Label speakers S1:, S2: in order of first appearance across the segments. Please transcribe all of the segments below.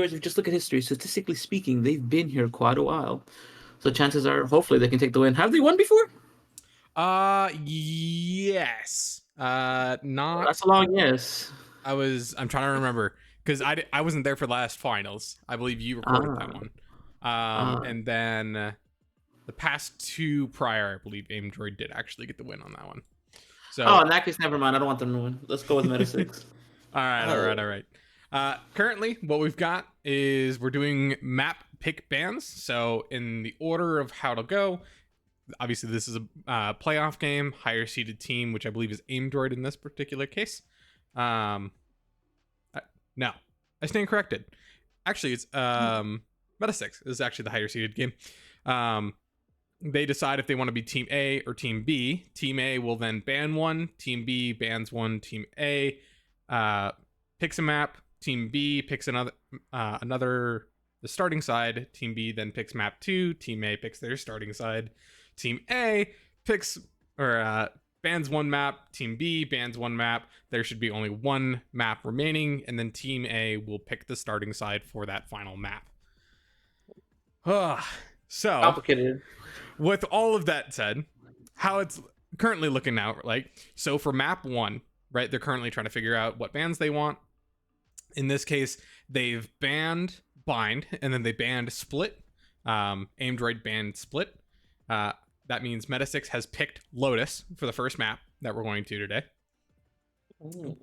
S1: If you just look at history, statistically speaking, they've been here quite a while. So chances are, hopefully, they can take the win. Have they won before?
S2: Yes.
S1: That's
S2: Not.
S1: a long yes.
S2: I'm trying to remember because I wasn't there for the last finals. I believe you recorded that
S1: Ah,
S2: one.
S1: ah.
S2: And then the past two prior, I believe Aimdroid did actually get the win on that one.
S1: Oh,
S2: So,
S1: in that case, never mind. I don't want them to win. Let's go with Metasix.
S2: all right, all
S1: Uh,
S2: right, all right. Currently, what we've got is we're doing map pick bans. So, in the order of how to go, obviously, this is a playoff game, higher seeded team, which I believe is Aimdroid in this particular case. Um, no, I stand corrected. Actually, it's Metasix is actually the higher seeded game. Um, they decide if they want to be Team A or Team B. Team A will then ban one. Team B bans one. Team A picks a map. Team B picks another the starting side. Team B then picks map 2. Team A picks their starting side. Team A picks or bans one map. Team B bans one map. There should be only one map remaining, and then Team A will pick the starting side for that final map. So,
S1: Complicated.
S2: with all of that said, how it's currently looking now, like, so for map 1, right, they're currently trying to figure out what bans they want. In this case, they've banned Bind, and then they banned Split. Aimdroid banned Split. That means Metasix has picked Lotus for the first map that we're going to today.
S1: Ooh.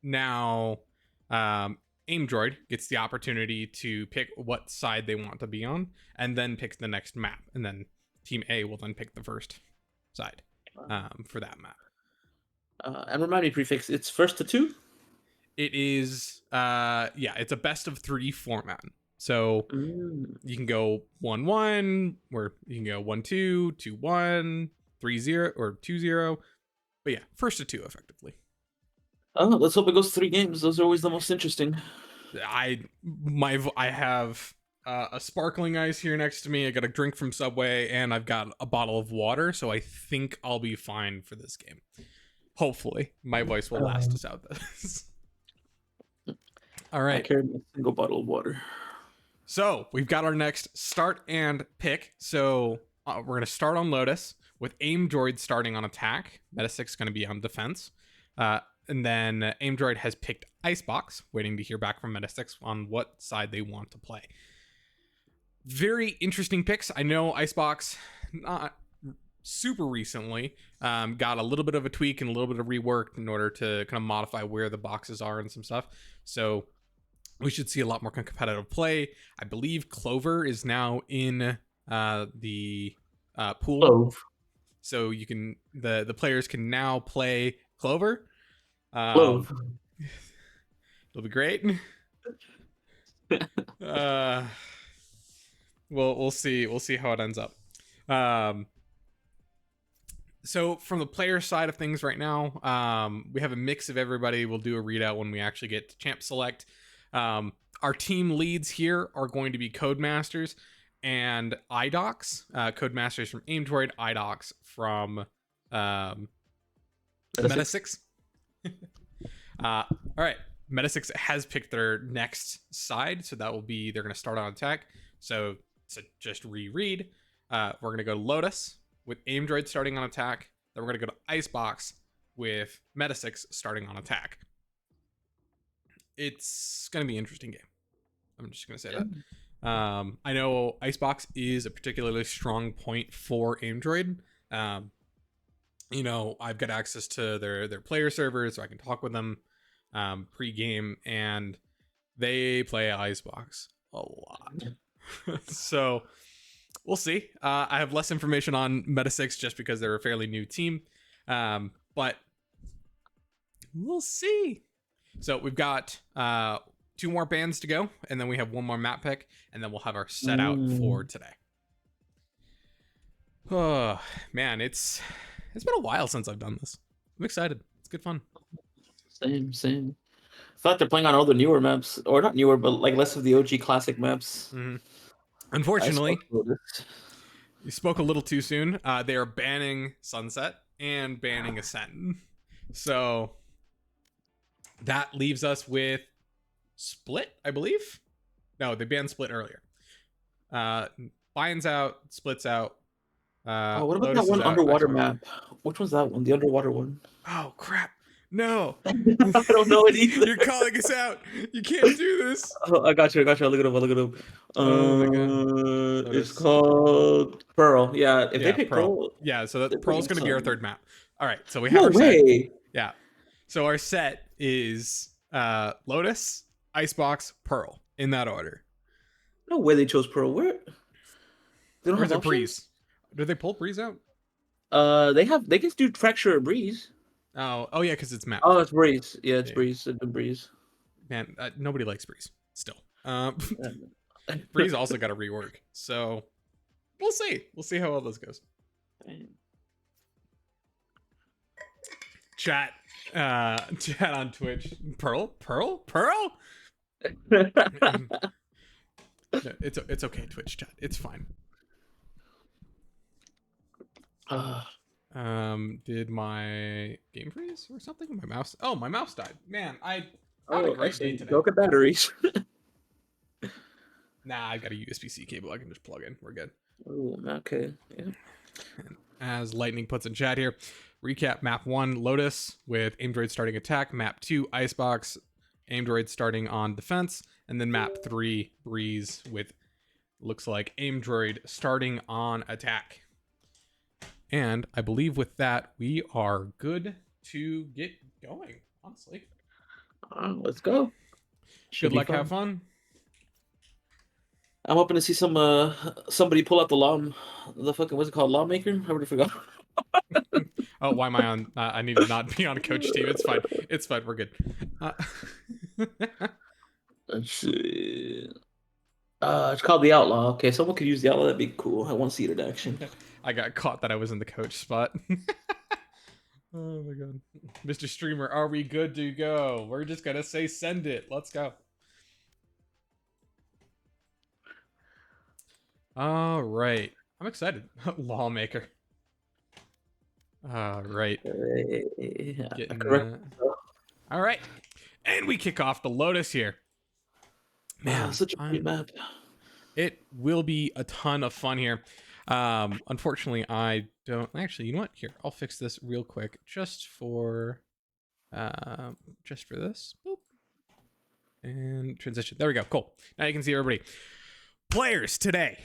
S2: Now, Aimdroid gets the opportunity to pick what side they want to be on, and then picks the next map. And then Team A will then pick the first side for that map.
S1: And remind me, prefix. It's first to two.
S2: It is, it's a best of 3 format. So
S1: Mm.
S2: you can go 1-1, or you can go 1-2, 2-1, 3-0, or 2-0. But yeah, first to 2 effectively.
S1: Oh, let's hope it goes 3 games. Those are always the most interesting.
S2: I have a sparkling ice here next to me. I got a drink from Subway, and I've got a bottle of water, so I think I'll be fine for this game. Hopefully, my voice will last us out this. All
S1: I
S2: right.
S1: carried a single bottle of water.
S2: So we've got our next start and pick. So we're going to start on Lotus with Aimdroid starting on attack. Metasix is going to be on defense. And then Aimdroid has picked Icebox, waiting to hear back from Metasix on what side they want to play. Very interesting picks. I know Icebox, not super recently, got a little bit of a tweak and a little bit of rework in order to kind of modify where the boxes are and some stuff. So we should see a lot more competitive play. I believe Clover is now in the pool.
S1: Clove.
S2: So you can the players can now play Clover.
S1: Clove.
S2: It'll be great. We'll see how it ends up. So from the player side of things right now, we have a mix of everybody. We'll do a readout when we actually get to champ select. Our team leads here are going to be Codemasters and IDOX. Codemasters from Aimdroid, IDOX from Metasix. All right. Metasix has picked their next side, so that will be they're going to start on attack. So just reread. We're going to go Lotus with Aimdroid starting on attack. Then we're going to go to Icebox with Metasix starting on attack. It's going to be an interesting game. I'm just going to say that. I know Icebox is a particularly strong point for Aimdroid. You know, I've got access to their player servers, so I can talk with them pre-game, and they play Icebox a lot. So we'll see. I have less information on Metasix just because they're a fairly new team, but we'll see. So we've got 2 more bands to go, and then we have 1 more map pick, and then we'll have our set out for today. Oh man, it's been a while since I've done this. I'm excited. It's good fun.
S1: Same. I thought they're playing on all the newer maps, or not newer, but like less of the OG classic maps.
S2: Mm-hmm. Unfortunately, you spoke a little too soon. They are banning Sunset and banning Ascent. So that leaves us with Split, I believe. No, they banned Split earlier. Lion's out, Split's out.
S1: Oh, what about that
S2: Lotus is
S1: one
S2: out.
S1: underwater
S2: Icebox.
S1: map? Which one's that one? The underwater one.
S2: Oh crap! No,
S1: I don't know it either.
S2: you're calling us out. You can't do this.
S1: Oh, I got you. I got you. I'll look it up. I'll look it up.
S2: Oh my god.
S1: It's
S2: Lotus.
S1: called Pearl. Yeah, if they
S2: Yeah,
S1: pick
S2: Pearl.
S1: Pearl,
S2: Yeah, so
S1: they're
S2: that Pearl's
S1: bringing
S2: going to be our
S1: some.
S2: third map. All right, so we have
S1: No
S2: our set.
S1: way.
S2: Yeah. So our set is Lotus, Icebox, Pearl in that order.
S1: No way they chose Pearl. Where they don't
S2: Or is
S1: have
S2: it
S1: options?
S2: Breeze? Did they pull Breeze out?
S1: They can do Fracture or Breeze.
S2: Oh yeah, because it's map.
S1: Oh, it's Breeze. Yeah, it's
S2: Yeah.
S1: Breeze. It's been Breeze.
S2: Man, nobody likes Breeze still.
S1: Yeah.
S2: Breeze also got a rework, so we'll see. We'll see how all this goes. Chat on Twitch. Pearl. No, it's okay, Twitch chat. It's fine. Did my game freeze or something? My mouse. Oh, my mouse died. Man, I had a great day today.
S1: Look at batteries.
S2: Nah, I've got a USB-C cable I can just plug in. We're good.
S1: Oh, okay. Yeah.
S2: And as Lightning puts in chat here, recap map 1, Lotus, with Aimdroid starting attack. Map 2, Icebox, Aimdroid starting on defense. And then map 3, Breeze, with looks like Aimdroid starting on attack. And I believe with that, we are good to get going, honestly.
S1: Let's go.
S2: Good luck, have fun.
S1: I'm hoping to see somebody pull out the fucking, what's it called, lawmaker? I already forgot.
S2: Oh, why am I on? I need to not be on coach team. It's fine. It's fine. We're good.
S1: Let's see. It's called the Outlaw. Okay, someone could use the Outlaw. That'd be cool. I want to see it in action.
S2: I got caught that I was in the coach spot. Oh my god. Mr. Streamer, are we good to go? We're just gonna say send it. Let's go. All right. I'm excited. Lawmaker. All right. All right. And we kick off the Lotus here. Man,
S1: such a great map.
S2: It will be a ton of fun here. Unfortunately, I don't actually. You know what? Here, I'll fix this real quick, just for this. Boop. And transition. There we go. Cool. Now you can see everybody. Players today.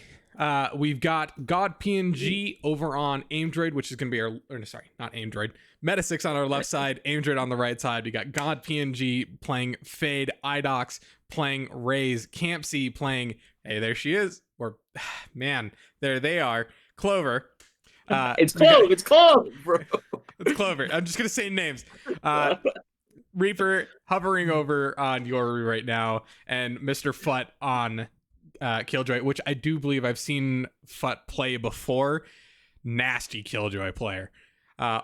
S2: We've got God PNG over on Aimdroid, which is going to be not Aimdroid. Metasix on our left side, Aimdroid on the right side. We got God PNG playing Fade, Idox playing Raze, Campsy playing, hey, there she is. Or, man, there they are. Clover.
S1: It's Clove. It's Clove, bro.
S2: It's Clover. I'm just going to say names. Reaper hovering over on Yoru right now, and Mr. Fut on Killjoy, which I do believe I've seen Fut play before. Nasty Killjoy player.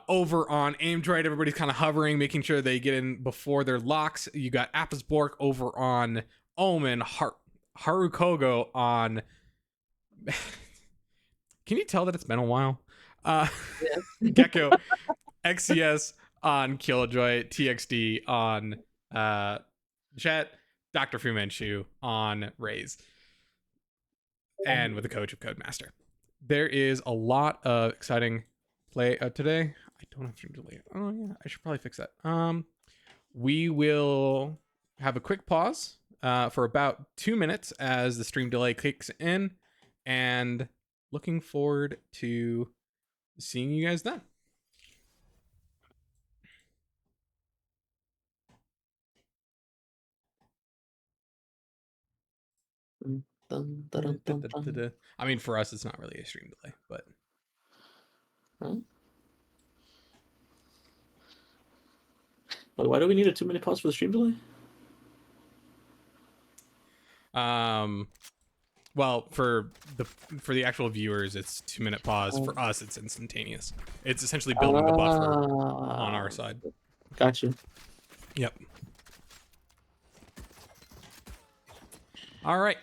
S2: Over on Aimdroid, everybody's kind of hovering, making sure they get in before their locks. You got Appisborg over on Omen, Harukogo on... Can you tell that it's been a while? Gecko, XCS on Killjoy, TXD on Jet, Dr. Fu Manchu on Raze, and with the coach of Codemaster. There is a lot of exciting play today. I don't have stream delay. Oh yeah, I should probably fix that. We will have a quick pause for about 2 minutes as the stream delay kicks in, and looking forward to seeing you guys then. I mean, for us, it's not really a stream delay, but
S1: Why do we need a 2-minute pause for the stream delay?
S2: well, for the actual viewers, it's 2-minute pause. For us, it's instantaneous. It's essentially building the buffer on our side.
S1: Gotcha.
S2: Yep. All right.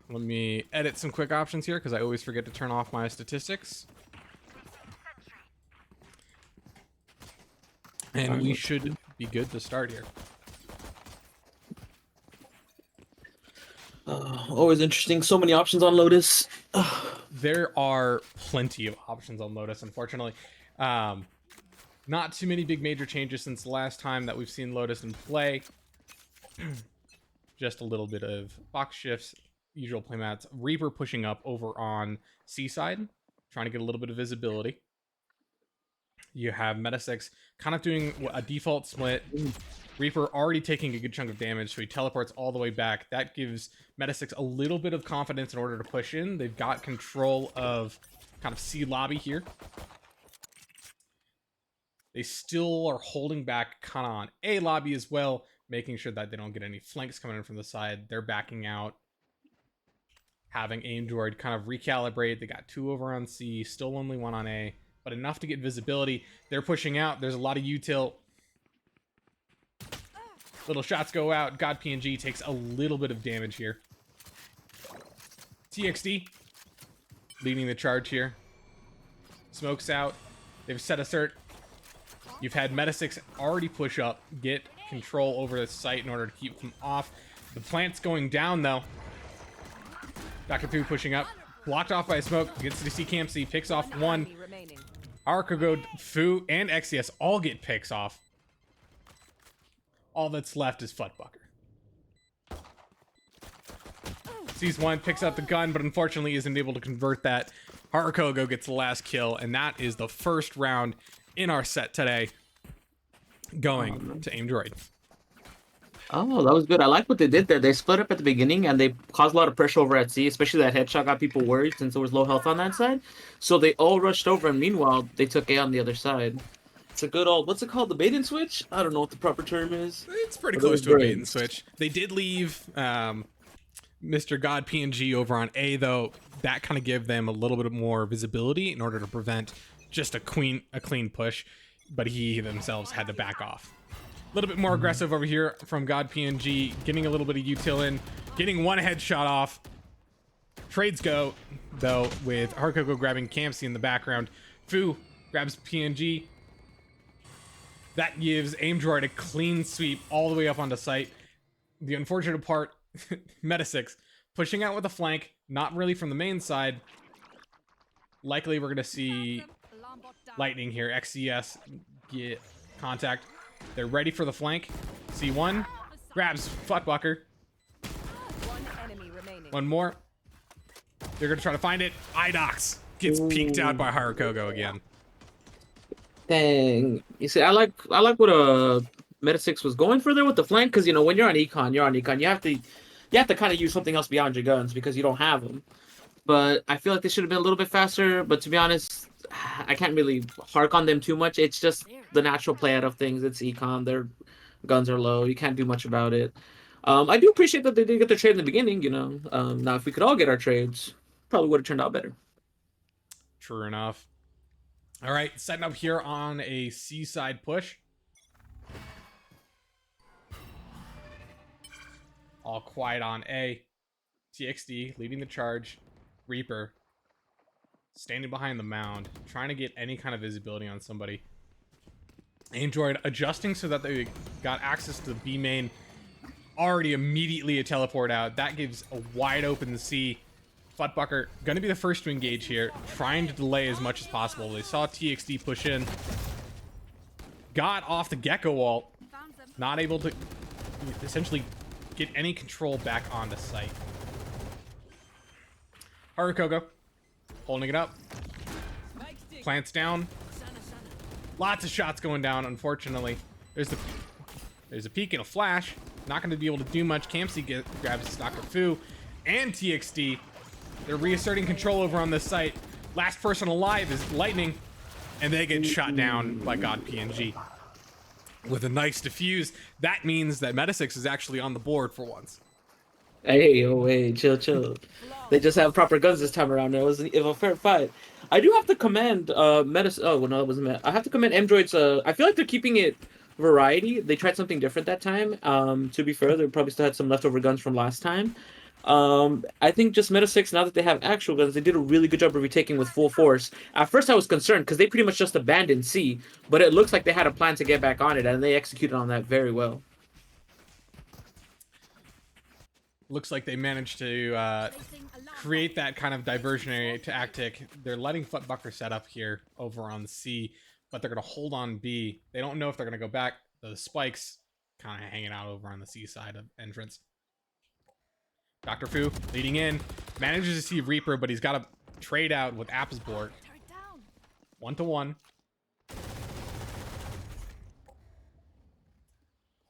S2: Let me edit some quick options here because I always forget to turn off my statistics. And we should be good to start here.
S1: Always interesting. So many options on Lotus.
S2: There are plenty of options on Lotus, unfortunately. Not too many big major changes since the last time that we've seen Lotus in play. Just a little bit of box shifts, usual playmats. Reaper pushing up over on Seaside, trying to get a little bit of visibility. You have Metasix kind of doing a default split. Reaper already taking a good chunk of damage, so he teleports all the way back. That gives Metasix a little bit of confidence in order to push in. They've got control of kind of C lobby here. They still are holding back kind of on A lobby as well, making sure that they don't get any flanks coming in from the side. They're backing out, having Aimdroid kind of recalibrate. They got 2 over on C, still only 1 on A, but enough to get visibility. They're pushing out. There's a lot of util. Little shots go out. God PNG takes a little bit of damage here. TXD leading the charge here. Smokes out. They've set a cert. You've had Metasix already push up, get control over the site in order to keep them off. The plant's going down, though. Dr. Fu pushing up. Blocked off by a smoke. Gets to see Camp C. Picks off 1. Arkogo, Fu, and XCS all get picks off. All that's left is Futbucker. Sees 1, picks up the gun, but unfortunately isn't able to convert that. Harukogo gets the last kill, and that is the first round in our set today, going to Aimdroid.
S1: Oh, that was good. I like what they did there. They split up at the beginning and they caused a lot of pressure over at C, especially that headshot got people worried since there was low health on that side. So they all rushed over, and meanwhile, they took A on the other side. It's a good old, what's it called? The bait and switch? I don't know what the proper term is.
S2: It's pretty close to a bait and switch. They did leave Mr. God PNG over on A, though. That kind of gave them a little bit more visibility in order to prevent just a clean push, but he themselves had to back off. A little bit more aggressive over here from God PNG, getting a little bit of util in, getting 1 headshot off. Trades go, though, with Harkoko grabbing Campsy in the background. Fu grabs PNG. That gives Aimdroid a clean sweep all the way up onto site. The unfortunate part, Metasix pushing out with a flank, not really from the main side. Likely we're going to see Lightning here. XCS get contact. They're ready for the flank. C1 grabs Futbucker. 1 more. They're going to try to find it. Idox gets peeked out by Harukogo again.
S1: Dang. You see, I like what Metasix was going for there with the flank, because when you're on econ, You have to kind of use something else beyond your guns because you don't have them. But I feel like they should have been a little bit faster. But to be honest, I can't really hark on them too much. It's just the natural play out of things. It's econ. Their guns are low. You can't do much about it. I do appreciate that they did get their trade in the beginning. Now if we could all get our trades, probably would have turned out better.
S2: True enough. All right, setting up here on a Seaside push. All quiet on A. TXD leading the charge. Reaper standing behind the mound, trying to get any kind of visibility on somebody. Aimdroid adjusting so that they got access to the B main. Already immediately a teleport out. That gives a wide open C. Futbucker going to be the first to engage here, trying to delay as much as possible. They saw TXD push in. Got off the Gecko wall. Not able to essentially get any control back on the site. Harukogo holding it up. Plants down. Lots of shots going down, unfortunately. There's a peek and a flash. Not going to be able to do much. Campsy grabs Dr. Fu and TXD. They're reasserting control over on this site. Last person alive is Lightning, and they get shot down by God PNG. With a nice defuse, that means that Metasix is actually on the board for once.
S1: Hey, oh wait, chill. They just have proper guns this time around. It was a fair fight. I do have to commend Metas. Oh well, no, it wasn't Met. I have to commend Aimdroid's. I feel like they're keeping it variety. They tried something different that time. To be fair, they probably still had some leftover guns from last time. I think just Metasix, now that they have actual guns, they did a really good job of retaking with full force. At first I was concerned because they pretty much just abandoned C, but it looks like they had a plan to get back on it, and they executed on that very well.
S2: Looks like they managed to create that kind of diversionary tactic. They're letting Footbucker set up here over on C, but they're going to hold on B. They don't know if they're going to go back. The spikes kind of hanging out over on the C side of entrance. Dr. Fu leading in, manages to see Reaper, but he's got to trade out with Appsborg. 1-to-1.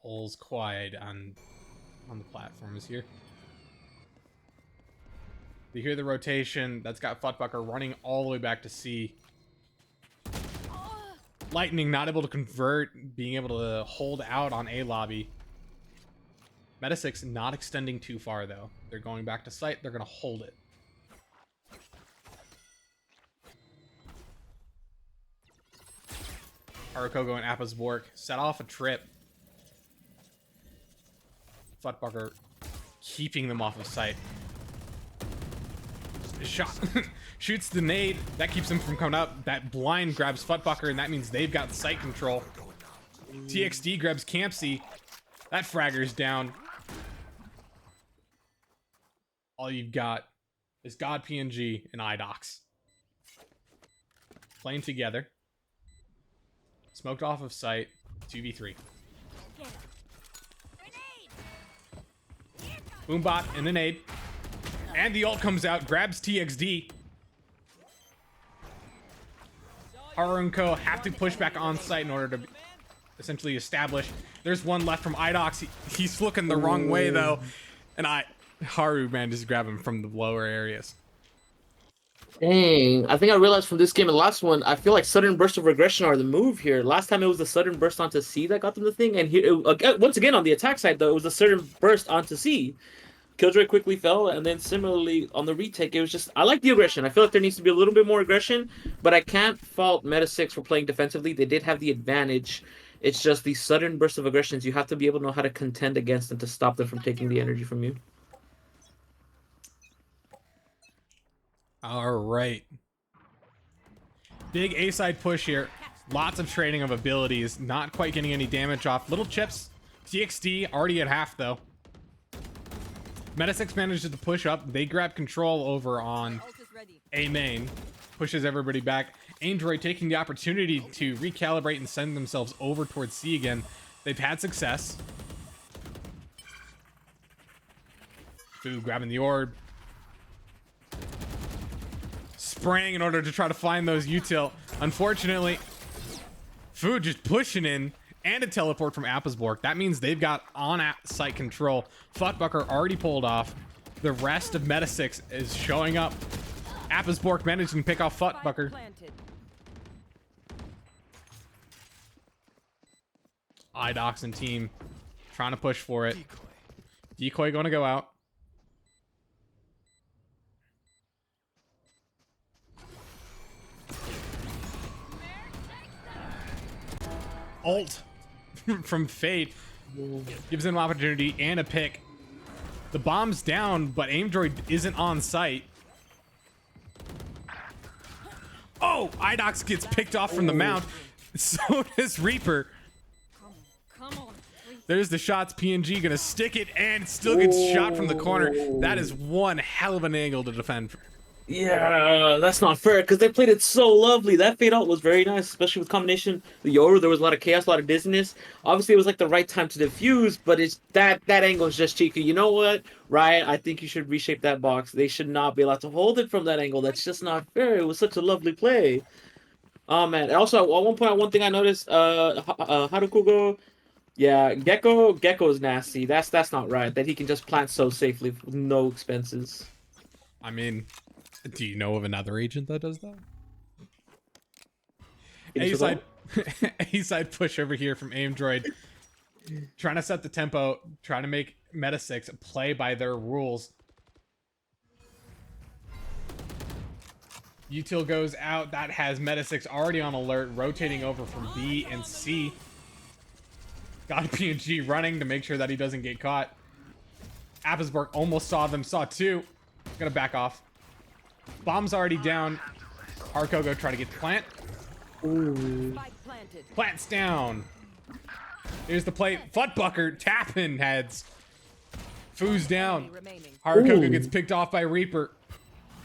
S2: All's quiet on the platforms here. You hear the rotation. That's got Futbucker running all the way back to C. Lightning not able to convert, being able to hold out on A lobby. Metasix not extending too far though. They're going back to site. They're going to hold it. Arakogo and Appsborg set off a trip. Futbucker keeping them off of sight. Shot. Shoots the nade. That keeps him from coming up. That blind grabs Futbucker, and that means they've got sight control. TXD grabs Campsy. That fragger's down. All you've got is God PNG and IDOX. Playing together. Smoked off of sight. 2v3. Boombot and a nade. And the ult comes out, grabs TXD. Arunko have to push back on site in order to essentially establish. There's one left from IDOX. He's looking the wrong way though. And Haru manages to grab him from the lower areas.
S1: Dang, I think I realized from this game and the last one, I feel like sudden burst of regression are the move here. Last time it was the sudden burst onto C that got them the thing, and here once again on the attack side though, it was a sudden burst onto C. Killjoy quickly fell, and then similarly on the retake, it was just I like the aggression. I feel like there needs to be a little bit more aggression, but I can't fault Metasix for playing defensively. They did have the advantage. It's just these sudden bursts of aggressions you have to be able to know how to contend against and to stop them from taking the energy from you.
S2: All right. Big A-side push here. Lots of trading of abilities. Not quite getting any damage off. Little chips. TXD already at half, though. Metasix manages to push up. They grab control over on A main. Pushes everybody back. Aimdroid taking the opportunity to recalibrate and send themselves over towards C again. They've had success. Fu grabbing the orb. Spraying in order to try to find those util. Unfortunately, Fu just pushing in and a teleport from Appsborg. That means they've got on-site control. Futbucker already pulled off. The rest of Metasix is showing up. Appsborg managing to pick off Futbucker. IDOX and team trying to push for it. Decoy going to go out. Ult from Fate gives him an opportunity and a pick. The bomb's down, but Aimdroid isn't on site. Oh, IDOX gets picked off from the mount. So does Reaper. There's the shots. PNG gonna stick it and still gets shot from the corner. That is one hell of an angle to defend.
S1: Yeah, that's not fair because they played it so lovely. That fade out was very nice, especially with combination. The Yoru, there was a lot of chaos, a lot of dizziness. Obviously, it was like the right time to defuse, but it's that angle is just cheeky. You know what, Riot? I think you should reshape that box. They should not be allowed to hold it from that angle. That's just not fair. It was such a lovely play. Oh man! And also, at one point, one thing I noticed, Harukugo, yeah, Gecko is nasty. That's not right. That he can just plant so safely with no expenses.
S2: I mean, do you know of another agent that does that? A-side push over here from Aimdroid. Trying to set the tempo, trying to make Metasix play by their rules. Util goes out. That has Metasix already on alert, rotating over from B and C. Got PNG running to make sure that he doesn't get caught. Appsborg almost saw them, saw two. Gonna back off. Bomb's already down. Arkogo try to get the plant.
S1: Ooh.
S2: Plant's down. Here's the play. Futbucker tapping heads. Foo's down.
S3: Enemy remaining.
S2: Harukoga
S1: Ooh.
S2: gets picked off by Reaper.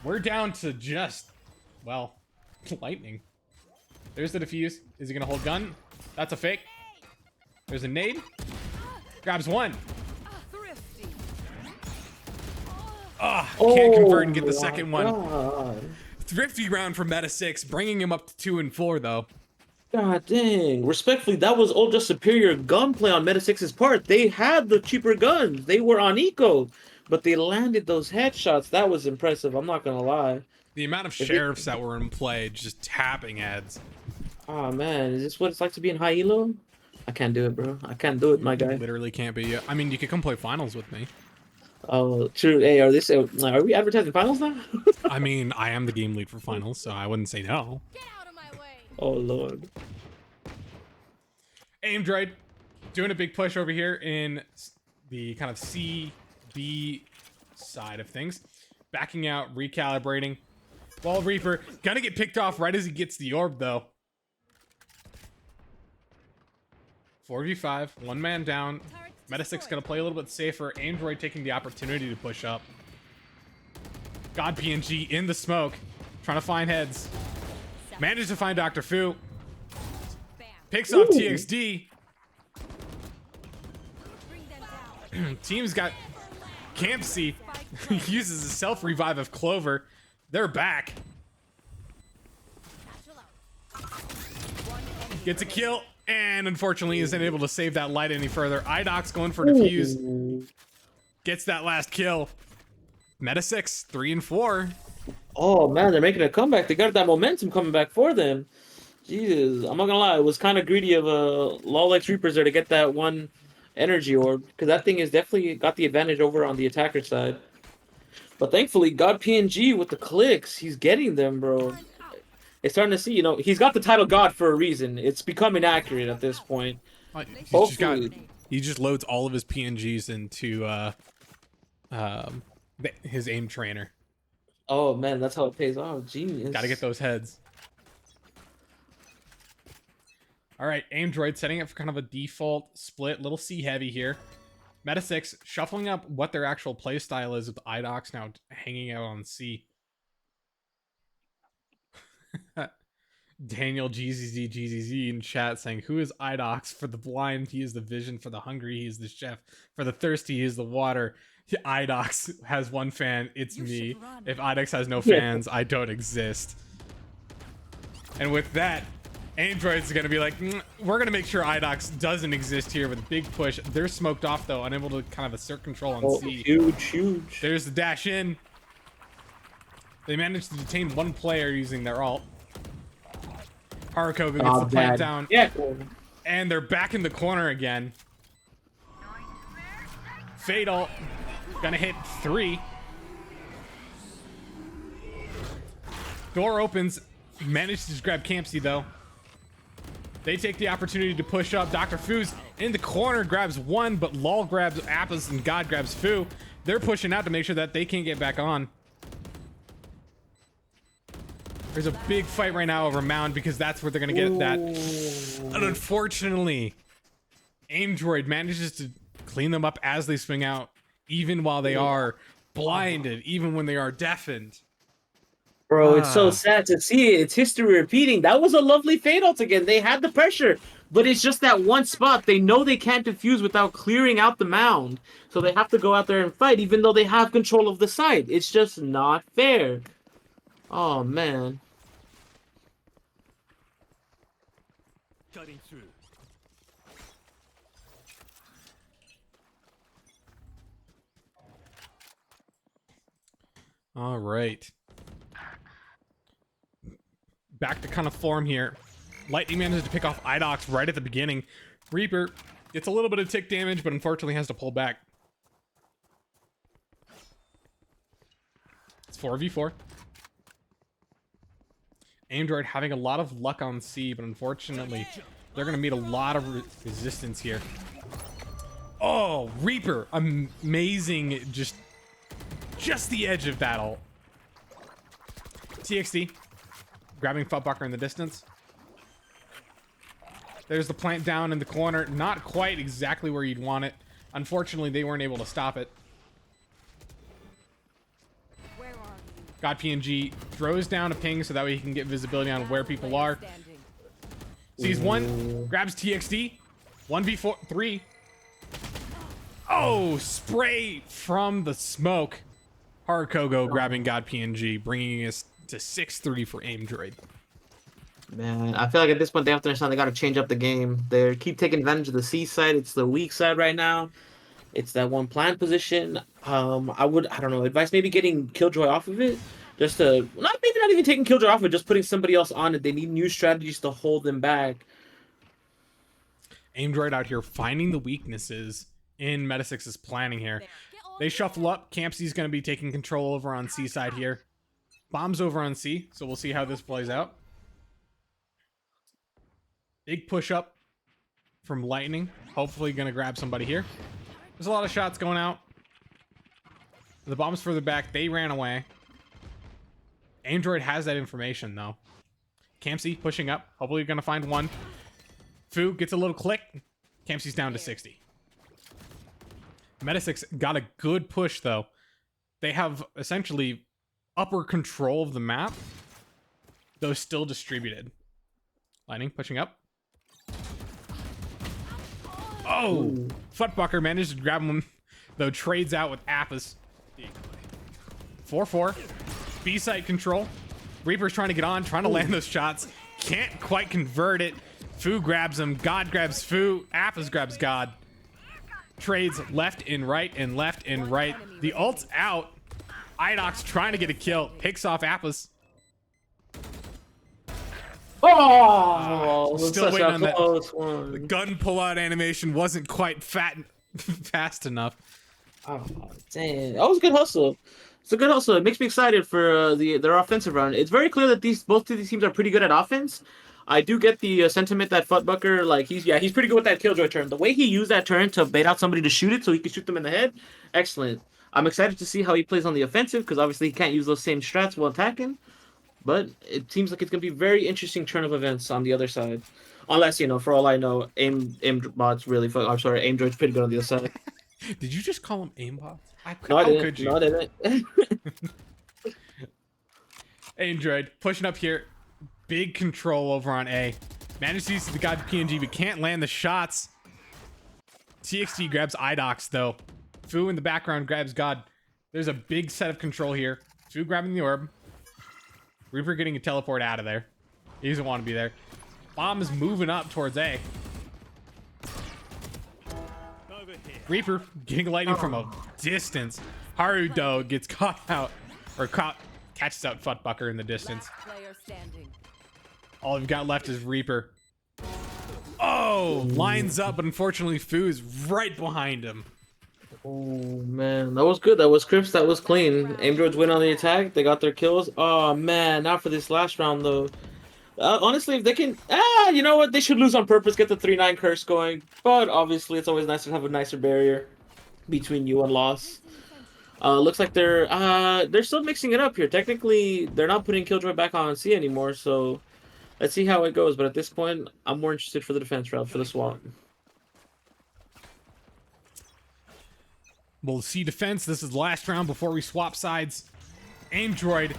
S2: We're down to just, well, lightning. There's the defuse. Is he gonna hold gun? That's a fake. There's a nade. Grabs one.
S3: Thrifty.
S2: Can't convert and get the
S1: my
S2: second one.
S1: God.
S2: Thrifty round for Metasix, bringing him up to 2 and 4 though.
S1: God dang. Respectfully, that was all just superior gunplay on Metasix's part. They had the cheaper guns. They were on eco, but they landed those headshots. That was impressive. I'm not gonna lie.
S2: The amount of sheriffs that were in play just tapping heads.
S1: Oh man, is this what it's like to be in high elo? I can't do it, bro. I can't do it, my guy.
S2: Literally can't be. I mean, you could come play finals with me.
S1: Oh, true. Hey, are we advertising finals now?
S2: I mean, I am the game lead for finals, so I wouldn't say no.
S3: Get out of my way.
S1: Oh lord.
S2: Aimdroid doing a big push over here in the kind of CB side of things. Backing out, recalibrating. Wall Reaper gonna get picked off right as he gets the orb though. 4v5, one man down. Metasix gonna play a little bit safer. Aimdroid taking the opportunity to push up. God PNG in the smoke, trying to find heads. Managed to find Dr. Fu. Picks off TXD. Team's got Campsy. Uses a self-revive of Clover. They're back. Gets a kill. And unfortunately isn't able to save that light any further. Idox going for defuse. Gets that last kill. Metasix 3 and 4.
S1: Oh man, they're making a comeback. They got that momentum coming back for them. Jesus, I'm not gonna lie, it was kind of greedy of Lawlex Reapers there to get that one energy orb, because that thing is definitely got the advantage over on the attacker side. But thankfully, God PNG with the clicks, he's getting them, bro. It's starting to see, you know, he's got the title God for a reason. It's becoming accurate at this point.
S2: He just loads all of his PNGs into his aim trainer.
S1: Oh man, that's how it pays off. Genius.
S2: Gotta get those heads. All right, Aimdroid setting up for kind of a default split, little C heavy here. Metasix shuffling up what their actual play style is with Idox now hanging out on C. Daniel GZZ in chat saying, who is Idox? For the blind, he is the vision. For the hungry, he is the chef. For the thirsty, he is the water. Idox has one fan, it's me. If Idox has no fans, I don't exist. And with that, Aimdroid's gonna be like, we're gonna make sure Idox doesn't exist here with a big push. They're smoked off though, unable to kind of assert control on C.
S1: Huge.
S2: There's the dash in. They managed to detain one player using their ult. Harukoga gets the plant down.
S1: Yeah.
S2: And they're back in the corner again. Fatal. Gonna hit 3. Door opens. Managed to just grab Campsy though. They take the opportunity to push up. Dr. Fu's in the corner, grabs 1, but Lol grabs Appas and God grabs Fu. They're pushing out to make sure that they can't get back on. There's a big fight right now over Mound because that's where they're gonna get that. And unfortunately, Aimdroid manages to clean them up as they swing out, even while they are blinded, even when they are deafened.
S1: Bro, it's so sad to see it. It's history repeating. That was a lovely fade out again. They had the pressure, but it's just that one spot. They know they can't defuse without clearing out the mound. So they have to go out there and fight, even though they have control of the site. It's just not fair. Oh, man.
S4: Cutting through.
S2: All right. Back to kind of form here. Lightning manages to pick off Idox right at the beginning. Reaper gets a little bit of tick damage, but unfortunately has to pull back. It's 4v4. Aimdroid having a lot of luck on C, but unfortunately, they're going to meet a lot of resistance here. Oh, Reaper. Amazing. Just the edge of battle. TXD. Grabbing Futbucker in the distance. There's the plant down in the corner. Not quite exactly where you'd want it. Unfortunately, they weren't able to stop it. God PNG throws down a ping so that way he can get visibility on where people are.
S3: Standing.
S2: Sees one, grabs TXD, 1v4, 3. Oh, spray from the smoke. Harakogo grabbing God PNG, bringing us to 6-3 for Aimdroid.
S1: Man, I feel like at this point they have to understand they got to change up the game. They keep taking advantage of the C side. It's the weak side right now. It's that one plant position. I don't know, advise maybe getting Killjoy off of it. Just to, not even taking Killjoy off of it, just putting somebody else on it. They need new strategies to hold them back.
S2: Aimdroid out here finding the weaknesses in Metasix's planning here. They shuffle up. Campsy's going to be taking control over on C side here. Bombs over on C, so we'll see how this plays out. Big push up from Lightning. Hopefully going to grab somebody here. There's a lot of shots going out. The bomb's further back. They ran away. Aimdroid has that information, though. Campsy pushing up. Hopefully you're going to find one. Fu gets a little click. Campsy's down to 60. Metasix got a good push, though. They have essentially upper control of the map, though still distributed. Lightning pushing up. Oh! Footbucker managed to grab him, though trades out with Apis. 4-4. B-side control. Reaper's trying to get on, trying to land those shots. Can't quite convert it. Fu grabs him. God grabs Fu. Apis grabs God. Trades left and right and left and right. The ult's out. Idox trying to get a kill. Picks off Apis.
S1: Oh,
S2: Still waiting on that.
S1: One.
S2: The gun pull-out animation wasn't quite fast enough.
S1: Oh, dang. That was a good hustle. It's a good hustle. It makes me excited for their offensive run. It's very clear that both of these teams are pretty good at offense. I do get the sentiment that Futbucker, like, he's pretty good with that Killjoy turn. The way he used that turn to bait out somebody to shoot it so he can shoot them in the head, excellent. I'm excited to see how he plays on the offensive because obviously he can't use those same strats while attacking. But it seems like it's going to be a very interesting turn of events on the other side. Unless, for all I know, Aimbot's really I'm sorry, Aimdroid's pretty good on the other side.
S2: Did you just call him Aimbot?
S1: No, I didn't.
S2: Could you?
S1: No, I didn't.
S2: Aimdroid pushing up here. Big control over on A. Manages to use the God PNG, but can't land the shots. TXT grabs Idox, though. Fu in the background grabs God. There's a big set of control here. Fu grabbing the orb. Reaper getting a teleport out of there. He doesn't want to be there. Bomb is moving up towards A. Reaper getting lightning from a distance. Haru, though, gets caught out. Or catches out Futbucker in the distance.
S3: Player standing.
S2: All we've got left is Reaper. Oh! Lines up, but unfortunately Fu is right behind him.
S1: Oh, man. That was good. That was crisp. That was clean. Aimdroids win on the attack. They got their kills. Oh, man. Not for this last round, though. Honestly, if they can... you know what? They should lose on purpose. Get the 3-9 curse going. But obviously, it's always nice to have a nicer barrier between you and loss. Looks like they're still mixing it up here. Technically, they're not putting Killjoy back on C anymore, so... Let's see how it goes, but at this point, I'm more interested for the defense route, for the swap.
S2: We'll see defense. This is the last round before we swap sides. Aimdroid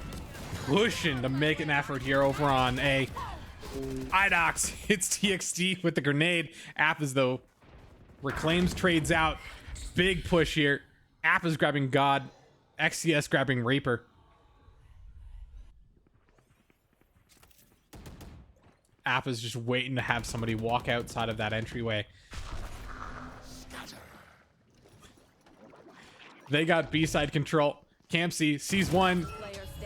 S2: pushing to make an effort here over on A. Idox hits TXT with the grenade. Apis, though, reclaims, trades out. Big push here. Apis grabbing God. XCS grabbing Reaper. Apis just waiting to have somebody walk outside of that entryway. They got B-side control. Campsy sees one,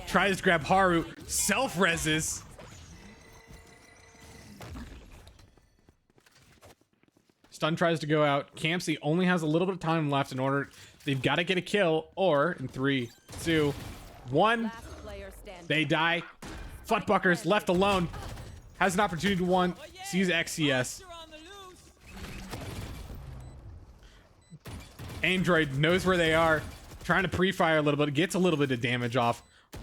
S2: tries to grab Haru, self-reses. Stun tries to go out. Campsy only has a little bit of time left in order. They've got to get a kill, or in 3, 2, 1, they die. Futbucker's left alone. Has an opportunity to one. Sees XCS. Aimdroid knows where they are. Trying to pre-fire a little bit. Gets a little bit of damage off.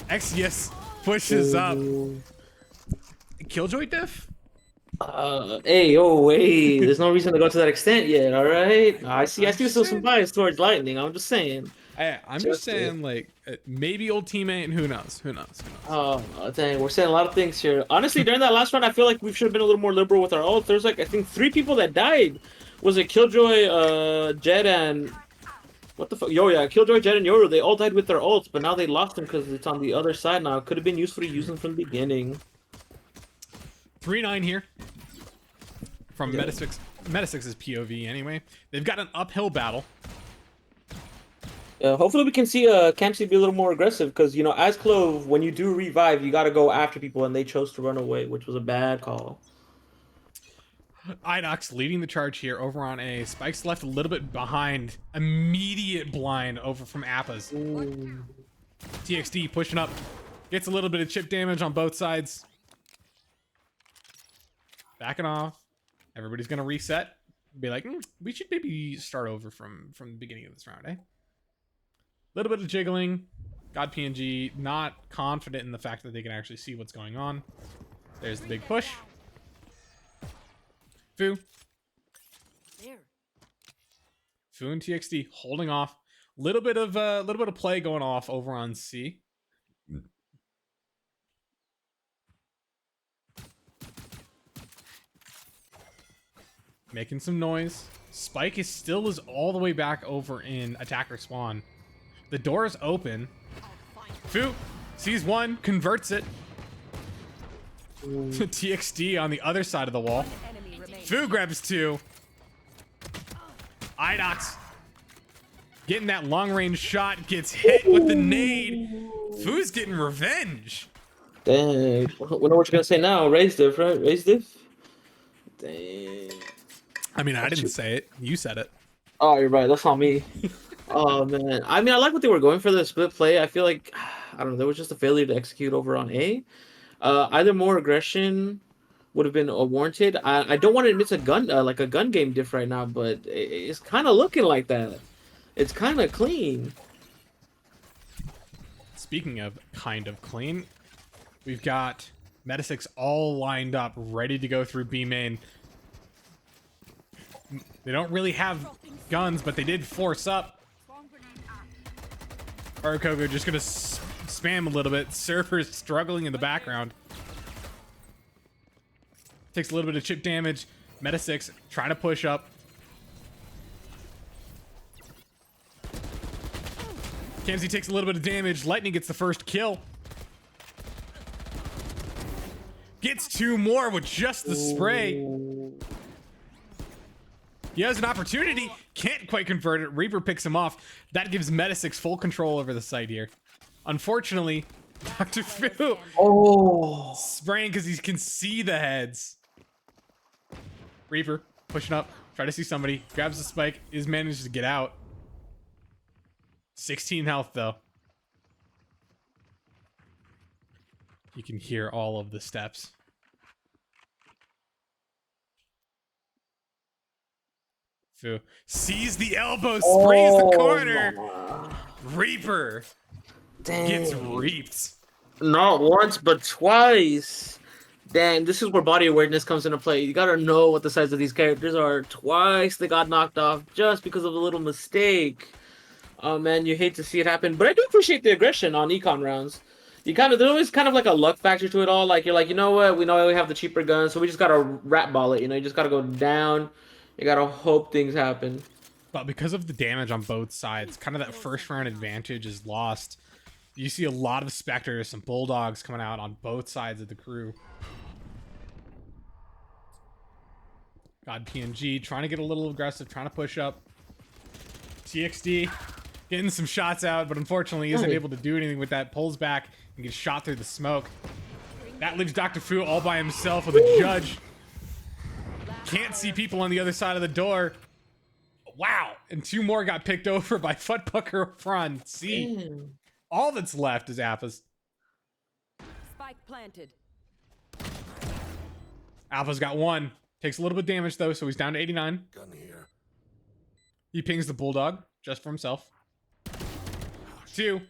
S2: XCS pushes up. Killjoy diff?
S1: Hey. There's no reason to go to that extent yet, alright? I see still some bias towards Lightning. I'm just saying.
S2: I'm just saying, like, maybe old teammate, and who knows? Who knows?
S1: Oh, dang, we're saying a lot of things here. Honestly, during that last round, I feel like we should have been a little more liberal with our ult. There's like, I think 3 people that died. Was it Killjoy, Jed, and what the fuck? Yo, yeah, Killjoy, Jed, and Yoru. They all died with their ults, but now they lost them because it's on the other side now. Could have been useful to use them from the beginning.
S2: 3-9 here from
S1: Yeah.
S2: Metasix's POV anyway. They've got an uphill battle.
S1: Hopefully we can see Campsy be a little more aggressive because, you know, as Clove, when you do revive, you got to go after people, and they chose to run away, which was a bad call.
S2: Inox leading the charge here over on A. Spike's left a little bit behind. Immediate blind over from Appa's.
S1: Ooh.
S2: TXD pushing up. Gets a little bit of chip damage on both sides. Backing off. Everybody's going to reset. Be like, we should maybe start over from the beginning of this round, eh? Little bit of jiggling. God PNG not confident in the fact that they can actually see what's going on. There's the big push. Fu.
S3: There.
S2: Fu and TXD holding off. Little bit of play going off over on C. Making some noise. Spike is still all the way back over in attacker spawn. The door is open. Fu sees one, converts it. TXD on the other side of the wall.
S3: Enemy remains.
S2: Fu grabs 2. Inox getting that long range shot, gets hit with the nade. Fu's getting revenge.
S1: Dang. We know what you're going to say now. Raise diff, right? Raise diff? Dang.
S2: I mean, I didn't say it. You said it.
S1: Oh, you're right. That's not me. Oh, man. I mean, I like what they were going for the split play. I feel like, I don't know, there was just a failure to execute over on A. Either more aggression would have been warranted. I don't want to admit a gun, like a gun game diff right now, but it's kind of looking like that. It's kind of clean.
S2: Speaking of kind of clean, we've got Metasix all lined up, ready to go through B main. They don't really have guns, but they did force up. Arakogo just gonna spam a little bit. Surfer's struggling in the background. Takes a little bit of chip damage. Metasix trying to push up. Kamzy takes a little bit of damage. Lightning gets the first kill. Gets 2 more with just the spray. He has an opportunity. Can't quite convert it. Reaper picks him off. That gives Metasix full control over the site here. Unfortunately, Dr. Fu spraying because he can see the heads. Reaper pushing up. Try to see somebody. Grabs the spike. Is managed to get out. 16 health though. You can hear all of the steps. Fu sees the elbow, sprays the corner. Reaper gets reaped.
S1: Not once, but twice. Damn, this is where body awareness comes into play. You gotta know what the size of these characters are. Twice they got knocked off just because of a little mistake. Oh man, you hate to see it happen, but I do appreciate the aggression on econ rounds. There's always kind of like a luck factor to it all. Like you're like, you know what? We know we have the cheaper guns, so we just gotta rat ball it. You know, you just gotta go down. You gotta hope things happen.
S2: But because of the damage on both sides, kind of that first round advantage is lost. You see a lot of Spectres and Bulldogs coming out on both sides of the crew. God PNG trying to get a little aggressive, trying to push up. TXD getting some shots out, but unfortunately isn't able to do anything with that. Pulls back and gets shot through the smoke. That leaves Dr. Fu all by himself with a judge. Can't see people on the other side of the door. Wow. And 2 more got picked over by Futpucker from C.
S1: Damn.
S2: All that's left is Appa's.
S3: Spike planted.
S2: Alpha's got 1. Takes a little bit of damage though, so he's down to 89.
S4: Gun here.
S2: He pings the Bulldog just for himself. 2.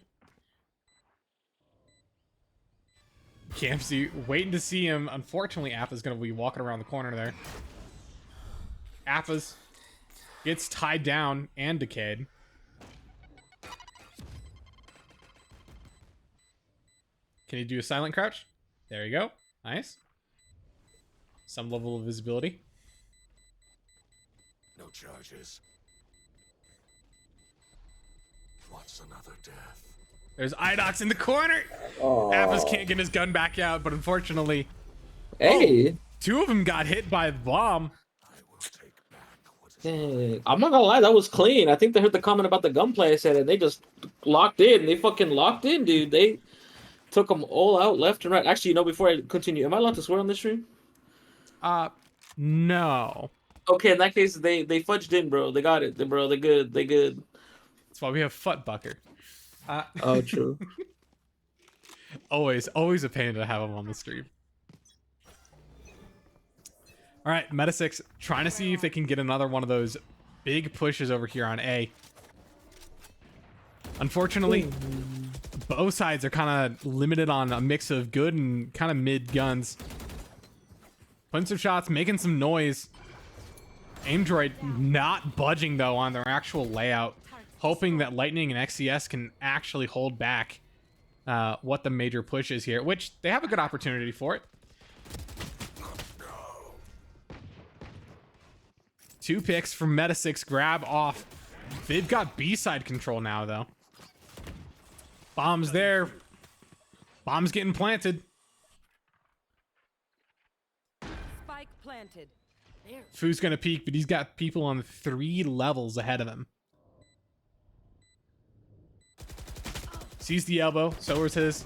S2: Campsy waiting to see him. Unfortunately, Appa's going to be walking around the corner there. Appa's gets tied down and decayed. Can you do a silent crouch? There you go. Nice. Some level of visibility.
S5: No charges. What's another death?
S2: There's Idox in the corner.
S1: Oh.
S2: Appas can't get his gun back out, but unfortunately,
S1: Hey.
S2: two of them got hit by the bomb.
S5: I will take back what is
S1: Dang. I'm not gonna lie, that was clean. I think they heard the comment about the gunplay I said, and they just locked in. They fucking locked in, dude. They took them all out left and right. Actually, before I continue, am I allowed to swear on this stream?
S2: No.
S1: Okay, in that case, they fudged in, bro. They got it, bro. They good. They good.
S2: That's why we have Futbucker.
S1: Oh, true.
S2: always a pain to have him on the stream. All right, Metasix trying to see if they can get another one of those big pushes over here on A. Unfortunately, both sides are kind of limited on a mix of good and kind of mid guns. Putting some shots, making some noise. Aimdroid not budging, though, on their actual layout. Hoping that Lightning and XCS can actually hold back what the major push is here, which they have a good opportunity for it. 2 picks from Metasix, grab off. They've got B-side control now, though. Bomb's there. Bomb's getting planted.
S3: Spike planted. There.
S2: Fu's gonna peek, but he's got people on 3 levels ahead of him. Sees the elbow, so is his.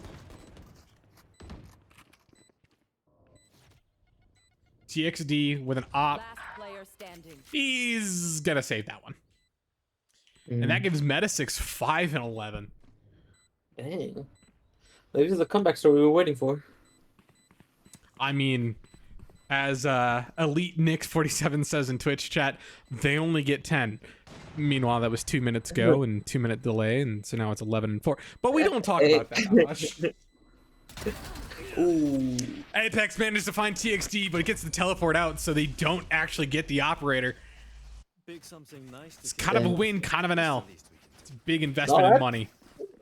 S2: TXD with an op.
S3: Last player standing.
S2: He's gonna save that one. And that gives Metasix 5 and 11.
S1: Dang. Maybe this is a comeback story we were waiting for.
S2: I mean, as Elite Nick 47 says in Twitch chat, they only get 10. Meanwhile, that was 2 minutes ago and 2-minute delay, and so now it's 11 and 4. But we don't talk about that much.
S1: Ooh.
S2: Apex manages to find TXD, but it gets the teleport out, so they don't actually get the operator.
S4: Pick something nice to
S2: It's
S4: get
S2: kind of a
S1: Yeah.
S2: win, kind of an L.
S4: this weekend.
S2: It's a big investment in money.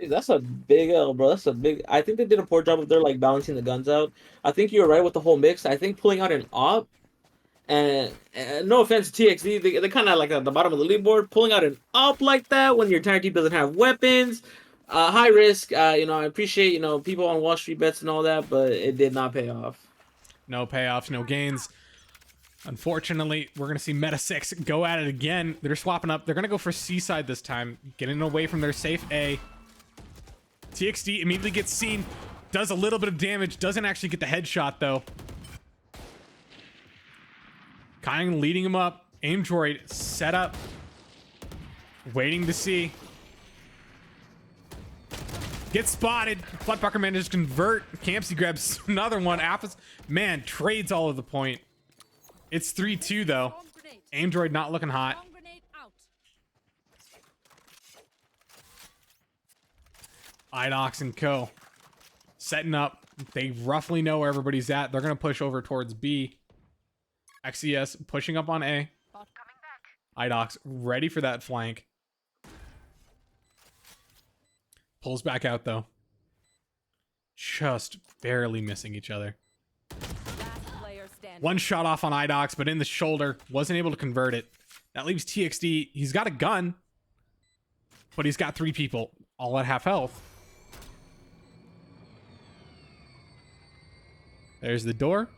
S1: That's a big L, bro. That's a big. I think they did a poor job of their balancing the guns out. I think you're right with the whole mix. I think pulling out an op, and no offense to TXD, they're kind of like at the bottom of the leaderboard. Pulling out an op like that when your entire team doesn't have weapons, high risk. I appreciate people on Wall Street bets and all that, but it did not pay off.
S2: No payoffs, no gains. Unfortunately, we're going to see Metasix go at it again. They're swapping up. They're going to go for C-side this time, getting away from their safe A. TXD immediately gets seen, does a little bit of damage, doesn't actually get the headshot, though. Kind of leading him up. Aimdroid set up, waiting to see. Gets spotted. Futbucker manages to convert. Campsy grabs another one. Appas, man, trades all of the point. It's 3-2, though.
S3: Bomb grenade.
S2: Aimdroid not looking hot.
S3: Bomb grenade out.
S2: Idox and Co. Setting up. They roughly know where everybody's at. They're going to push over towards B. XCS pushing up on A.
S3: Bot coming back.
S2: Idox ready for that flank. Pulls back out, though. Just barely missing each other.
S3: Last player standing.
S2: One shot off on Idox, but in the shoulder. Wasn't able to convert it. That leaves TXD. He's got a gun, but he's got 3 people, all at half health. There's the door.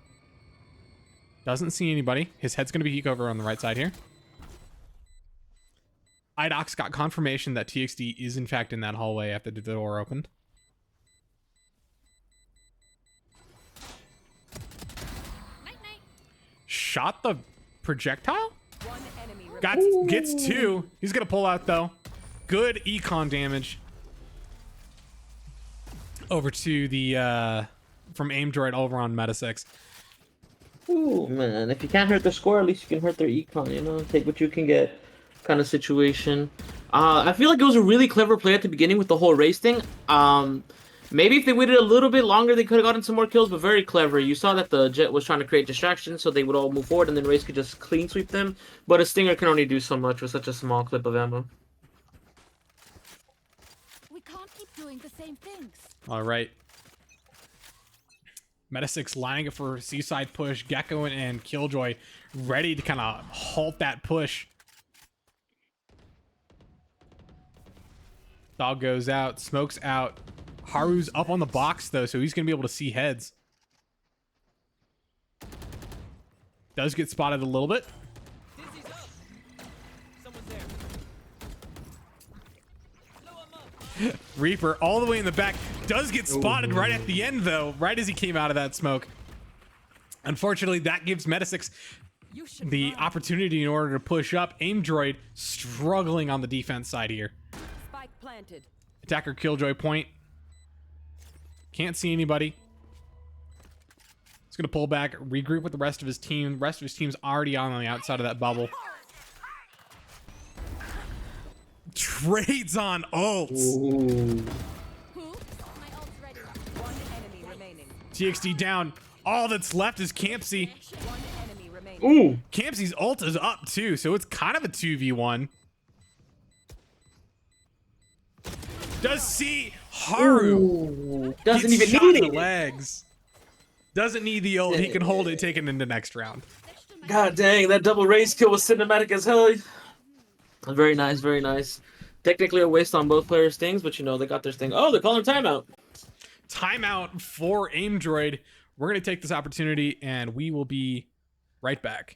S2: Doesn't see anybody. His head's going to be geek over on the right side here. Idox got confirmation that TXD is in fact in that hallway after the door opened.
S3: Night night.
S2: Shot the projectile?
S3: One enemy
S2: Gets 2. He's going to pull out, though. Good econ damage. Over to the, from Aimdroid over on Metasix.
S1: Ooh, man. If you can't hurt their score, at least you can hurt their econ, Take what you can get kind of situation. I feel like it was a really clever play at the beginning with the whole race thing. Maybe if they waited a little bit longer, they could have gotten some more kills, but very clever. You saw that the Jet was trying to create distractions so they would all move forward, and then Race could just clean sweep them. But a Stinger can only do so much with such a small clip of ammo.
S6: We can't keep doing the same things.
S2: All right. Metasix lining up for Seaside push. Gecko and Killjoy ready to kind of halt that push. Dog goes out. Smoke's out. Haru's up on the box, though, so he's going to be able to see heads. Does get spotted a little bit.
S4: Dizzy's up. Someone's there. Blow him up.
S2: Reaper all the way in the back. Does get spotted right at the end, though, right as he came out of that smoke. Unfortunately, that gives Metasix
S3: You should
S2: the
S3: run.
S2: opportunity in order to push up. Aimdroid struggling on the defense side here.
S3: Spike planted.
S2: Attacker Killjoy point. Can't see anybody. He's going to pull back, regroup with the rest of his team. The rest of his team's already on the outside of that bubble. Trades on ults.
S1: Ooh.
S3: Who? My ult's ready. One enemy remaining.
S2: TXD down. All that's left is Campsy.
S3: One enemy remaining.
S1: Ooh.
S2: Campsy's ult is up too, so it's kind of a 2v1. Does see Haru.
S1: Ooh. Doesn't
S2: Gets
S1: even
S2: shot in
S1: need
S2: the
S1: it.
S2: legs. Doesn't need the ult. He can hold it, take it into next round.
S1: God dang, that double race kill was cinematic as hell. Very nice, very nice. Technically a waste on both players' things, but you know, they got their thing. Oh, they're calling timeout.
S2: Timeout for Aimdroid. We're going to take this opportunity and we will be right back.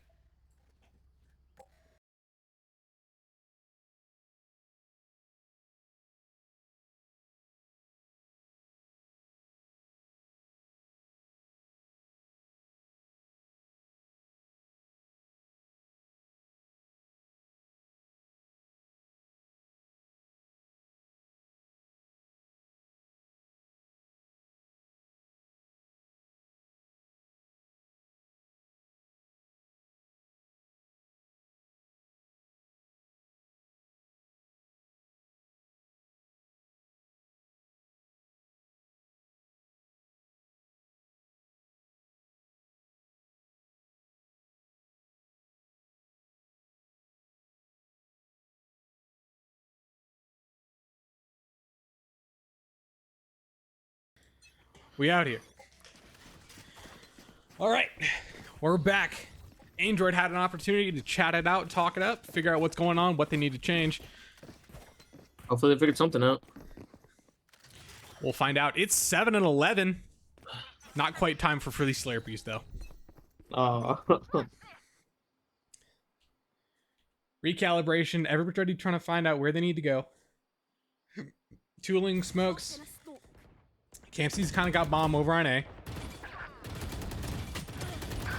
S2: We out here. All right, we're back. Aimdroid had an opportunity to chat it out, talk it up, figure out what's going on, what they need to change.
S1: Hopefully they figured something out.
S2: We'll find out. It's 7-11. Not quite time for Frilly Slurpees, though. Recalibration. Everybody trying to find out where they need to go. Tooling smokes. Campsy's kind of got bomb over on A.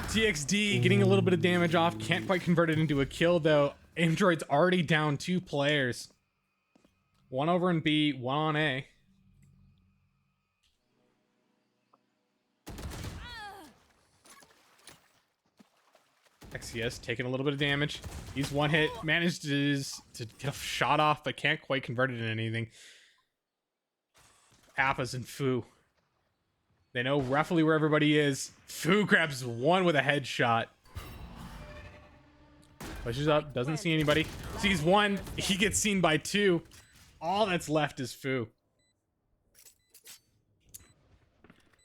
S2: TXD getting a little bit of damage off. Can't quite convert it into a kill, though. Aimdroid's already down 2 players. One over in B, one on A. XCS taking a little bit of damage. He's one hit. Managed to get a shot off, but can't quite convert it into anything. Appas and Fu. They know roughly where everybody is. Fu grabs one with a headshot. Pushes up, doesn't see anybody. Sees one, he gets seen by 2. All that's left is Fu.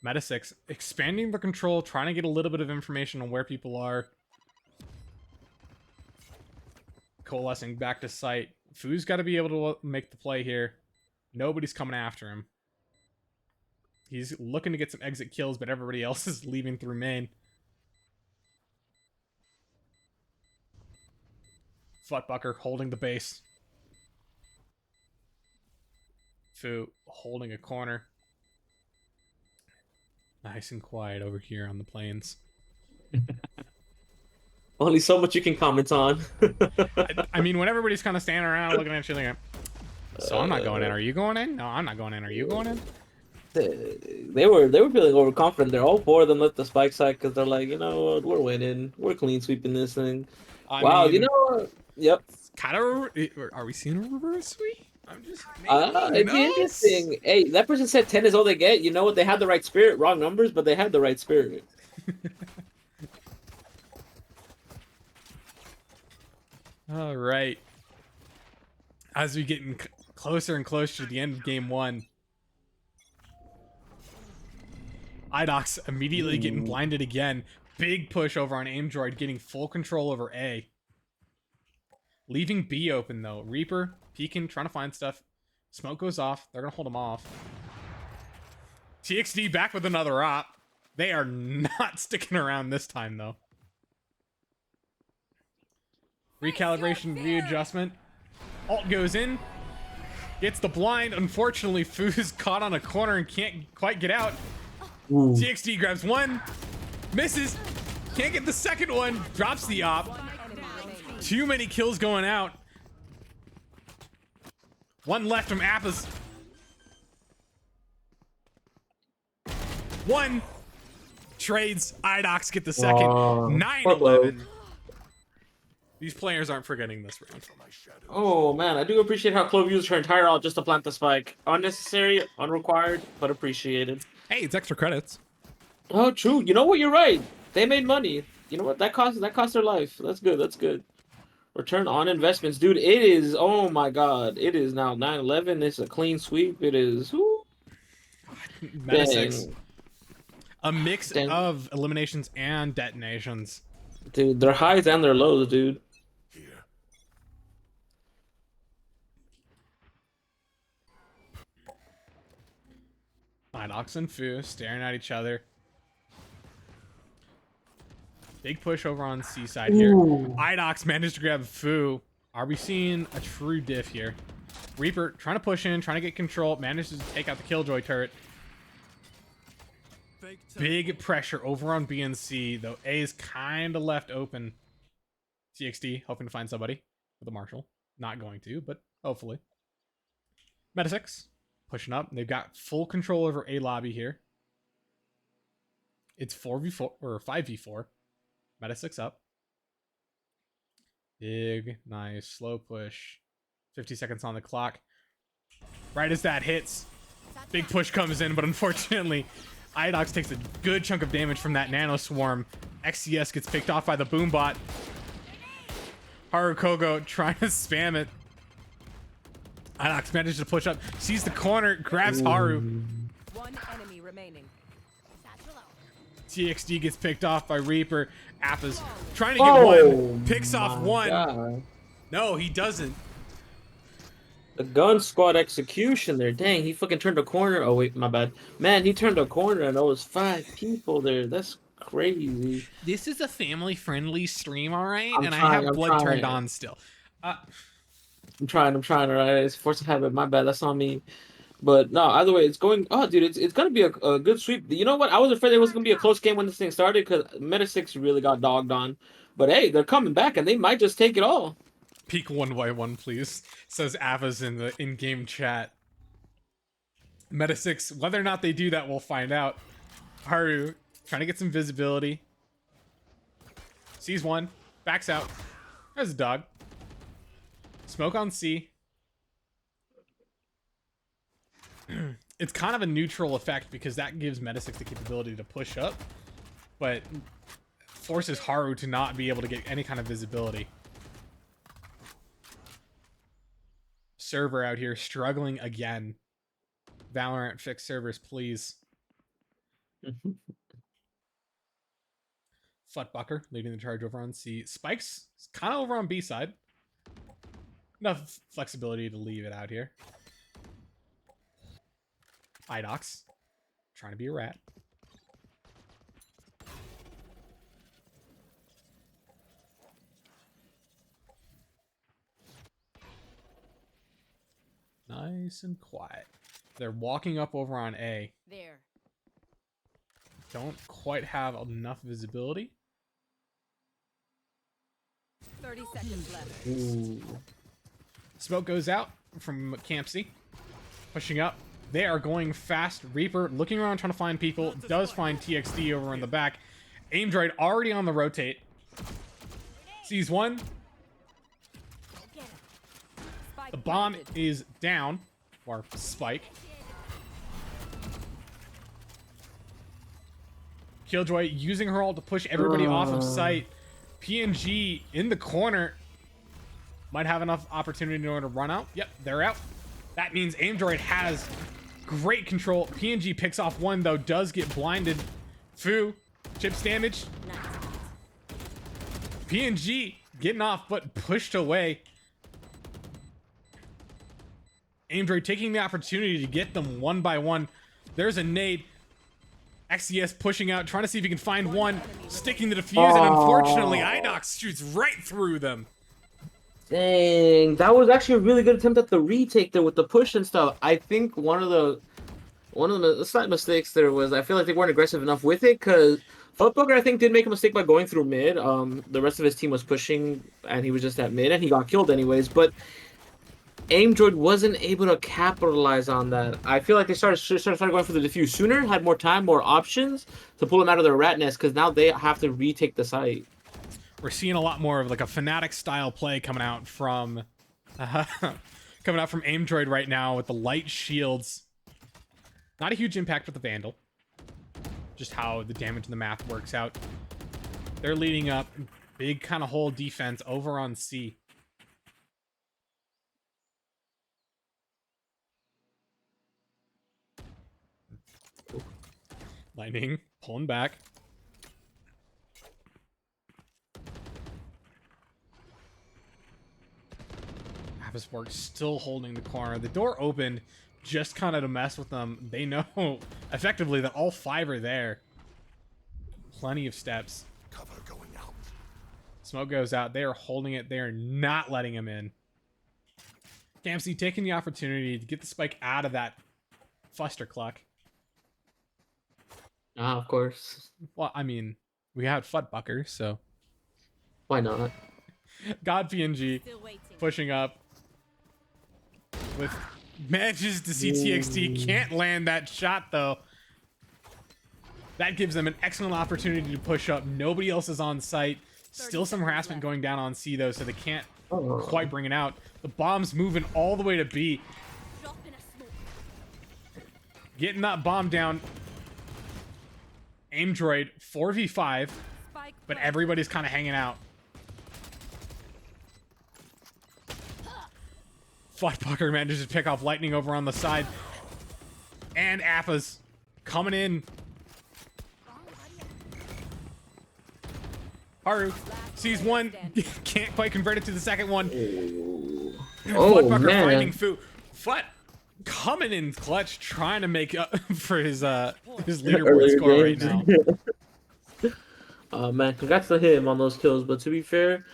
S2: Metasix expanding the control, trying to get a little bit of information on where people are. Coalescing back to site. Fu's got to be able to make the play here. Nobody's coming after him. He's looking to get some exit kills, but everybody else is leaving through main. Futbucker holding the base. Fu holding a corner. Nice and quiet over here on the plains.
S1: Only so much you can comment on.
S2: I mean, when everybody's kind of standing around looking at you like, so I'm not going in. Are you going in? No, I'm not going in. Are you going in?
S1: They were feeling overconfident. They're all 4 of them left the spike side because they're like, you know what, we're winning. We're clean sweeping this thing.
S2: I mean,
S1: you know what? Yep.
S2: Kind of. Are we seeing a reverse sweep? I'm just.
S1: It'd be interesting. Hey, that person said 10 is all they get. You know what? They had the right spirit. Wrong numbers, but they had the right spirit.
S2: All right. As we get closer and closer to the end of game 1. Idox immediately getting blinded again. Big push over on Aimdroid, getting full control over A. Leaving B open, though. Reaper, peeking, trying to find stuff. Smoke goes off. They're going to hold him off. TXD back with another op. They are not sticking around this time, though. Recalibration, readjustment. Alt goes in. Gets the blind. Unfortunately, Foo's caught on a corner and can't quite get out.
S1: Ooh.
S2: TXD grabs one. Misses. Can't get the second one. Drops the op. Too many kills going out. One left from Appas. One. Trades. Idox get the second. 9-11. These players aren't forgetting this round.
S1: Oh man, I do appreciate how Clove used her entire ult just to plant the spike. Unnecessary, unrequired, but appreciated.
S2: Hey, it's extra credits.
S1: Oh, true. You know what? You're right. They made money. You know what? That cost their life. That's good. That's good. Return on investments, dude. It is. Oh my god. It is now 9-11. It's a clean sweep. It is. Whoo.
S2: Metasix.
S1: Dang.
S2: A mix
S1: Dang.
S2: of eliminations and detonations.
S1: Dude, their highs and their lows, dude.
S5: Here.
S2: Idox and Fu staring at each other. Big push over on C side here. Idox managed to grab Fu. Are we seeing a true diff here? Reaper trying to push in, trying to get control. Manages to take out the Killjoy turret. Big pressure over on B and C, though A is kind of left open. TXD hoping to find somebody with a Marshall. Not going to, but hopefully. Metasix pushing up. They've got full control over A lobby here. It's 4v4 or 5v4. Metasix up. Big, nice, slow push. 50 seconds on the clock. Right as that hits, big push comes in, but unfortunately, Idox takes a good chunk of damage from that nano swarm. XCS gets picked off by the boombot. Harukogo trying to spam it. Idox manages to push up, sees the corner, grabs Haru.
S3: One enemy remaining. Satchel out.
S2: TXD gets picked off by Reaper. Appa's trying to get one, picks off one.
S1: God.
S2: No, he doesn't.
S1: The gun squad execution there. Dang, he fucking turned a corner. Oh wait, my bad. Man, he turned a corner and there was 5 people there. That's crazy.
S2: This is a family-friendly stream, all right?
S1: I'm
S2: and
S1: trying,
S2: I have
S1: I'm
S2: blood
S1: trying.
S2: turned on still.
S1: I'm trying, right? It's force of habit. My bad. That's on me. But no, either way, it's going. Oh, dude, it's gonna be a good sweep. You know what? I was afraid it was gonna be a close game when this thing started because Metasix really got dogged on. But hey, they're coming back and they might just take it all.
S2: Peek 1v1, please, says Ava's in the in-game chat. Metasix, whether or not they do that, we'll find out. Haru trying to get some visibility. Sees one, backs out. There's a dog. Smoke on C. It's kind of a neutral effect because that gives Metasix the capability to push up, but forces Haru to not be able to get any kind of visibility. Server out here struggling again. Valorant, fix servers, please. Futbucker leading the charge over on C. Spikes kind of over on B side. Enough flexibility to leave it out here. Idox trying to be a rat. Nice and quiet. They're walking up over on A.
S3: There.
S2: Don't quite have enough visibility.
S3: 30 seconds left.
S1: Ooh.
S2: Smoke goes out from Camp C. Pushing up. They are going fast. Reaper looking around trying to find people. Does find TXD over in the back. Aimdroid already on the rotate. Sees one.
S3: Spike
S2: The bomb
S3: planted.
S2: is down. Or spike. Killjoy using her ult to push everybody off of sight. PNG in the corner. Might have enough opportunity in order to run out. Yep, they're out. That means Aimdroid has Great control. PNG picks off one, though, does get blinded. Fu, chips damage. PNG getting off, but pushed away. Aimdroid taking the opportunity to get them one by one. There's a nade. XCS pushing out, trying to see if he can find one, sticking the defuse, and unfortunately, Inox shoots right through them.
S1: Dang, that was actually a really good attempt at the retake there with the push and stuff. I think one of the slight mistakes there was I feel like they weren't aggressive enough with it because Footbooker I think did make a mistake by going through mid. The rest of his team was pushing and he was just at mid and he got killed anyways. But Aimdroid wasn't able to capitalize on that. I feel like they started going for the defuse sooner, had more time, more options to pull them out of their rat nest because now they have to retake the site.
S2: We're seeing a lot more of like a Fnatic style play coming out from Aimdroid right now with the light shields. Not a huge impact with the Vandal. Just how the damage and the math works out. They're leading up. Big kind of whole defense over on C. Lightning pulling back. Aviswork still holding the corner. The door opened just kind of to mess with them. They know effectively that all 5 are there. Plenty of steps.
S5: Cover going out.
S2: Smoke goes out. They are holding it. They are not letting him in. Campsy taking the opportunity to get the spike out of that Fuster cluck.
S1: Ah, of course.
S2: Well, I mean, we had Futbucker, so.
S1: Why not?
S2: God PNG
S3: Still waiting.
S2: pushing up. With manages to see TXT. Can't land that shot, though. That gives them an excellent opportunity to push up. Nobody else is on site. Still some harassment going down on C, though, so they can't quite bring it out. The bomb's moving all the way to B.
S3: Drop in a smoke.
S2: Getting that bomb down. Aimdroid 4v5,
S3: Spike
S2: but
S3: planted.
S2: everybody's kind of hanging out. Futbucker manages to pick off Lightning over on the side. And Appa's coming in. Haru sees one, can't quite convert it to the second one. Futbucker finding Fu. Fut coming in clutch, trying to make up for his leaderboard score right now.
S1: Man, congrats to him on those kills. But to be fair,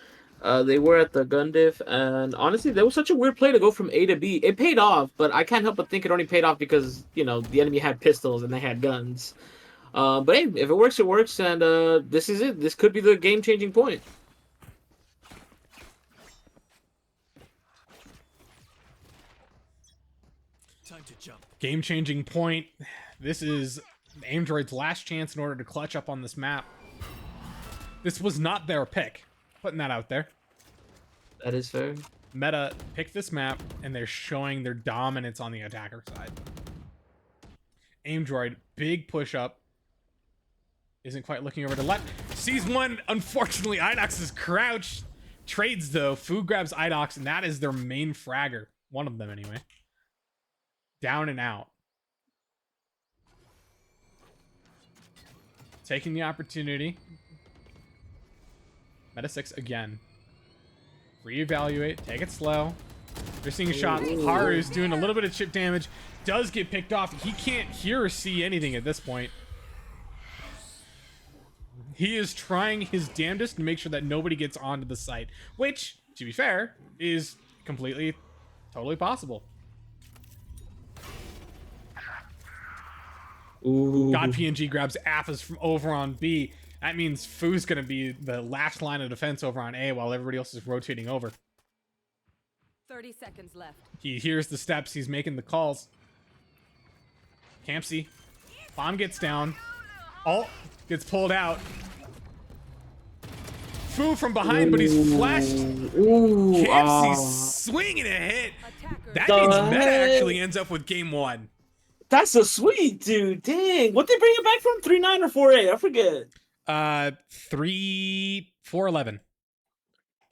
S1: they were at the gun diff, and honestly, that was such a weird play to go from A to B. It paid off, but I can't help but think it only paid off because the enemy had pistols and they had guns. But hey, if it works, it works, and this is it. This could be the game-changing point.
S4: Time to jump.
S2: Game-changing point. This is Aimdroid's last chance in order to clutch up on this map. This was not their pick. Putting that out there.
S1: That is fair.
S2: Meta picked this map, and they're showing their dominance on the attacker side. Aimdroid, big push-up. Isn't quite looking over to left. Sees one. Unfortunately, Inox is crouched. Trades, though. Fu grabs Inox, and that is their main fragger. One of them, anyway. Down and out. Taking the opportunity. Metasix again. Reevaluate. Take it slow. They're seeing shots. Haru's doing a little bit of chip damage. Does get picked off. He can't hear or see anything at this point. He is trying his damnedest to make sure that nobody gets onto the site. Which, to be fair, is completely, totally possible.
S1: Ooh.
S2: God PNG grabs Appas from over on B. That means Fu's going to be the last line of defense over on A while everybody else is rotating over.
S3: 30 seconds left.
S2: He hears the steps. He's making the calls. Campsy. Bomb gets down. Alt gets pulled out. Fu from behind, but he's flashed.
S1: Ooh.
S2: Campsy's swinging a hit.
S3: Attacker.
S2: That
S1: The
S2: means Meta
S1: heck?
S2: actually ends up with game 1.
S1: That's a sweet dude. Dang. What they bring it back from? 3-9 or 4-8? I forget.
S2: 3-4-11.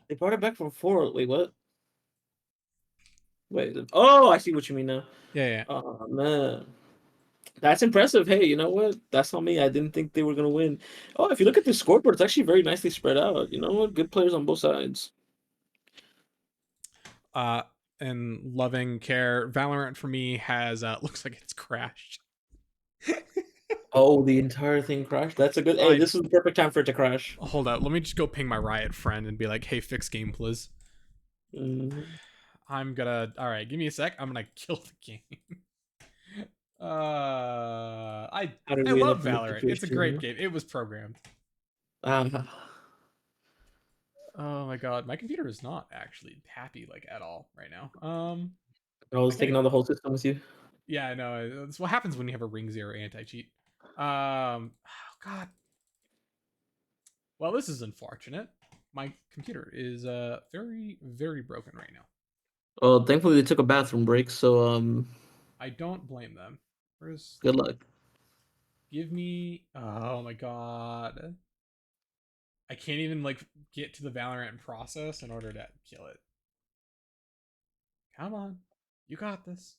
S1: They brought it back from 4. Wait, what? Wait. Oh, I see what you mean now.
S2: Yeah, yeah.
S1: Oh man, that's impressive. Hey, you know what? That's on me. I didn't think they were gonna win. Oh, if you look at the scoreboard, it's actually very nicely spread out. You know what? Good players on both sides.
S2: Uh, and loving care. Valorant for me has looks like it's crashed.
S1: Oh, the entire thing crashed. That's a good. Hey,
S2: I
S1: this is the perfect time for it to crash.
S2: hold up. Let me just go ping my Riot friend and be like, "Hey, fix game, please."
S1: Mhm.
S2: I'm gonna. All right, give me a sec. I'm gonna kill the game. I
S1: How did
S2: I
S1: we end
S2: love
S1: up in this
S2: Valorant. It's a great
S1: situation?
S2: game. It was programmed.
S1: Ah,
S2: Oh my god, my computer is not actually happy like at all right now.
S1: I was
S2: I can't
S1: taking
S2: even.
S1: on the whole system with you.
S2: Yeah, I know. That's what happens when you have a ring zero anti cheat. Oh god. Well, this is unfortunate. My computer is very very broken right now.
S1: Well, thankfully they took a bathroom break, so
S2: I don't blame them. Where's
S1: good luck.
S2: give me? Oh my god. I can't even like get to the Valorant process in order to kill it. Come on, you got this.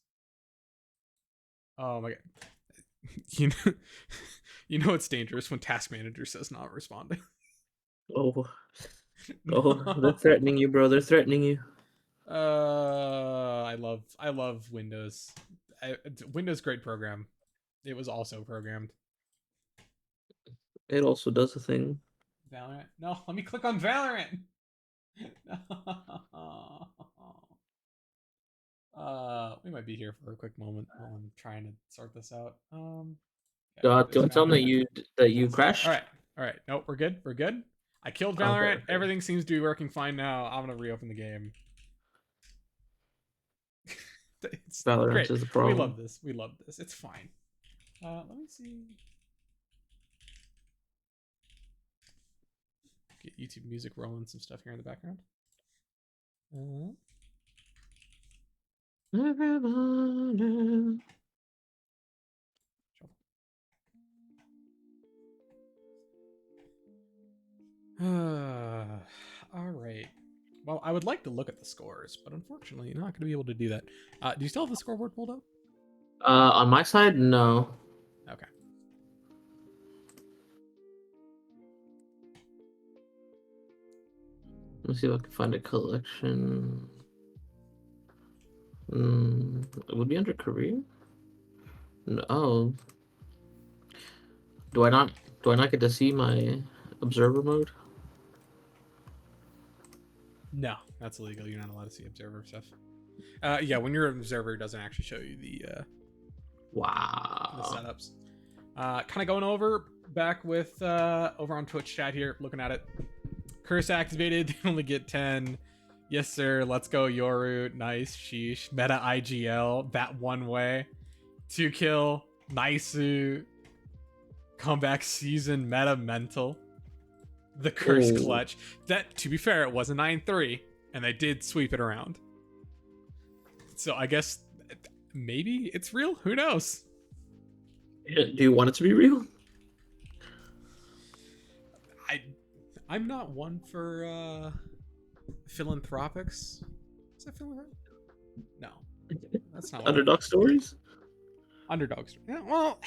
S2: Oh my god. You know, you know it's dangerous when task manager says not responding.
S1: Oh, oh, they're
S2: No.
S1: threatening you, bro. They're threatening you.
S2: I love Windows. Windows great program. It was also programmed.
S1: It also does a thing.
S2: Valorant. No, let me click on Valorant. No. We might be here for a quick moment while I'm trying to sort this out. Okay,
S1: Do
S2: there's
S1: you tell them
S2: Valorant.
S1: that you
S2: All
S1: crashed?
S2: right, all right. Nope, we're good. We're good. I killed
S1: Okay,
S2: Valorant.
S1: okay.
S2: Everything seems to be working fine now. I'm gonna reopen the game. It's
S1: Valorant
S2: great.
S1: is the
S2: We
S1: problem.
S2: love this. We love this. It's fine. Let me see. Get YouTube music rolling some stuff here in the background. All right. Well, I would like to look at the scores, but unfortunately, you're not going to be able to do that. Do you still have the scoreboard pulled up?
S1: On my side, no.
S2: Okay.
S1: Let's see if I can find a collection. It would be under career. No. Oh, do I not? Do I not get to see my observer mode?
S2: No, that's illegal. You're not allowed to see observer stuff. Yeah, when your observer doesn't actually show you the
S1: Wow.
S2: setups. Kind of going over back with over on Twitch chat here, looking at it. Curse activated. They only get 10. Yes, sir. Let's go, Yoru. Nice. Sheesh. Meta IGL. That one way. 2 kill. Nice. Comeback season. Meta mental. The curse
S1: Ooh.
S2: clutch. That, to be fair, it was a 9-3, and they did sweep it around. So I guess maybe it's real. Who knows?
S1: Do you want it to be real?
S2: I'm not one for philanthropics. Is that philanthropic? No, that's not what
S1: Underdog stories?
S2: underdogs. Yeah, well,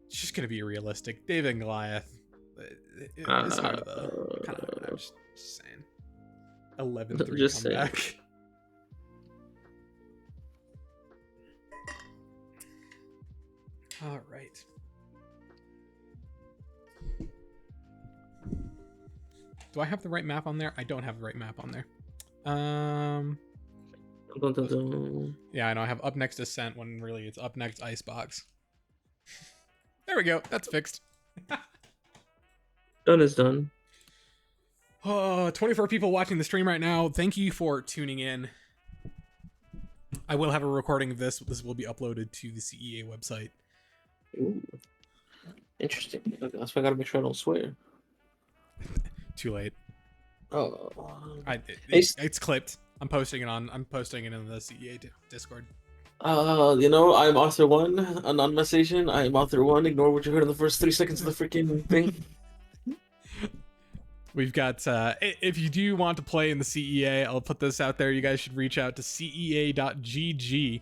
S2: it's just gonna be realistic. David and Goliath. It's kind of I'm just saying. 11-3
S1: Just saying.
S2: comeback. All right. Do I have the right map on there? I don't have the right map on there. Yeah, I know. I have up next Ascent when really it's up next Icebox. There we go. That's fixed.
S1: Done is done.
S2: 24 people watching the stream right now. Thank you for tuning in. I will have a recording of this. This will be uploaded to the CEA website.
S1: Ooh. Interesting. That's why I gotta make sure I don't swear.
S2: Too late.
S1: Oh.
S2: It's clipped. I'm posting it in the CEA Discord.
S1: You know, I'm author one, anonymization. I'm author one. Ignore what you heard in the first 3 seconds of the freaking thing.
S2: We've got if you do want to play in the CEA, I'll put this out there. You guys should reach out to cea.gg.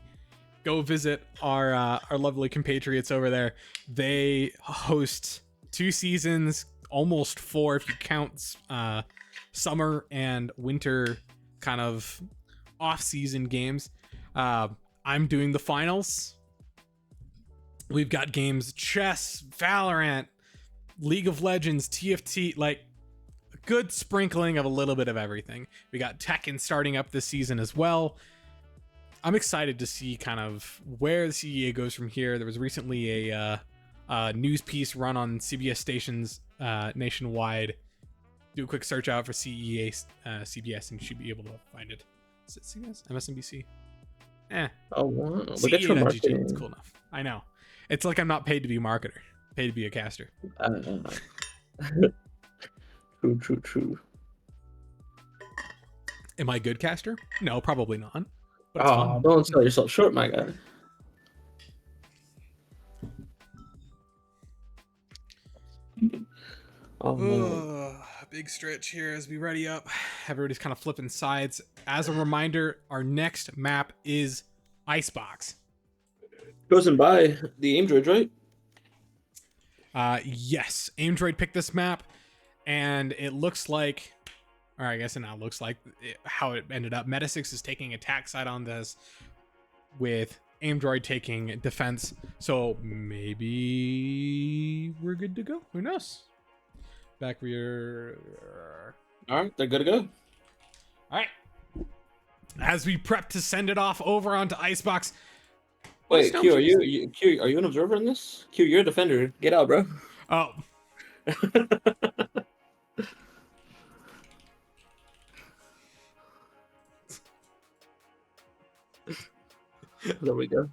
S2: Go visit our lovely compatriots over there. They host 2 seasons, almost 4 if you count summer and winter kind of off-season games. I'm doing the finals. We've got games chess, Valorant, League of Legends, TFT, like a good sprinkling of a little bit of everything. We got Tekken starting up this season as well. I'm excited to see kind of where the CEA goes from here. There was recently a news piece run on CBS stations nationwide. Do a quick search out for CEA CBS and you should be able to find it. Is it CBS? MSNBC?
S1: Oh, wow. Look at your
S2: CEA.gg.
S1: marketing.
S2: It's cool enough. I know. It's like I'm not paid to be a marketer. Paid to be a caster.
S1: True.
S2: Am I a good caster? No, probably not. But it's
S1: Oh,
S2: fun.
S1: don't sell yourself short, my guy. Oh no.
S2: Big stretch here as we ready up. Everybody's kind of flipping sides. As a reminder, our next map is Icebox.
S1: Chosen by the Aimdroid, right?
S2: Yes, Aimdroid picked this map, and it looks like, or I guess it now looks like how it ended up. Metasix is taking attack side on this, with Aimdroid taking defense. So maybe we're good to go. Who knows? Back rear.
S1: All right, they're good to go.
S2: All right. As we prep to send it off over onto Icebox.
S1: Wait, Q, are you an observer in this? Q, you're a defender. Get out, bro.
S2: Oh,
S1: There we go.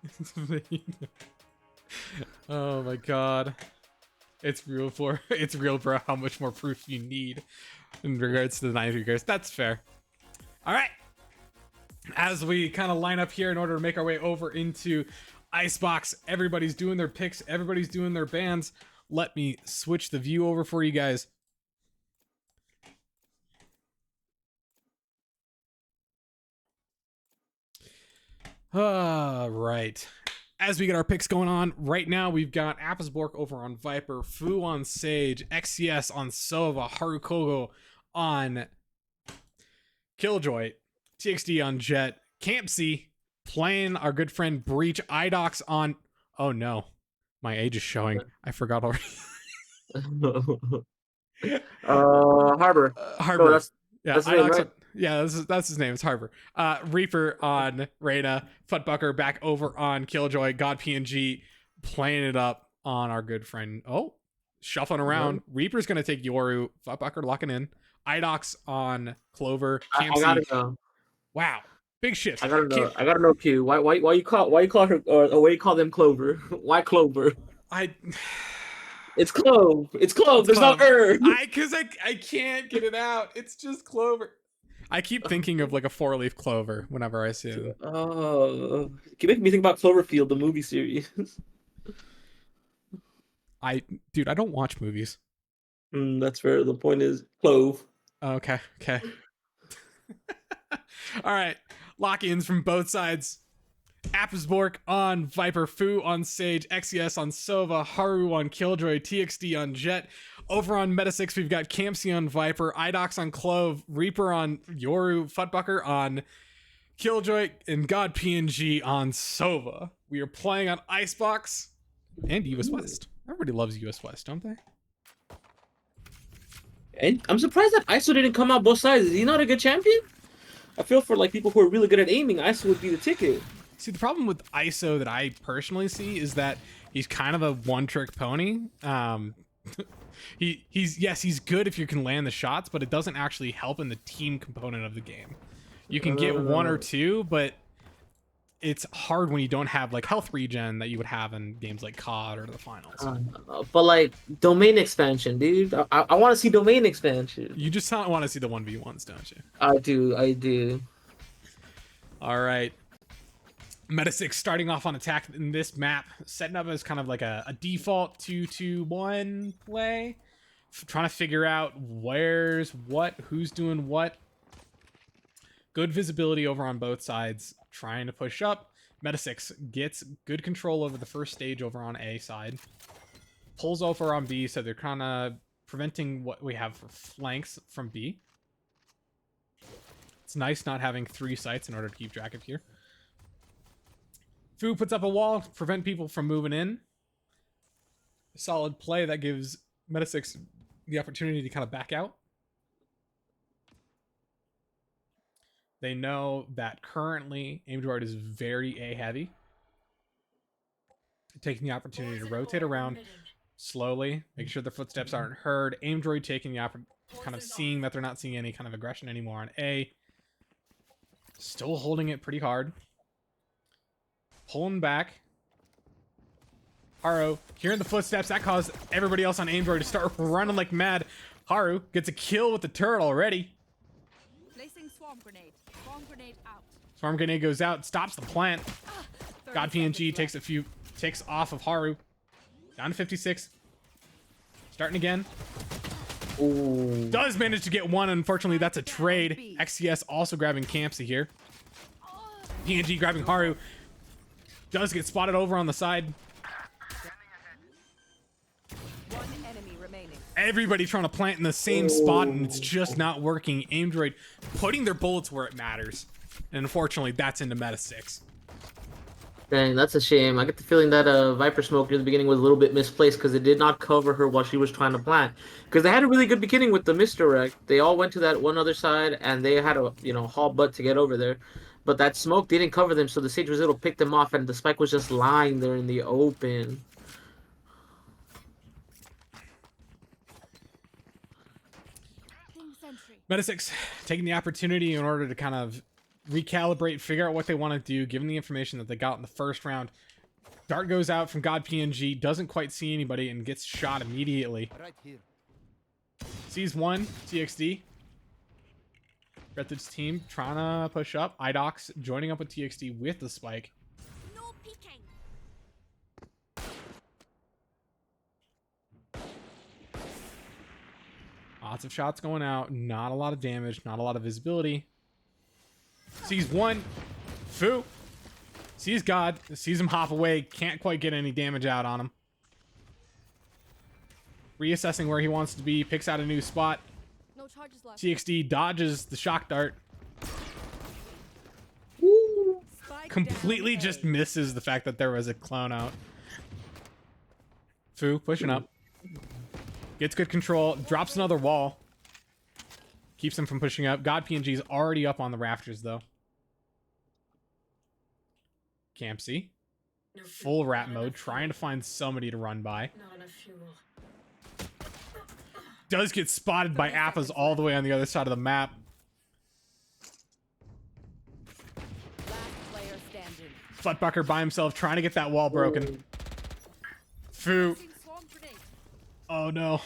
S2: oh my god. It's real for how much more proof you need in regards to the 9 figures. That's fair. All right. As we kind of line up here in order to make our way over into Icebox, everybody's doing their picks, everybody's doing their bans. Let me switch the view over for you guys. All right. As we get our picks going on, right now we've got Appisborg over on Viper, Fu on Sage, XCS on Sova, Harukogo on Killjoy, TXD on Jet, Campsy playing our good friend Breach, Idox on... Oh no, my age is showing. I forgot already.
S1: Harbor.
S2: Harbor.
S1: No, that's
S2: Yeah,
S1: the name,
S2: Inox
S1: right?
S2: on- yeah, that's his name. It's Harbor. Reaper on Reyna. Futbucker back over on Killjoy. God PNG playing it up on our good friend. Oh, shuffling around. Reaper's gonna take Yoru. Futbucker locking in. Idox on Clover.
S1: I gotta know.
S2: Wow, big shifts.
S1: I gotta know, Q. Why you call her or why you call them Clover? Why Clover? It's Clove. It's Clove. There's
S2: Clove.
S1: no er.
S2: I can't get it out. It's just Clover. I keep thinking of like a 4-leaf clover whenever I see it.
S1: Oh, you make me think about Cloverfield, the movie series.
S2: Dude, I don't watch movies.
S1: That's fair. The point is Clove.
S2: Okay. All right. Lock-ins from both sides. Appisborg on Viper, Fu on Sage, XES on Sova, Haru on Killjoy, TXD on Jet. Over on Metasix, we've got Campsy on Viper, Idox on Clove, Reaper on Yoru, Futbucker on Killjoy, and God PNG on Sova. We are playing on Icebox and US West. Everybody loves US West, don't they?
S1: And I'm surprised that ISO didn't come out both sides. Is he not a good champion? I feel for like people who are really good at aiming, ISO would be the ticket.
S2: See, the problem with ISO that I personally see is that he's kind of a one-trick pony. He's good if you can land the shots, but it doesn't actually help in the team component of the game. You can get one or two, but it's hard when you don't have like health regen that you would have in games like COD or the finals.
S1: But like domain expansion, dude. I want to see domain expansion.
S2: You just don't want to see the 1v1s, don't you?
S1: I do.
S2: All right. Metasix starting off on attack in this map, setting up as kind of like a default 2-2-1 play. trying to figure out where's what, who's doing what. Good visibility over on both sides. Trying to push up. Metasix gets good control over the first stage over on A side. Pulls over on B, so they're kind of preventing what we have for flanks from B. It's nice not having 3 sites in order to keep track of here. Fu puts up a wall to prevent people from moving in. Solid play that gives Metasix the opportunity to kind of back out. They know that currently Aimdroid is very A heavy. Taking the opportunity to rotate around slowly, making sure their footsteps aren't heard. Aimdroid taking the kind of seeing that they're not seeing any kind of aggression anymore on A. Still holding it pretty hard. Pulling back. Haru hearing the footsteps. That caused everybody else on Aimdroid to start running like mad. Haru gets a kill with the turret already.
S3: Placing swarm grenade. Swarm grenade out.
S2: Swarm grenade goes out, stops the plant. God PNG takes a few ticks off of Haru. Down to 56. Starting again.
S1: Ooh.
S2: Does manage to get one. Unfortunately, that's a trade. XCS also grabbing Campsy here. PNG grabbing Haru. Does get spotted over on the side.
S3: One enemy remaining.
S2: Everybody trying to plant in the same spot, and it's just not working. Aimdroid putting their bullets where it matters. And unfortunately, that's into Metasix.
S1: Dang, that's a shame. I get the feeling that Viper Smoke near the beginning was a little bit misplaced because it did not cover her while she was trying to plant. Because they had a really good beginning with the misdirect. They all went to that one other side, and they had a haul butt to get over there. But that smoke didn't cover them, so the Sage was able to pick them off, and the spike was just lying there in the open.
S2: Metasix taking the opportunity in order to kind of recalibrate, figure out what they want to do, given the information that they got in the first round. Dart goes out from God PNG, doesn't quite see anybody, and gets shot immediately.
S4: Right here.
S2: Sees one, TXD. Brett's team trying to push up. Idox joining up with TXD with the spike.
S3: No peeking.
S2: Lots of shots going out, not a lot of damage, not a lot of visibility. Sees one. Fu. Sees God. Sees him hop away. Can't quite get any damage out on him. Reassessing where he wants to be. Picks out a new spot.
S3: No charges left.
S2: TXD dodges the shock dart.
S3: Spike
S2: Completely
S3: down
S2: just
S3: A.
S2: misses the fact that there was a clone out. Fu pushing up. Gets good control. Drops another wall. Keeps him from pushing up. God PNG's already up on the rafters, though. Campsy. Full rat mode. Trying to find somebody to run by. Does get spotted by Appas all the way on the other side of the map.
S3: Last player standing.
S2: Futbucker by himself trying to get that wall broken. Fu.
S3: Placing swarm grenade.
S2: Oh no.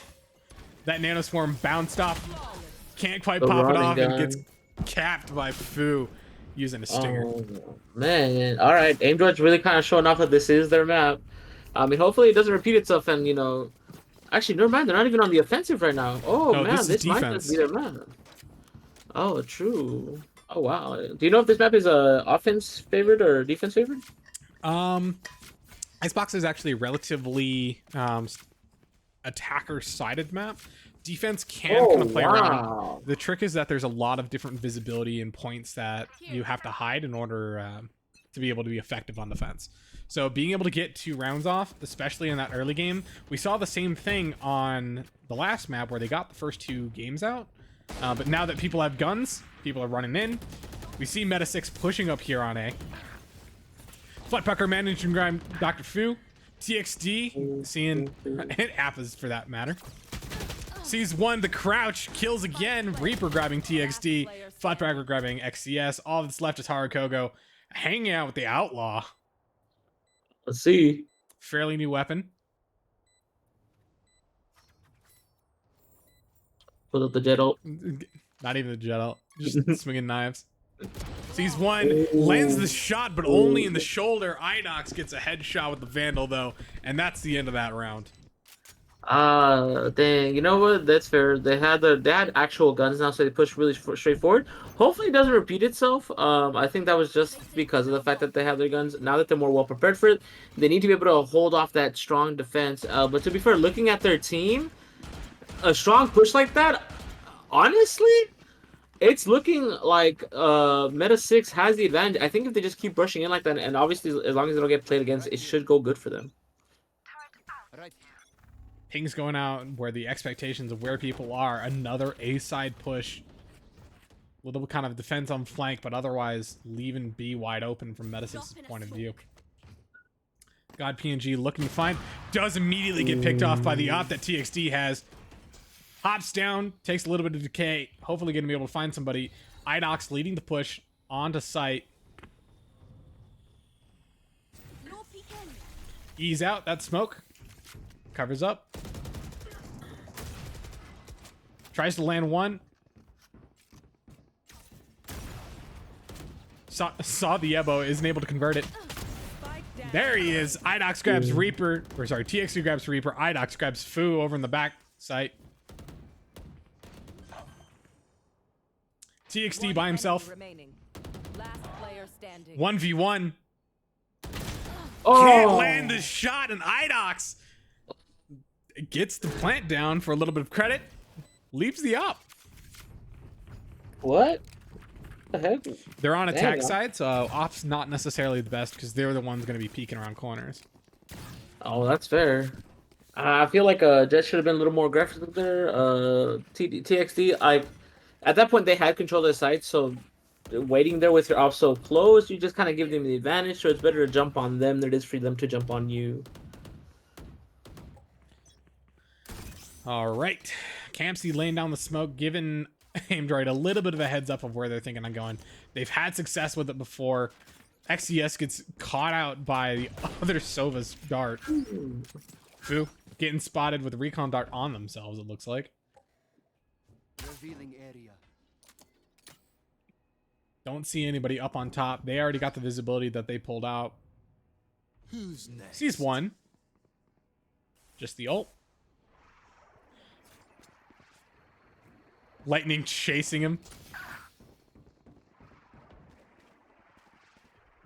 S2: That nanoswarm bounced off.
S3: Flawless.
S2: Can't quite
S1: The
S2: pop it
S1: running
S2: off and
S1: gun.
S2: gets capped by Fu using a stinger.
S1: Oh, man. All right. Aimdroid's really kind of showing off that this is their map. I mean, hopefully it doesn't repeat itself and, Actually, never mind. They're not even on the offensive right now. Oh,
S2: No,
S1: man.
S2: this is
S1: Might
S2: defense.
S1: just be their map. Oh, true. Oh, wow. Do you know if this map is offense favored or defense favored?
S2: Icebox is actually a relatively attacker-sided map. Defense can kind of play around.
S1: wow.
S2: The trick is that there's a lot of different visibility and points that you have to hide in order to be able to be effective on defense. So being able to get 2 rounds off, especially in that early game, we saw the same thing on the last map where they got the first 2 games out. But now that people have guns, people are running in. We see Metasix pushing up here on A. Flutpucker managing grind Dr. Fu. TXD seeing and Appas for that matter. Sees one, the crouch, kills again. Reaper grabbing TXD. Flutpucker grabbing XCS. All that's left is Harakogo hanging out with the Outlaw.
S1: Let's see.
S2: Fairly new weapon.
S1: Pull up the jet ult.
S2: Not even the jet out. Just swinging knives. Sees one, lands the shot, but only in the shoulder. Inox gets a headshot with the Vandal, though, and that's the end of that round.
S1: Dang. You know what? That's fair. They had actual guns now, so they push really straight forward. Hopefully, it doesn't repeat itself. I think that was just because of the fact that they have their guns. Now that they're more well prepared for it, they need to be able to hold off that strong defense. But to be fair, looking at their team, a strong push like that, honestly, it's looking like Metasix has the advantage. I think if they just keep rushing in like that, and obviously as long as they don't get played against, it should go good for them.
S4: Right.
S2: Ping's going out where the expectations of where people are. Another A side push. Little kind of defense on flank, but otherwise leaving B wide open from Metasix's point of view. God PNG looking fine. Does immediately get picked off by the op that TXD has. Hops down, takes a little bit of decay. Hopefully going to be able to find somebody. Idox leading the push onto site.
S3: No peeking.
S2: Ease out that smoke. Covers up. Tries to land one. Saw the Ebo, isn't able to convert it. There he is. Idox grabs Reaper. Or sorry, TXD grabs Reaper. Idox grabs Fu over in the back site. TXD by himself.
S3: Remaining. Last player standing.
S2: 1v1.
S1: Oh,
S2: Can't land the shot, and Idox gets the plant down for a little bit of credit. Leaves the op.
S1: what? The heck?
S2: They're on attack
S1: Damn.
S2: side, so op's not necessarily the best because they're the ones going to be peeking around corners.
S1: Oh, that's fair. I feel like Jet should have been a little more aggressive there. TXD, at that point they had control of the site, so waiting there with your op so close, you just kind of give them the advantage. So it's better to jump on them than it is for them to jump on you.
S2: All right. Campsy laying down the smoke, giving Aimdroid a little bit of a heads up of where they're thinking I'm going. They've had success with it before. XCS gets caught out by the other Sova's dart. Fu getting spotted with a recon dart on themselves, it looks like.
S4: Revealing area.
S2: Don't see anybody up on top. They already got the visibility that they pulled out.
S5: Who's next?
S2: Sees one. Just the ult. Lightning chasing him.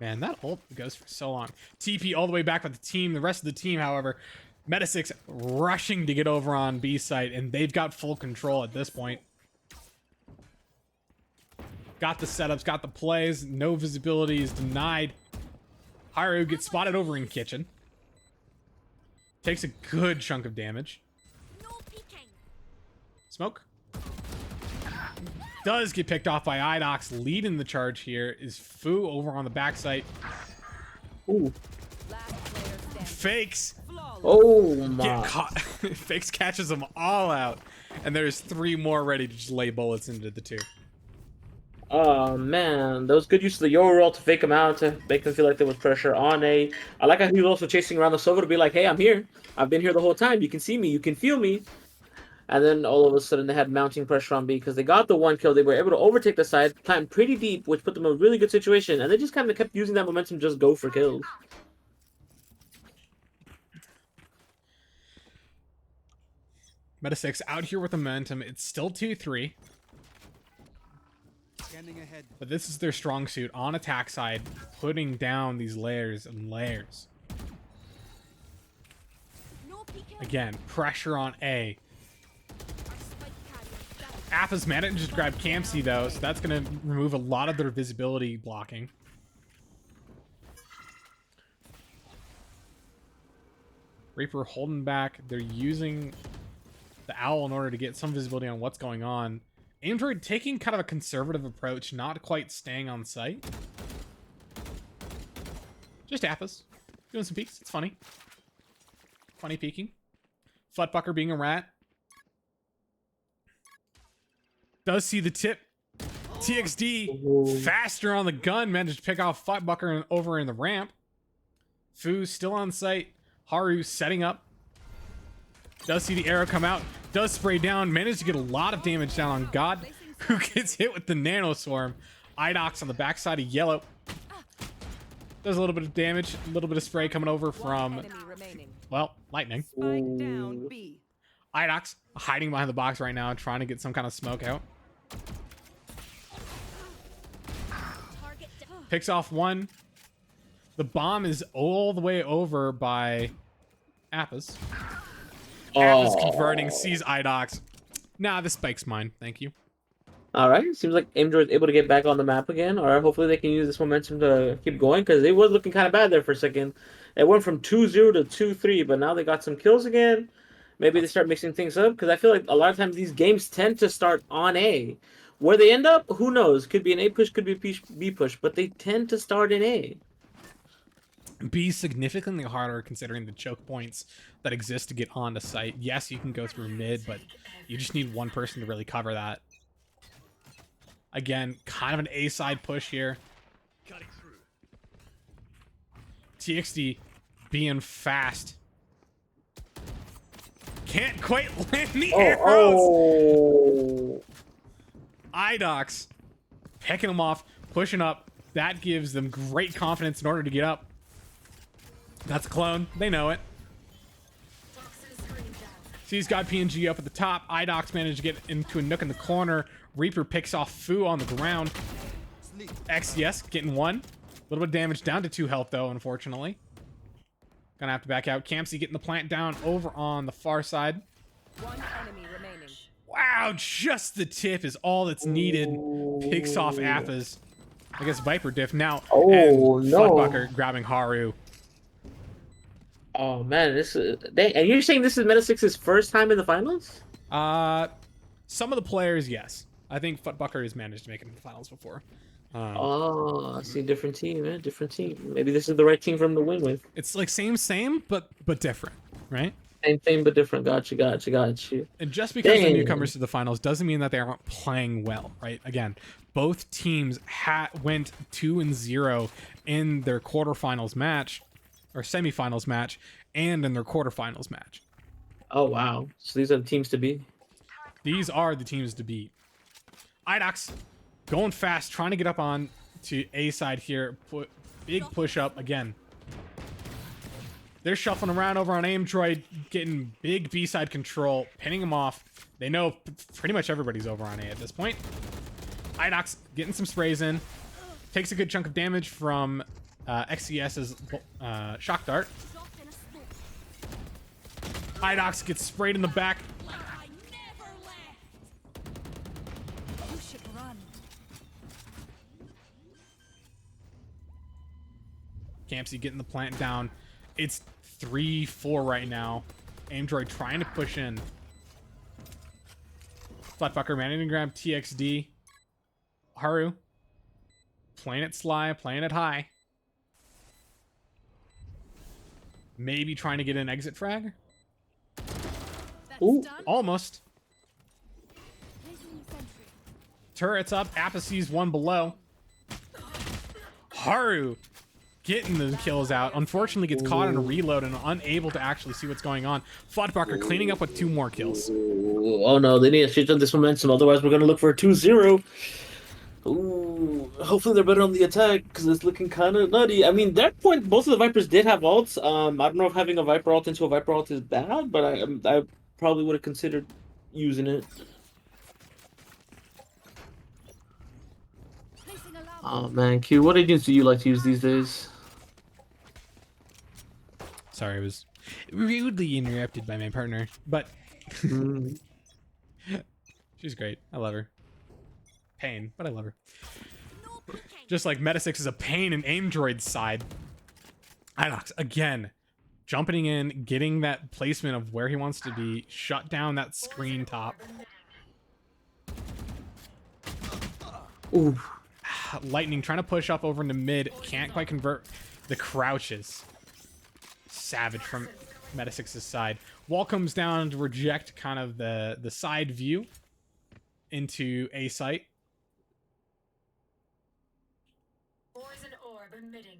S2: Man, that ult goes for so long. TP all the way back with the team. The rest of the team, however, Metasix rushing to get over on B site, and they've got full control at this point. Got the setups, got the plays. No visibility is denied. Haru gets spotted over in kitchen. Takes a good chunk of damage.
S3: No peeking.
S2: Smoke. Does get picked off by Idox. Leading the charge here is Fu over on the backside.
S1: Ooh.
S3: Last player standing.
S2: Fakes.
S3: Flawless.
S1: Oh
S2: Get
S1: my.
S2: caught. Fakes catches them all out. And there's 3 more ready to just lay bullets into the 2.
S1: Oh man, that was good use of the Yo roll to fake him out, to make them feel like there was pressure on A. I like how he was also chasing around the Sova to be like, hey, I'm here. I've been here the whole time. You can see me. You can feel me. And then all of a sudden they had mounting pressure on B because they got the 1 kill. They were able to overtake the side, plant pretty deep, which put them in a really good situation. And they just kind of kept using that momentum to just go for kills.
S2: Metasix out here with the momentum. It's still 2-3.
S4: Scanning ahead.
S2: But this is their strong suit on attack side, putting down these layers and layers.
S3: No peeking.
S2: Again, pressure on A.
S3: Our spike carrier down.
S2: Appa's managed to grab Campsy though, so that's going to remove a lot of their visibility blocking. Reaper holding back. They're using the Owl in order to get some visibility on what's going on. Aimdroid taking kind of a conservative approach, not quite staying on site. Just Appa's doing some peeks. It's funny. Funny peeking. Futbucker being a rat. Does see the tip. TXD faster on the gun, managed to pick off Futbucker over in the ramp. Fu still on site. Haru setting up. Does see the arrow come out. Does spray down. Managed to get a lot of damage down on God, who gets hit with the nano swarm. Idox on the backside of yellow. Does a little bit of damage. A little bit of spray coming over from,
S3: Enemy remaining.
S2: well, lightning.
S3: Spike down B.
S2: Idox hiding behind the box right now, trying to get some kind of smoke out.
S3: Target down.
S2: Picks off one. The bomb is all the way over by Appas. Appas converting, sees Idox. Nah, the spike's mine. Thank you.
S1: All right. Seems like Aimdroid's able to get back on the map again. All right. Hopefully they can use this momentum to keep going because it was looking kind of bad there for a second. It went from 2-0 to 2-3, but now they got some kills again. Maybe they start mixing things up because I feel like a lot of times these games tend to start on A. Where they end up, who knows? Could be an A push, could be a B push, but they tend to start in A.
S2: B significantly harder considering the choke points that exist to get onto site. Yes, you can go through mid, but you just need one person to really cover that. Again, kind of an A side push here. TXD being fast. Can't quite land the arrows.
S1: Oh.
S2: Idox picking them off, pushing up. That gives them great confidence in order to get up. That's a clone. They know it. Sees got PNG up at the top. Idox managed to get into a nook in the corner. Reaper picks off Fu on the ground. XCS getting one. A little bit of damage, down to 2 health though, unfortunately. Gonna have to back out. Campsy getting the plant down over on the far side.
S3: One enemy remaining.
S2: Wow, just the tip is all that's needed. Picks off Appas. I guess Viper diff now.
S1: Oh,
S2: and
S1: no.
S2: Floodbucker grabbing Haru.
S1: Oh man, this is. And you're saying this is Metasix's first time in the finals?
S2: Some of the players, yes. I think Footbucker has managed to make it in the finals before.
S1: Oh, I see. Different team, man. Different team. Maybe this is the right team for him to win with.
S2: It's like same, but different, right?
S1: Same thing, but different. Got you.
S2: And just because they're
S1: Dang.
S2: newcomers to the finals doesn't mean that they aren't playing well, right? Again, both teams went 2-0 in their quarterfinals match, or semifinals match, and in their quarterfinals match.
S1: Oh wow. So these are the teams to beat.
S2: These are the teams to beat. Idox going fast, trying to get up on to A side here. Big push up again. They're shuffling around over on Aimdroid, getting big B side control, pinning them off. They know pretty much everybody's over on A at this point. Idox getting some sprays in. Takes a good chunk of damage from XCS's shock dart. Idox gets sprayed in the back.
S3: I never left. You should run.
S2: Campsy getting the plant down. It's 3-4 right now. Aimdroid trying to push in. Flatfucker managing to grab TXD. Haru. Playing it sly, playing it high. Maybe trying to get an exit frag.
S3: That's
S1: Ooh.
S3: done.
S2: Almost.
S3: Placing sentry.
S2: Turret's up. Appa sees one below. Haru getting the kills out. Unfortunately gets caught in a reload and unable to actually see what's going on. Floodbucker cleaning up with 2 more kills.
S1: Ooh, oh no, they need to shift on this momentum. Otherwise, we're gonna look for a 2-0. Ooh, hopefully they're better on the attack because it's looking kind of nutty. I mean, that point, both of the Vipers did have ults. I don't know if having a Viper ult into a Viper ult is bad, but I probably would have considered using it.
S3: Placing alarm.
S1: Oh man, Q, what agents do you like to use these days?
S2: Sorry, I was rudely interrupted by my partner, but
S1: Mm.
S2: she's great. I love her. Pain, but I love her.
S3: No packing.
S2: Just like Metasix is a pain in Aimdroid's side. Idox, again, jumping in, getting that placement of where he wants to be, shut down that screen top.
S1: Ooh.
S2: Lightning trying to push up over into mid, can't quite convert the crouches. Savage from Metasix's side. Wall comes down to reject kind of the side view into A site.
S6: Poison orb emitting.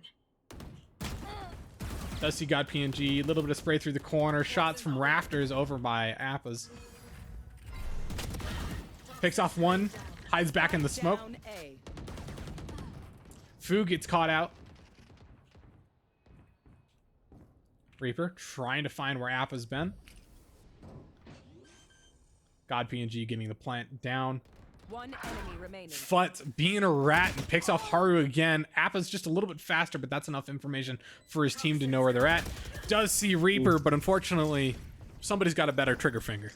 S2: Does see God PNG, a little bit of spray through the corner, shots from rafters over by Appas. Picks off one, hides back in the smoke.
S3: Down A.
S2: Fu gets caught out. Reaper trying to find where Appa's been. God PNG getting the plant down.
S3: One enemy remaining.
S2: Fut being a rat and picks off Haru again. Appa's just a little bit faster, but that's enough information for his team to know where they're at. Does see Reaper, but unfortunately, somebody's got a better trigger finger.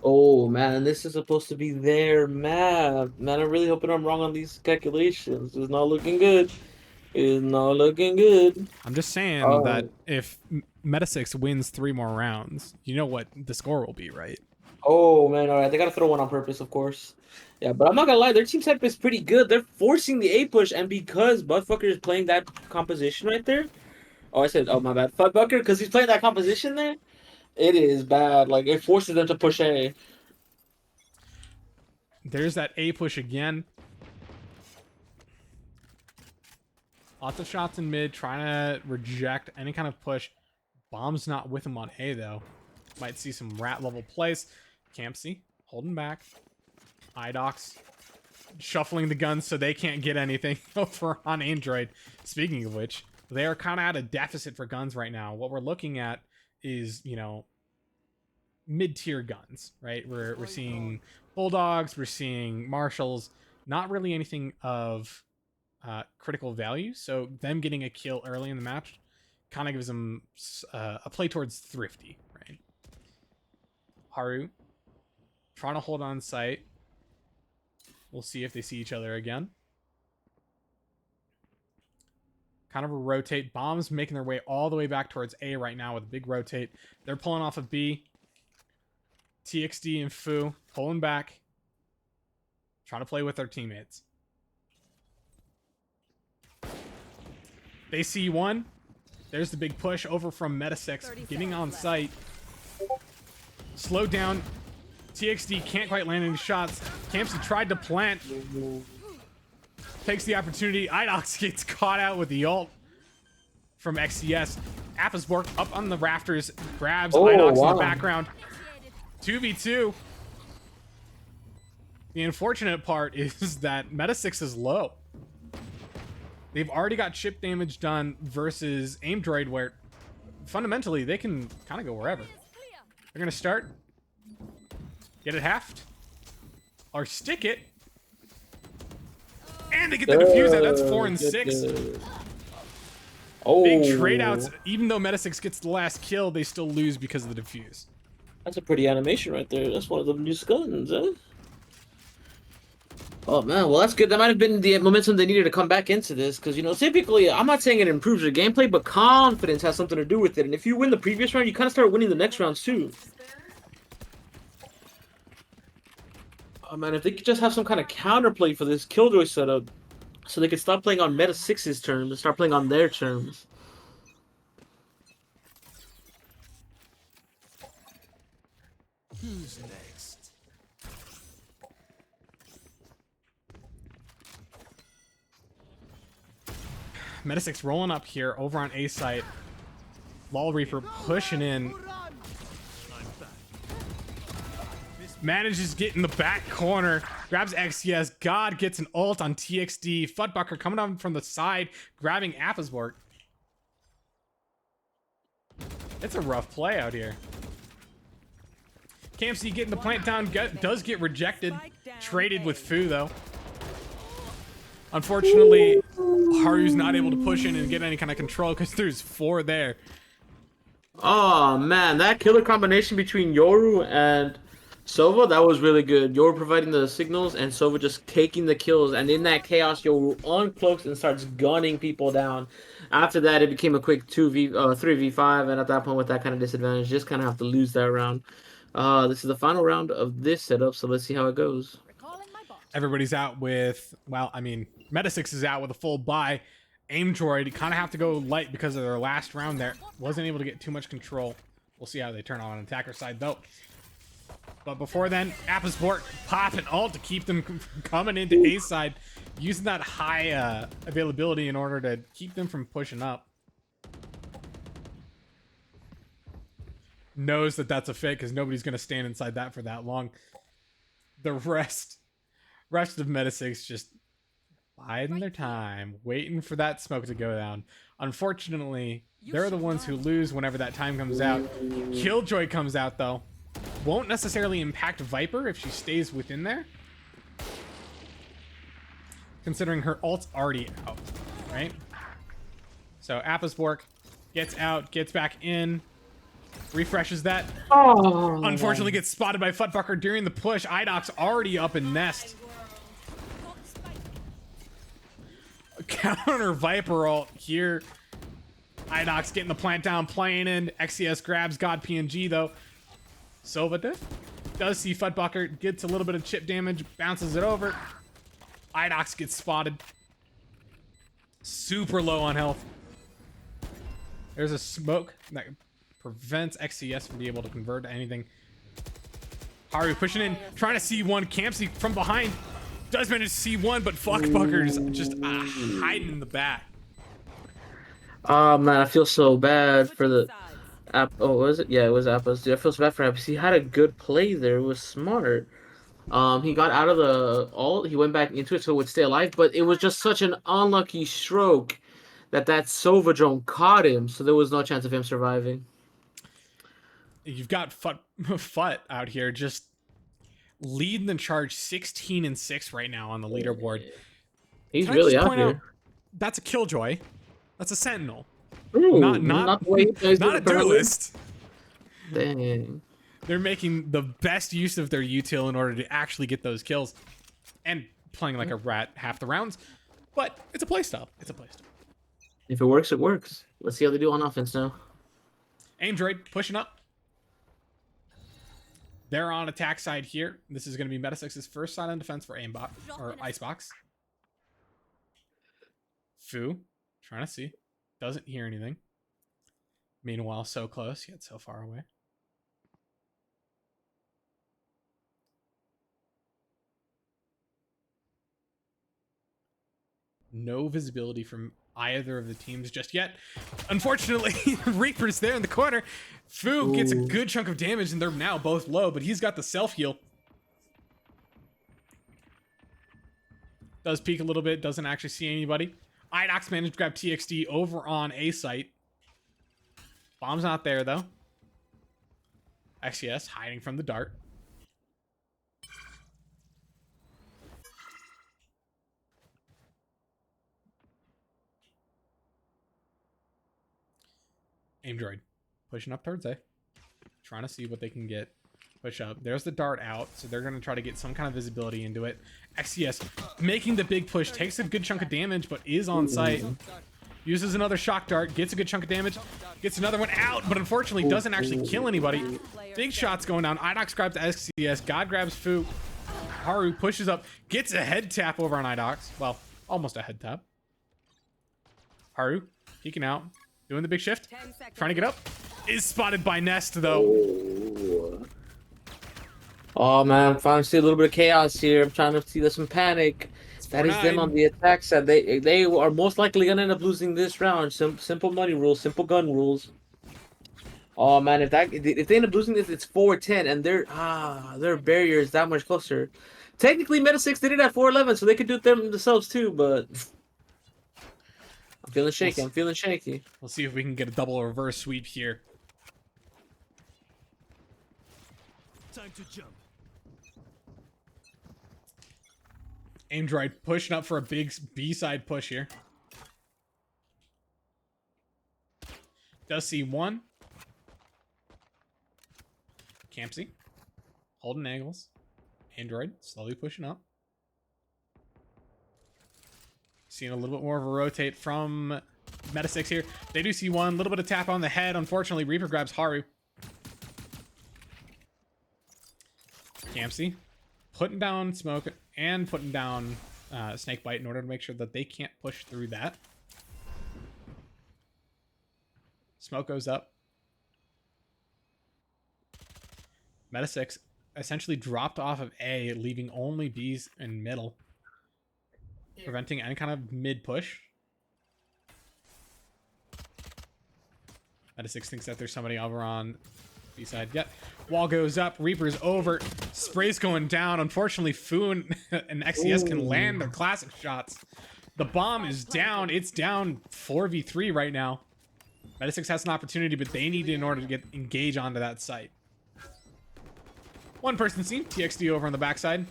S1: Oh man, this is supposed to be their map. Man, I'm really hoping I'm wrong on these calculations. It's not looking good. It's not looking good.
S2: I'm just saying
S1: Oh.
S2: that if Metasix wins 3 more rounds, you know what the score will be, right?
S1: Oh man, all right, they gotta throw one on purpose, of course. Yeah, but I'm not gonna lie, their team setup is pretty good. They're forcing the A push, and because Buttfucker is playing that composition right there. Oh, I said, oh my bad, Buttfucker, because he's playing that composition there. It is bad. Like it forces them to push A.
S2: There's that A push again. Lots of shots in mid, trying to reject any kind of push. Bomb's not with him on A, though. Might see some rat level plays. Campsy holding back. Idox shuffling the guns so they can't get anything over on Aimdroid. Speaking of which, they are kind of at a deficit for guns right now. What we're looking at is, you know, mid-tier guns, right? We're seeing Bulldogs, we're seeing Marshals, not really anything of critical value. So them getting a kill early in the match kind of gives them a play towards thrifty, right? Haru trying to hold on site. We'll see if they see each other again. Kind of a rotate. Bombs making their way all the way back towards A right now with a big rotate. They're pulling off of B. TXD and Fu pulling back. Trying to play with their teammates. They see one. There's the big push over from Metasix. Getting on site. Slowed down. TXD can't quite land any shots. Campsy tried to plant. Takes the opportunity. Idox gets caught out with the ult from XCS. Appisborg up on the rafters. Grabs Idox in the background. 2v2. The unfortunate part is that Metasix is low. They've already got chip damage done versus Aimdroid, where fundamentally they can kind of go wherever. They're going to start. Get it halved. Or stick it. And they get the defuse out. That's 4 and 6.
S1: Oh,
S2: Big trade outs. Even though Metasix gets the last kill, they still lose because of the defuse.
S1: That's a pretty animation right there. That's one of the new guns, huh? Oh man, well that's good. That might have been the momentum they needed to come back into this, because you know typically I'm not saying it improves your gameplay, but confidence has something to do with it. And if you win the previous round, you kind of start winning the next rounds too. Oh man, if they could just have some kind of counterplay for this Killjoy setup, so they could stop playing on Metasix's terms and start playing on their terms.
S5: Who's next?
S2: Metasix rolling up here over on A site. Lol Reaper pushing in. Manages to get in the back corner. Grabs XCS. God gets an ult on TXD. Futbucker coming up from the side. Grabbing Appisborg. It's a rough play out here. Campsy getting the plant down. Does get rejected. Traded with Fu though. Unfortunately, Haru's not able to push in and get any kind of control because there's 4 there.
S1: Oh man, that killer combination between Yoru and Sova, that was really good. Yoru providing the signals and Sova just taking the kills. And in that chaos, Yoru uncloaks and starts gunning people down. After that, it became a quick 3v5, and at that point, with that kind of disadvantage, just kind of have to lose that round. This is the final round of this setup, so let's see how it goes.
S2: Everybody's out with, well, I mean, Metasix is out with a full buy. Aimdroid kind of have to go light because of their last round there. Wasn't able to get too much control. We'll see how they turn on attacker side, though. But before then, Appisborg pop an ult to keep them from coming into A side, using that high availability in order to keep them from pushing up. Knows that that's a fake because nobody's going to stand inside that for that long. The rest of Metasix just biding their time, waiting for that smoke to go down. Unfortunately, they're the ones who lose whenever that time comes out. Killjoy comes out, though. won't necessarily impact Viper if she stays within there. Considering her ult's already out, right? So Appisborg gets out, gets back in, refreshes that.
S1: Oh,
S2: Unfortunately gets spotted by Futfucker during the push. Idoc's already up in Nest. Counter Viper ult here. Idoc's getting the plant down, playing in. XCS grabs God PNG though. Sova does see Futbucker, gets a little bit of chip damage, bounces it over. Idox gets spotted. Super low on health. There's a smoke that prevents XCS from being able to convert to anything. Haru pushing in, trying to C1. Campsy from behind. Does manage to C1, but Fuckbucker's just hiding in the back.
S1: Oh man, I feel so bad for the app. Oh, was it? Yeah, it was Apples. Dude, I feel so bad for Apples. He had a good play there. It was smart. He got out of the ult. He went back into it so it would stay alive. But it was just such an unlucky stroke that Sova drone caught him. So there was no chance of him surviving.
S2: You've got Fut out here just leading the charge 16-6 right now on the leaderboard.
S1: He's
S2: Can
S1: really
S2: I just
S1: out
S2: point
S1: here.
S2: out, that's a Killjoy. That's a Sentinel.
S1: Ooh,
S2: Not
S1: the way he plays
S2: not a
S1: with the
S2: duelist.
S1: Dang.
S2: They're making the best use of their util in order to actually get those kills. And playing like a rat half the rounds. But it's a playstyle. It's a playstyle.
S1: If it works, it works. Let's see how they do on offense now.
S2: Aimdroid pushing up. They're on attack side here. This is going to be Metasix's first side on defense for Aimbot or Icebox. Fu trying to see. Doesn't hear anything. Meanwhile, so close, yet so far away. No visibility from either of the teams just yet. Unfortunately, Reaper's there in the corner. Fu gets a good chunk of damage, and they're now both low, but he's got the self-heal. Does peek a little bit, doesn't actually see anybody. Idox managed to grab TXD over on A site. Bomb's not there, though. XCS hiding from the dart. Aimdroid pushing up towards A. Trying to see what they can get. Push up. There's the dart out, so they're going to try to get some kind of visibility into it. XCS making the big push. Takes a good chunk of damage, but is on site. Uses another shock dart. Gets a good chunk of damage. Gets another one out, but unfortunately doesn't actually kill anybody. Big shots going down. Idox grabs XCS. God grabs Fu. Haru pushes up. Gets a head tap over on Idox. Well, almost a head tap. Haru peeking out. Doing the big shift. Trying to get up. Is spotted by Nest, though.
S1: Oh man, I'm finally seeing a little bit of chaos here. I'm trying to see there's some panic. That is them on the attack side. They are most likely gonna end up losing this round. Simple money rules, simple gun rules. Oh man, if they end up losing this, it's 4-10, and their barrier is that much closer. Technically, Metasix did it at 4-11, so they could do it themselves too. But I'm feeling shaky. I'm feeling shaky.
S2: We'll see if we can get a double reverse sweep here.
S5: Time to jump.
S2: Aimdroid pushing up for a big B-side push here. Does see one. Campsy. Holding angles. Aimdroid slowly pushing up. Seeing a little bit more of a rotate from Metasix here. They do see one. A little bit of tap on the head. Unfortunately, Reaper grabs Haru. Campsy putting down smoke and putting down Snakebite in order to make sure that they can't push through that. Smoke goes up. Metasix essentially dropped off of A, leaving only B's in middle, preventing any kind of mid push. Metasix thinks that there's somebody over on B side. Yep. Wall goes up. Reaper's over. Spray's going down. Unfortunately, Foon and XCS can land their classic shots. The bomb is down. It's down 4v3 right now. Metasix has an opportunity, but they need it in order to engage onto that site. One person seen. TXD over on the backside.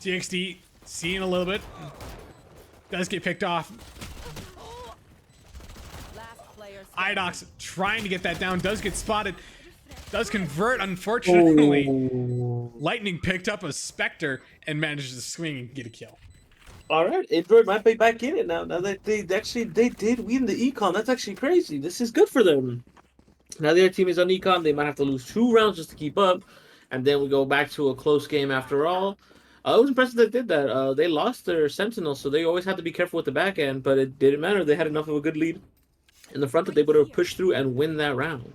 S2: TXD seeing a little bit. Does get picked off.
S3: Last player standing.
S2: Idox trying to get that down. Does get spotted. Does convert, unfortunately. Lightning picked up a Spectre and manages to swing and get a kill.
S1: All right, Aimdroid might be back in it now. Now that they did win the econ. That's actually crazy. This is good for them. Now the other team is on econ. They might have to lose 2 rounds just to keep up, and then we go back to a close game after all. It was impressive they did that. They lost their Sentinel, so they always had to be careful with the back end, but it didn't matter. They had enough of a good lead in the front that they would have pushed through and win that round.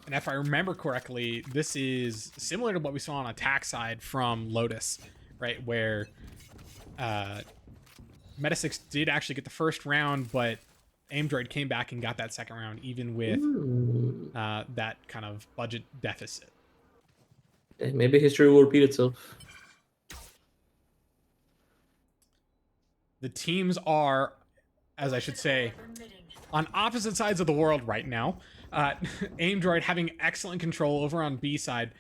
S2: And if I remember correctly, this is similar to what we saw on attack side from Lotus, right? Where Metasix did actually get the first round, but Aimdroid came back and got that second round, even with that kind of budget deficit.
S1: Maybe history will repeat itself.
S2: The teams are, as I should say, on opposite sides of the world right now. Aimdroid having excellent control over on B side,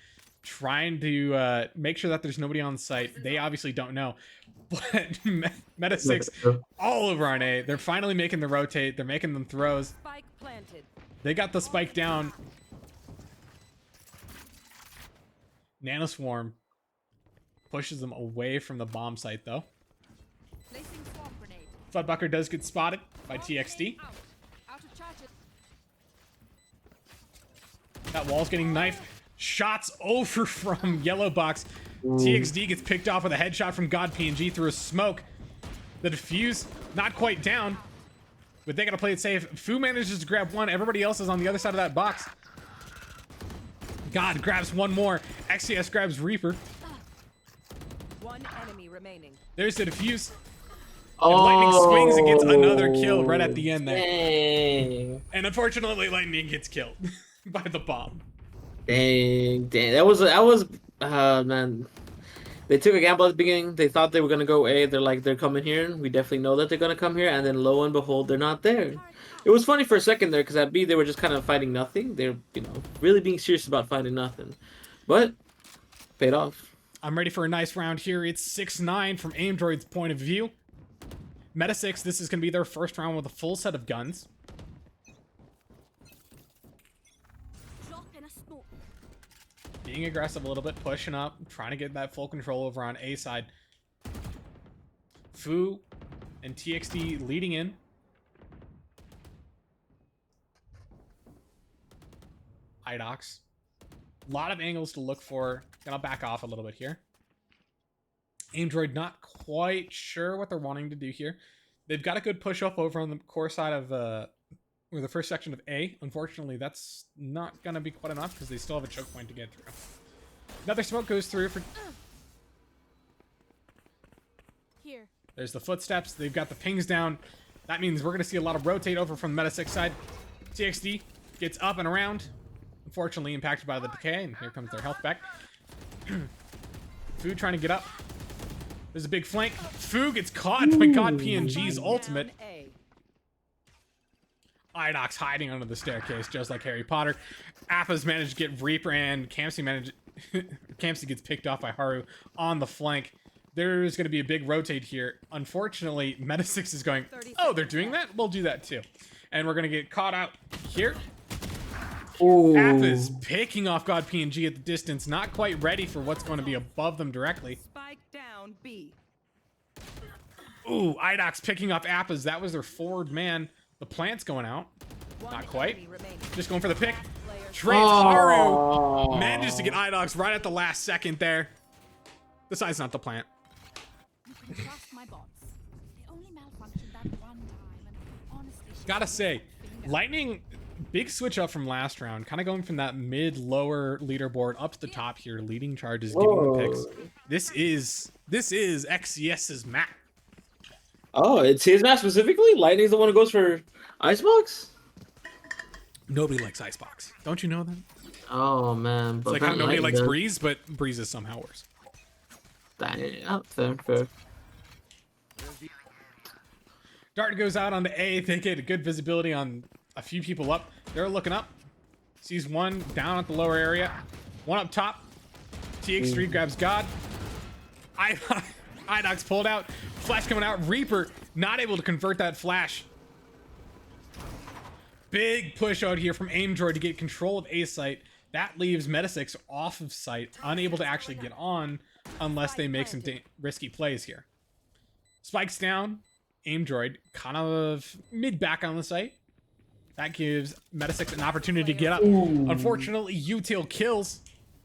S2: trying to make sure that there's nobody on site. They obviously don't know. But Metasix all over on A. They're finally making the rotate. They're making them throws.
S3: Spike planted.
S2: They got the spike down. Nanoswarm pushes them away from the bomb site, though.
S3: Placing swamp grenade.
S2: Floodbucker does get spotted by TXD.
S3: Out. Out of charges.
S2: That wall's getting knifed. Shots over from Yellow Box. TXD gets picked off with a headshot from God PNG through a smoke. The defuse, not quite down, but they gotta play it safe. Fu manages to grab one. Everybody else is on the other side of that box. God grabs one more. XCS grabs Reaper.
S3: One enemy remaining.
S2: There's the defuse. And Lightning swings and gets another kill right at the end there.
S1: Dang.
S2: And unfortunately, Lightning gets killed by the bomb.
S1: Dang. That was man. They took a gamble at the beginning. They thought they were gonna go A. They're like, they're coming here. We definitely know that they're gonna come here. And then lo and behold, they're not there. It was funny for a second there because at B they were just kind of fighting nothing. They're really being serious about fighting nothing, but paid off.
S2: I'm ready for a nice round here. It's 6-9 from Aimdroid's point of view. Metasix, this is going to be their first round with a full set of guns.
S3: Drop in a smoke.
S2: Being aggressive a little bit, pushing up, trying to get that full control over on A side. Fu and TXD leading in. Idox. A lot of angles to look for. Gonna back off a little bit here. Aimdroid not quite sure what they're wanting to do here. They've got a good push up over on the core side of or the first section of A. Unfortunately, that's not gonna be quite enough because they still have a choke point to get through. Another smoke goes through for.
S3: Here.
S2: There's the footsteps. They've got the pings down. That means we're gonna see a lot of rotate over from the Metasix side. TXD gets up and around. Unfortunately impacted by the decay, and here comes their health back. Fu trying to get up. There's a big flank. Fu gets caught by God PNG's ultimate.
S3: A.
S2: Idox hiding under the staircase, just like Harry Potter. Appa's managed to get Reaper, and Kamsi gets picked off by Haru on the flank. There's going to be a big rotate here. Unfortunately, Metasix is going, oh, they're doing that? We'll do that too. And we're going to get caught out here. Appa is picking off God PNG at the distance, not quite ready for what's going to be above them directly.
S3: Spike down B.
S2: Ooh, Idox picking off Appas. That was their forward man. The plant's going out. Not quite. Just going for the pick. Trades Haru. Manages to get Idox right at the last second there. Besides, not the plant.
S3: You can trust my bots. They only malfunctioned that one time, and honestly,
S2: Gotta say, Lightning, big switch up from last round. Kind of going from that mid-lower leaderboard up to the top here. Leading charges, giving the picks. This is XCS's map.
S1: Oh, it's his map specifically? Lightning's the one who goes for Icebox?
S2: Nobody likes Icebox. Don't you know that?
S1: Oh, man.
S2: It's like how nobody likes Breeze, but Breeze is somehow worse.
S1: Fair.
S2: Dart goes out on the A. They get a good visibility on a few people up. They're looking up. Sees one down at the lower area. One up top. TX3 grabs God. Idox pulled out. Flash coming out. Reaper not able to convert that flash. Big push out here from Aimdroid to get control of A site. That leaves Metasix off of site, unable to actually get on unless they make some risky plays here. Spikes down. Aimdroid kind of mid back on the site. That gives Metasix an opportunity to get up.
S1: Ooh.
S2: Unfortunately, Util kills.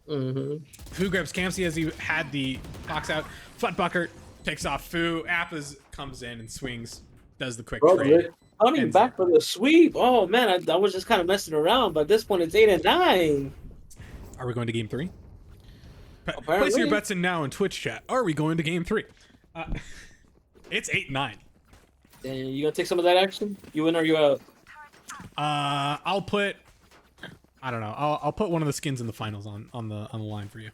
S2: Fu grabs Campsy as he had the box out. Futbucker picks off Fu. Appas comes in and swings. Does the quick trade.
S1: Coming back for the sweep. Oh, man, I was just kind of messing around. But at this point, it's 8 and 9.
S2: Are we going to game 3?
S1: Apparently.
S2: Place your bets in now in Twitch chat. Are we going to game 3? It's 8-9.
S1: And you going to take some of that action? You in or you out?
S2: I'll put... I don't know. I'll put one of the skins in the finals on the line for you.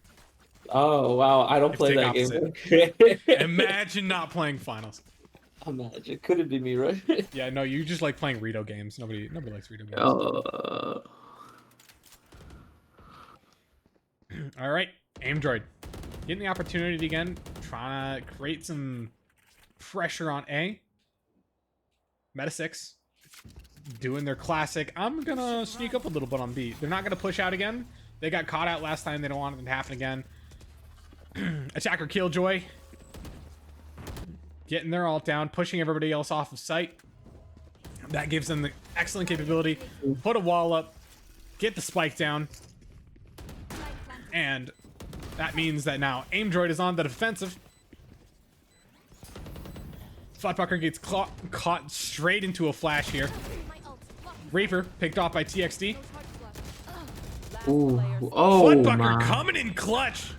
S1: Oh, wow. I don't play that game.
S2: Imagine not playing finals.
S1: Imagine. Could it be me, right?
S2: Yeah, no, you just like playing Rito games. Nobody likes Rito games. All right, Aimdroid. Getting the opportunity again. Trying to create some pressure on A. Metasix. Doing their classic. I'm going to sneak up a little bit on B. They're not going to push out again. They got caught out last time. They don't want it to happen again. Attacker Killjoy. Getting their ult down. Pushing everybody else off of site. That gives them the excellent capability. Put a wall up. Get the spike down. And that means that now Aimdroid is on the defensive. Futbucker gets caught straight into a flash here. Reaper picked off by TXD.
S1: Ooh. Oh,
S2: Futbucker coming in clutch.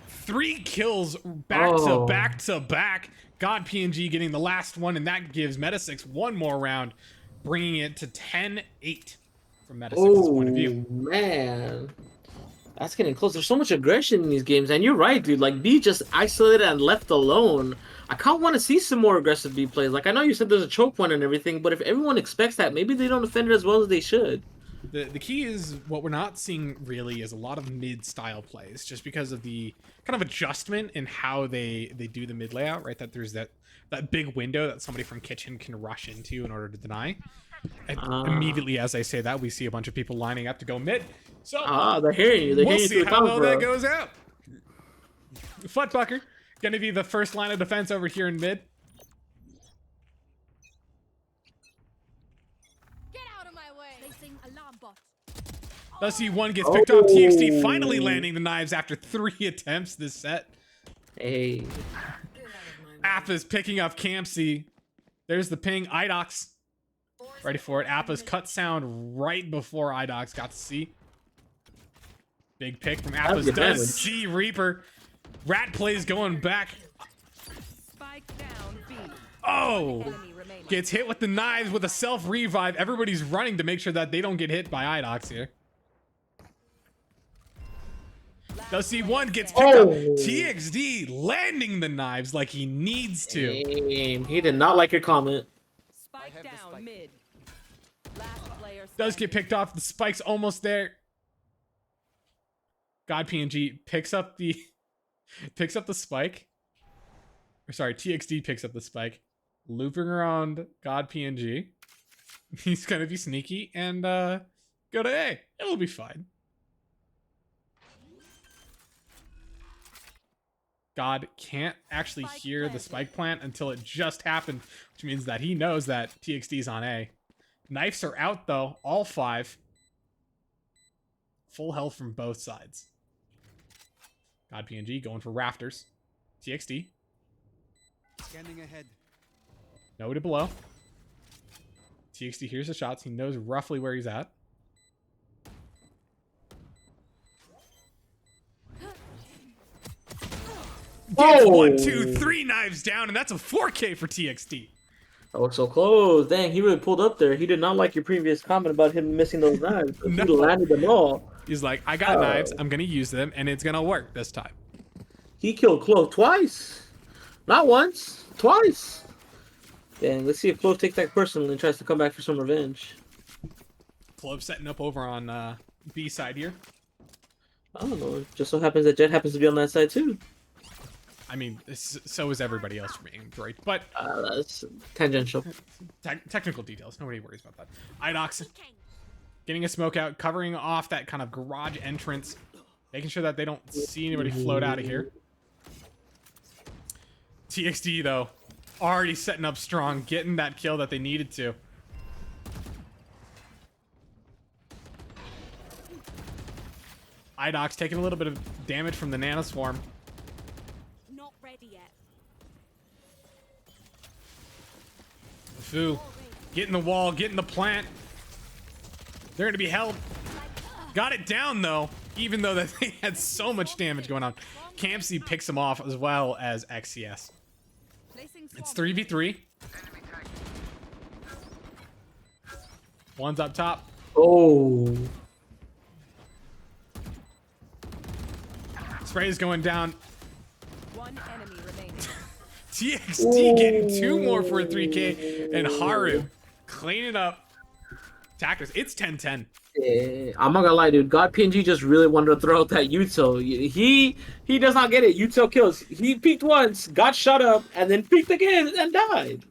S2: 3 kills back to back. God PNG getting the last one, and that gives Metasix one more round, bringing it to 10-8 from Metasix's point of view.
S1: Man. That's getting close. There's so much aggression in these games, and you're right, dude. Like, B just isolated and left alone. I kind of want to see some more aggressive B plays. Like, I know you said there's a choke point and everything, but if everyone expects that, maybe they don't defend it as well as they should.
S2: The key is what we're not seeing really is a lot of mid-style plays, just because of the kind of adjustment in how they do the mid layout, right? That there's that big window that somebody from kitchen can rush into in order to deny. And immediately as I say that, we see a bunch of people lining up to go mid. So
S1: they're hearing you.
S2: We'll see how well that goes out. Futbucker gonna be the first line of defense over here in mid.
S3: Get out of my way. Placing alarm bot.
S2: Let's see, one gets picked up. TXT finally landing the knives after 3 attempts this set.
S1: Hey.
S2: Appa's picking up Campsy. There's the ping. Idox. Ready for it. Appa's cut sound right before Idox got to see. Big pick from Appa's. Does see Reaper. Rat plays going back.
S7: Spike down B.
S2: Oh!
S7: Enemy remaining.
S2: Gets hit with the knives with a self-revive. Everybody's running to make sure that they don't get hit by Idox here. Does see one gets picked up. TXD landing the knives like he needs to.
S1: He did not like your comment.
S7: Spike down mid. Last player
S2: Does get picked off. The spike's almost there. God PNG picks up the spike. Or sorry, TXD picks up the spike. Looping around God PNG. He's gonna be sneaky and go to A. It'll be fine. God can't actually hear the spike plant until it just happened, which means that he knows that TXD's on A. Knives are out though, all 5. Full health from both sides. God PNG going for rafters. TXD.
S4: Scanning ahead.
S2: Nobody below. TXD hears the shots. He knows roughly where he's at. Gets 1, 2, 3 knives down, and that's a 4K for TXD.
S1: Oh, so close. Dang, he really pulled up there. He did not like your previous comment about him missing those knives.
S2: No.
S1: He landed them all.
S2: He's like, I got knives. I'm going to use them, and it's going to work this time.
S1: He killed Clove twice. Not once. Twice. Dang, let's see if Clove takes that personally and tries to come back for some revenge.
S2: Clove setting up over on B side here.
S1: I don't know. It just so happens that Jet happens to be on that side too.
S2: I mean, so is everybody else from Aimdroid, but
S1: That's tangential.
S2: technical details. Nobody worries about that. Idox getting a smoke out, covering off that kind of garage entrance, making sure that they don't see anybody float out of here. TXD, though, already setting up strong, getting that kill that they needed to. Idox taking a little bit of damage from the nanoswarm.
S3: Not ready yet.
S2: Fu getting the wall, getting the plant. They're going to be held. Got it down, though, even though that they had so much damage going on. Campsy picks him off as well as XCS. It's 3v3. One's up top.
S1: Oh.
S2: Spray is going down.
S7: One enemy remaining.
S2: TXD getting 2 more for a 3K. And Haru cleaning up. Attackers. It's 10-10.
S1: Yeah, I'm not gonna lie, dude. God PNG just really wanted to throw out that util. He does not get it. Util kills. He peeked once, got shut up, and then peeked again and died.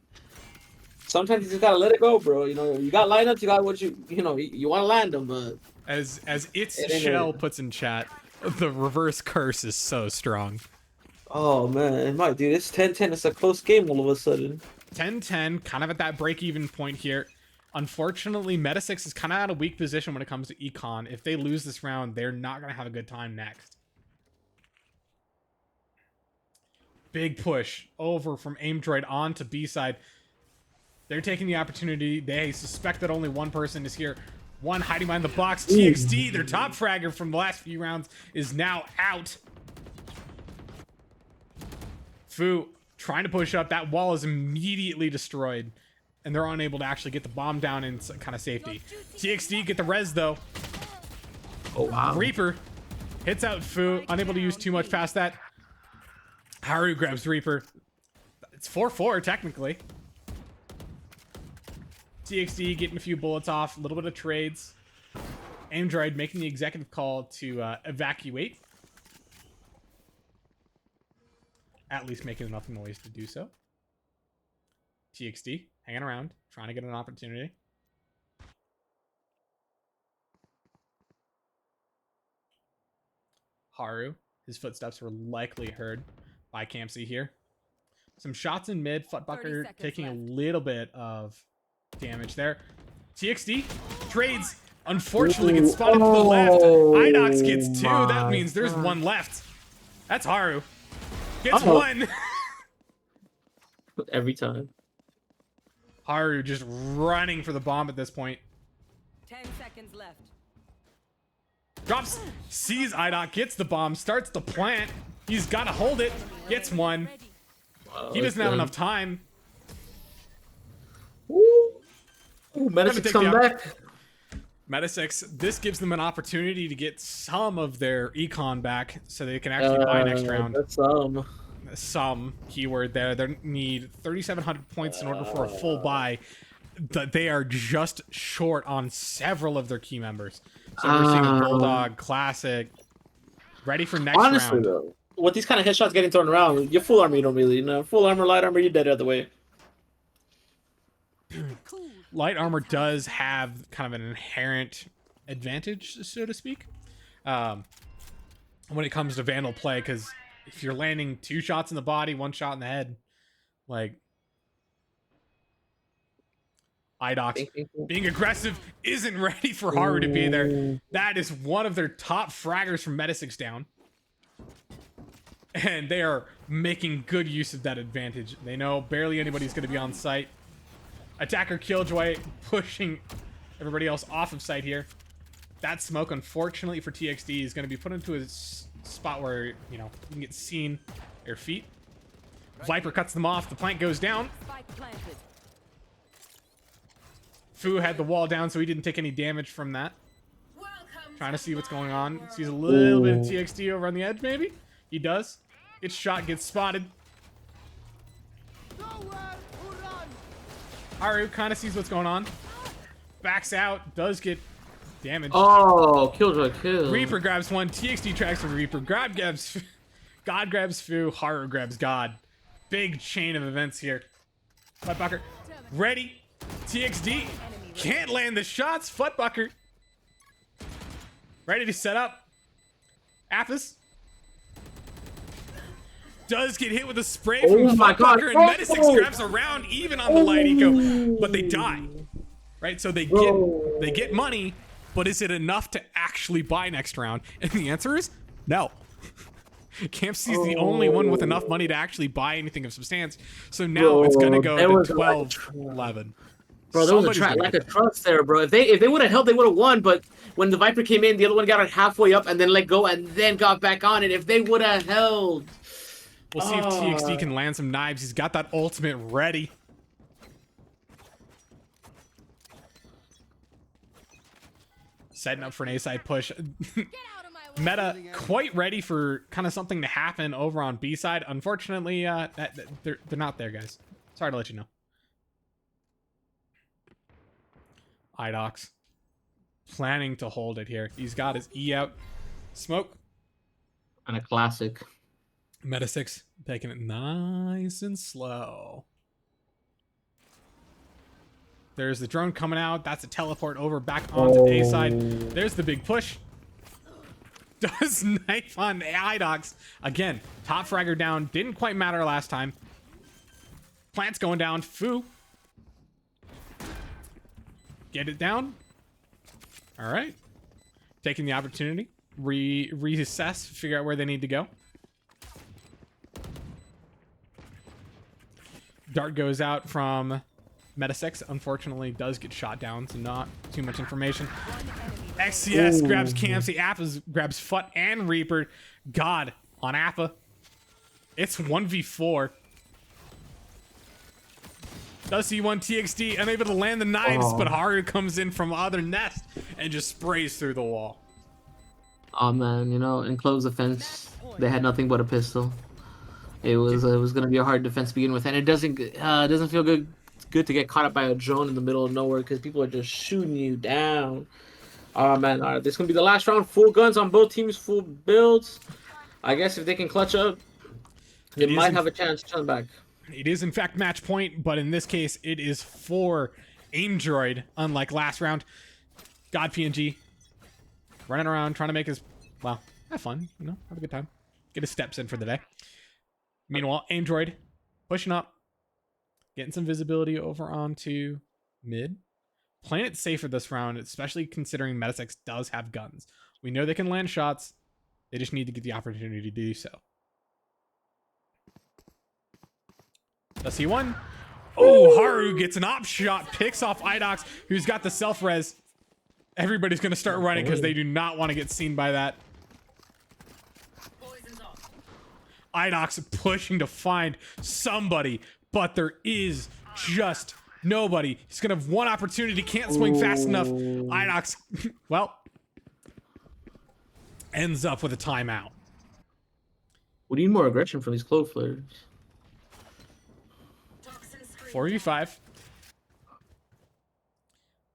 S1: Sometimes you just gotta let it go, bro. You know, you got lineups, you got what you want to land them, but
S2: As It's Shell puts in chat, the reverse curse is so strong.
S1: oh man, my dude, it's 10-10. It's a close game all of a sudden.
S2: 10-10, kind of at that break-even point here. Unfortunately, Metasix is kind of at a weak position when it comes to Econ. If they lose this round, they're not going to have a good time next. Big push over from Aimdroid on to B side. They're taking the opportunity. They suspect that only one person is here. One hiding behind the box. TXD, their top fragger from the last few rounds, is now out. Fu trying to push up. That wall is immediately destroyed. And they're unable to actually get the bomb down in kind of safety. TXD get the res, though.
S1: Oh, wow.
S2: Reaper hits out Fu. Unable to use too much past that. Haru grabs Reaper. It's 4-4, technically. TXD getting a few bullets off. A little bit of trades. Aimdroid making the executive call to evacuate. At least making enough noise to do so. TXD hanging around, trying to get an opportunity. Haru, his footsteps were likely heard by Campsy here. Some shots in mid. Futbucker taking a little bit of damage there. TXD trades. Unfortunately, gets spotted to the left. Idox gets 2. That means there's one left. That's Haru. Gets 1.
S1: Every time.
S2: Haru just running for the bomb at this point.
S7: 10 seconds left.
S2: Drops, sees Idoc, gets the bomb, starts the plant. He's got to hold it. Gets 1. He doesn't have enough time.
S1: Ooh, Metasix come back.
S2: Metasix, this gives them an opportunity to get some of their econ back so they can actually buy next round.
S1: That's
S2: Some keyword there. They need 3,700 points in order for a full buy. They are just short on several of their key members. So we're seeing a Bulldog, Classic, ready for next
S1: honestly,
S2: round.
S1: Though, with these kind of headshots getting thrown around, your full armor you don't really, full armor, light armor, you're dead the other way.
S2: Light armor does have kind of an inherent advantage, so to speak, when it comes to Vandal play, because if you're landing 2 shots in the body, 1 shot in the head, like Idox being aggressive isn't ready for Haru to be there. That is one of their top fraggers from Metasix down. And they are making good use of that advantage. They know barely anybody's going to be on site. Attacker Killjoy pushing everybody else off of site here. That smoke, unfortunately for TXD, is going to be put into a spot where, you can get seen at your feet. Viper cuts them off. The plant goes down.
S7: Spike planted.
S2: Fu had the wall down, so he didn't take any damage from that.
S6: Welcome
S2: Trying to see what's going on. Sees a little bit of TXD over on the edge, maybe? He does. Gets shot, gets spotted. Haru kind of sees what's going on. Backs out, does get damage.
S1: Oh, Killjoy kill.
S2: Reaper grabs one. TXD tracks from Reaper. God grabs Fu. Haru grabs God. Big chain of events here. Futbucker. Ready. TXD. Can't land the shots. Futbucker. Ready to set up. Athos. Does get hit with a spray from
S1: Oh my God.
S2: Futbucker, and Metasix grabs around even on the light eco, but they die. Right? So they get money, but is it enough to actually buy next round? And the answer is no. Campsy is the only one with enough money to actually buy anything of substance. So now it's gonna go to 12-11.
S1: Bro, there was a lack of trust there, bro. If they would have held, they would have won. But when the Viper came in, the other one got it halfway up and then let go and then got back on it. If they would have held,
S2: we'll see if TXD can land some knives. He's got that ultimate ready. Setting up for an A-side push. Meta quite ready for kind of something to happen over on B side. Unfortunately, they're not there, guys. Sorry to let you know. Idox planning to hold it here. He's got his E out. Smoke.
S1: and a classic.
S2: Metasix taking it nice and slow. There's the drone coming out. That's a teleport over back onto A side. There's the big push. Does knife on the Idox. Again, top fragger down. Didn't quite matter last time. Plant's going down. Fu. Get it down. All right. Taking the opportunity. Reassess. Figure out where they need to go. Dart goes out from Metasix. Unfortunately, does get shot down, so not too much information. XCS grabs Campsy. Appa grabs Fut and Reaper. God on Appa. It's 1v4. Does see one TXD unable to land the knives, but Haru comes in from other nest and just sprays through the wall.
S1: Oh man, you know, in close defense, they had nothing but a pistol. It was gonna be a hard defense to begin with, and it doesn't feel good to get caught up by a drone in the middle of nowhere because people are just shooting you down. Oh man, all right, this is gonna be the last round. Full guns on both teams, full builds. I guess if they can clutch up, they might have a chance to turn back.
S2: It is in fact match point, but in this case, it is for Aimdroid. Unlike last round, God PNG running around trying to make his have fun, you know, have a good time, get his steps in for the day. Meanwhile, Aimdroid pushing up, getting some visibility over onto mid. Playing it safer this round, especially considering Metasix does have guns. We know they can land shots. They just need to get the opportunity to do so. Does he won? Oh, Haru gets an op shot, picks off Idox, who's got the self-res. Everybody's going to start running because they do not want to get seen by that. Idox pushing to find somebody, but there is just nobody. He's going to have one opportunity, can't swing fast enough. Idox, well, ends up with a timeout.
S1: We need more aggression from these clove flares.
S2: 4v5.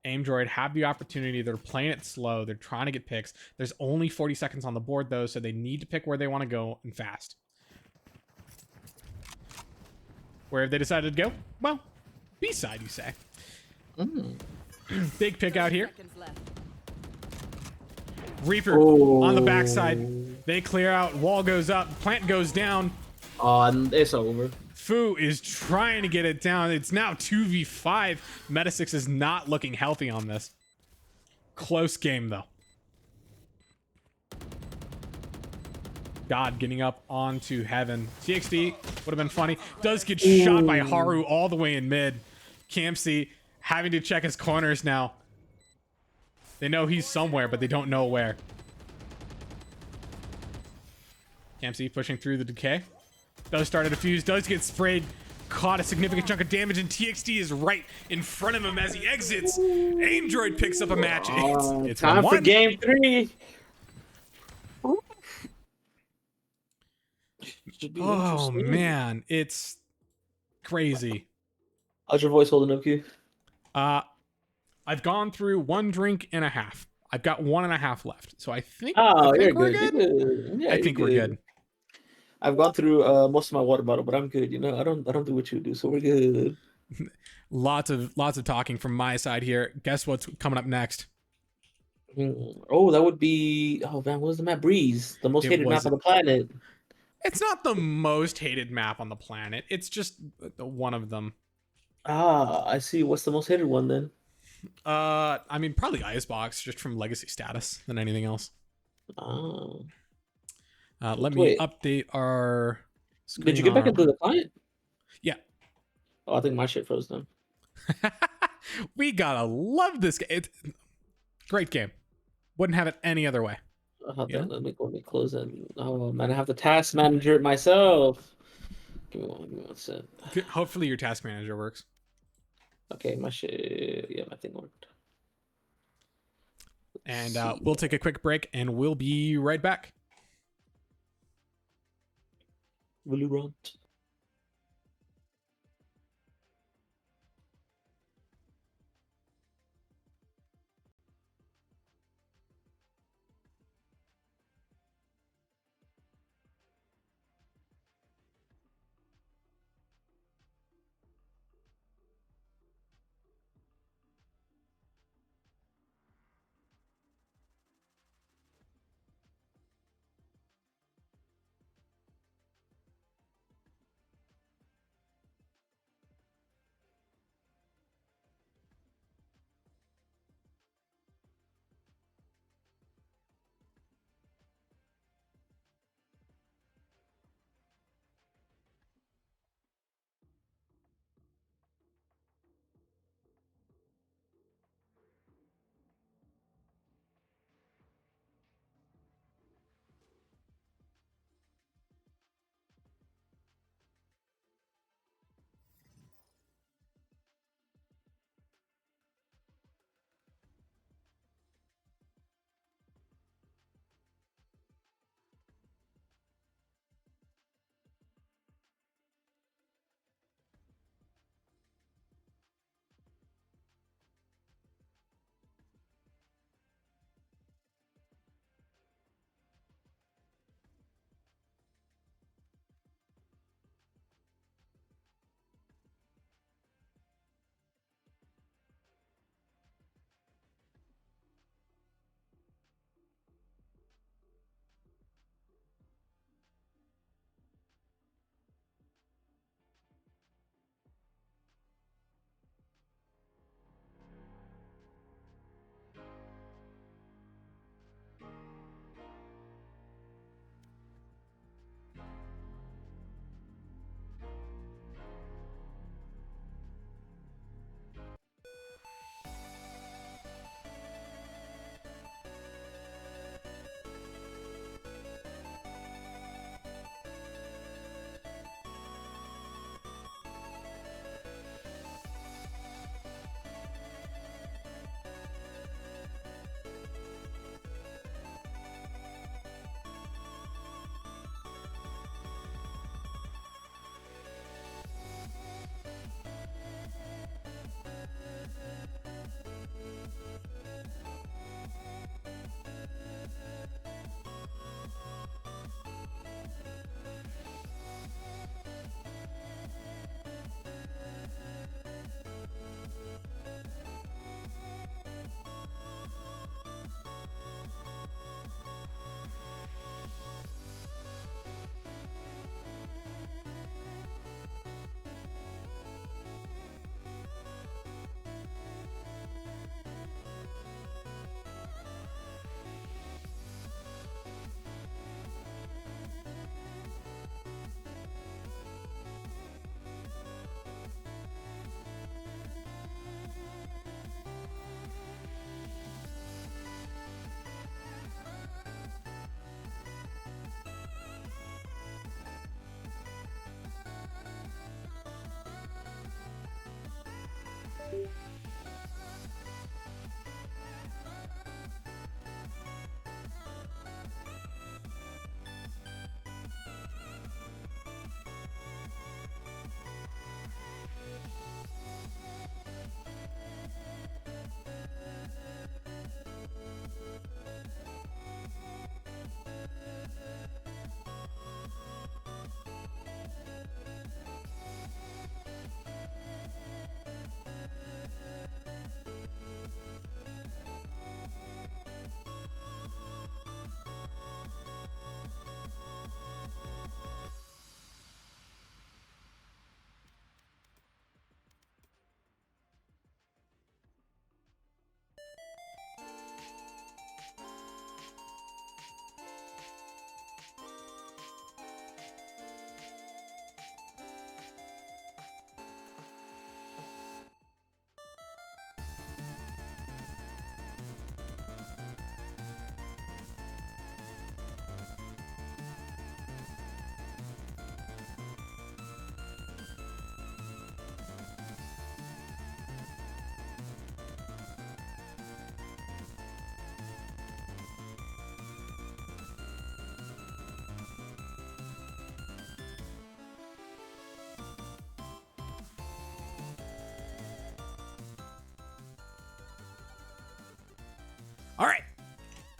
S2: Aimdroid have the opportunity. They're playing it slow. They're trying to get picks. There's only 40 seconds on the board, though, so they need to pick where they want to go and fast. Where have they decided to go? Well, B-side, you say. Big pick out here. Reaper on the backside. They clear out. Wall goes up. Plant goes down.
S1: And it's over.
S2: Fu is trying to get it down. It's now 2v5. Metasix is not looking healthy on this. Close game, though. God getting up onto heaven. TXD would have been funny. Does get shot by Haru all the way in mid. Campsy having to check his corners now. They know he's somewhere, but they don't know where. Campsy pushing through the decay. Does start a defuse, does get sprayed, caught a significant chunk of damage, and TXD is right in front of him as he exits. Aimdroid picks up a match. It's
S1: time for game 3.
S2: Oh man, it's crazy.
S1: How's your voice holding up, Q?
S2: I've gone through 1.5 drinks. I've got 1.5 left, so I think
S1: Oh, you're
S2: we're
S1: good.
S2: good.
S1: You're good. Yeah,
S2: I
S1: you're
S2: think we're good.
S1: I've gone through most of my water bottle, but I'm good. You know, I don't do what you do, so we're good.
S2: Lots of talking from my side here. Guess what's coming up next?
S1: Oh, that would be. Oh man, what was the map? Breeze, the most
S2: It
S1: hated map
S2: was.
S1: on the planet.
S2: It's not the most hated map on the planet. It's just one of them.
S1: Ah, I see. What's the most hated one then?
S2: I mean, probably Icebox, just from legacy status than anything else.
S1: Oh,
S2: Let me
S1: wait.
S2: update our
S1: Did you
S2: screen
S1: get back
S2: on.
S1: into the client?
S2: Yeah.
S1: Oh, I think my shit froze then.
S2: We gotta love this game. It's great game. Wouldn't have it any other way.
S1: Oh,
S2: You
S1: then
S2: know?
S1: let me close it. Oh man, I have to task manager it myself. Give me one sec.
S2: Hopefully your task manager works.
S1: Okay, my shit. Yeah, my thing worked.
S2: And
S1: Let's see.
S2: we'll take a quick break and we'll be right back.
S1: Valorant.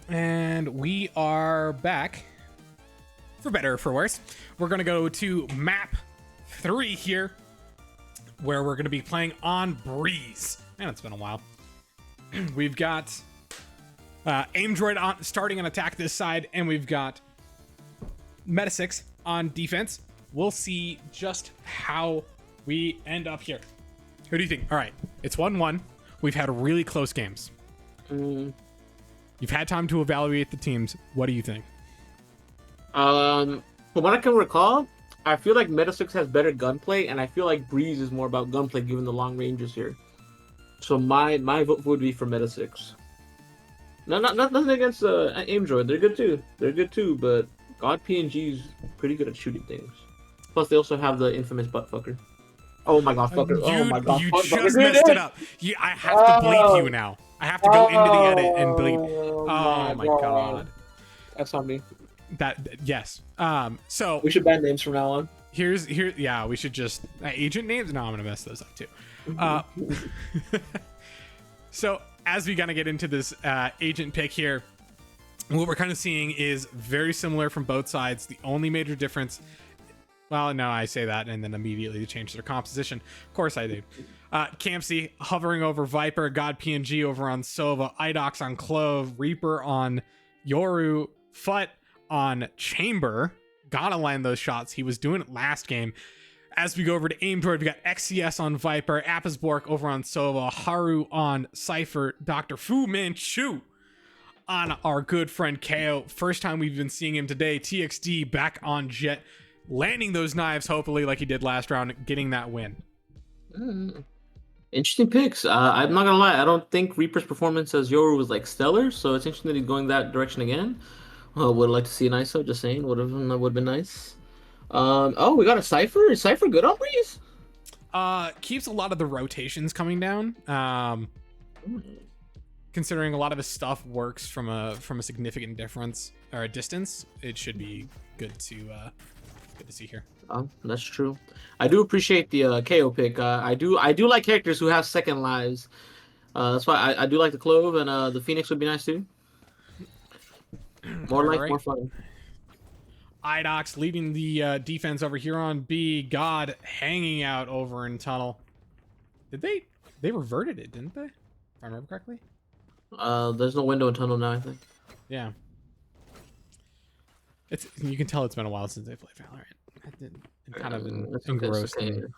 S2: And we are back. For better or for worse. We're going to go to map 3 here, where we're going to be playing on Breeze. Man, it's been a while. We've got Aimdroid on starting an attack this side, and we've got Metasix on defense. We'll see just how we end up here. Who do you think? All right, it's 1-1. We've had really close games. You've had time to evaluate the teams. What do you think?
S1: From what I can recall, I feel like Metasix has better gunplay, and I feel like Breeze is more about gunplay given the long ranges here. So my vote would be for Metasix. No, nothing against Aimdroid. They're good too. They're good too, but God PNG's pretty good at shooting things. Plus, they also have the infamous butt fucker. Oh my god, fucker! Oh my god,
S2: you
S1: fuck,
S2: just
S1: fucker.
S2: messed it up. I have to bleep you now. I have to go into the edit and bleep. Oh my god.
S1: That's on me.
S2: Yes. So
S1: We should ban names from now on.
S2: yeah, we should just agent names. No, I'm gonna mess those up too. So as we gonna get into this agent pick here, what we're kind of seeing is very similar from both sides. The only major difference, well, no, I say that and then immediately change their composition. Of course I do. Campsy hovering over Viper, God PNG over on Sova, Idox on Clove, Reaper on Yoru, Fut on Chamber. Gotta land those shots. He was doing it last game. As we go over to Aimdroid, we got XCS on Viper, Appisborg over on Sova, Haru on Cypher, Dr. Fu Manchu on our good friend KO. First time we've been seeing him today. TXD back on Jet, landing those knives, hopefully, like he did last round, getting that win.
S1: Interesting picks. I'm not gonna lie, I don't think Reaper's performance as Yoru was like stellar, so it's interesting that he's going that direction again. Would like to see an ISO, just saying. Would have been nice. Oh, we got a Cypher. Is Cypher good on Breeze?
S2: Keeps a lot of the rotations coming down. Considering a lot of his stuff works from a significant difference or a distance, it should be good to see here.
S1: That's true. I do appreciate the KO pick. I do like characters who have second lives. That's why I do like the Clove, and the Phoenix would be nice too. More life, more fun.
S2: Idox leading the defense over here on B. God hanging out over in tunnel. Did they reverted it, didn't they? If I remember correctly.
S1: There's no window in tunnel now, I think.
S2: Yeah. You can tell it's been a while since they played Valorant. It's kind of engrossed in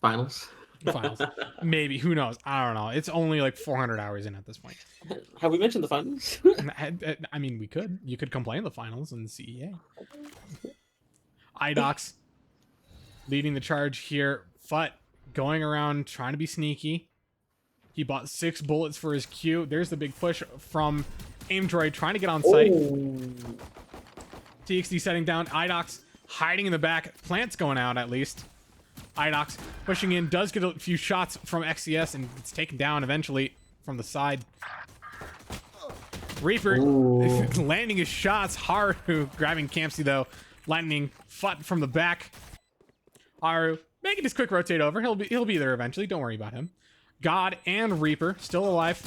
S1: Finals.
S2: finals. Maybe, who knows? I don't know. It's only like 400 hours in at this point.
S1: Have we mentioned the finals?
S2: I mean, we could. You could complain the finals in CEA. Idox leading the charge here. Fut going around trying to be sneaky. He bought 6 bullets for his Q. There's the big push from Aimdroid trying to get on site. TXD setting down. Idox hiding in the back. Plant's going out at least. Idox pushing in, does get a few shots from XCS and gets taken down eventually from the side. Reaper landing his shots. Haru grabbing Campsy though. Lightning Fut from the back. Haru making his quick rotate over. He'll be there eventually. Don't worry about him. God and Reaper still alive.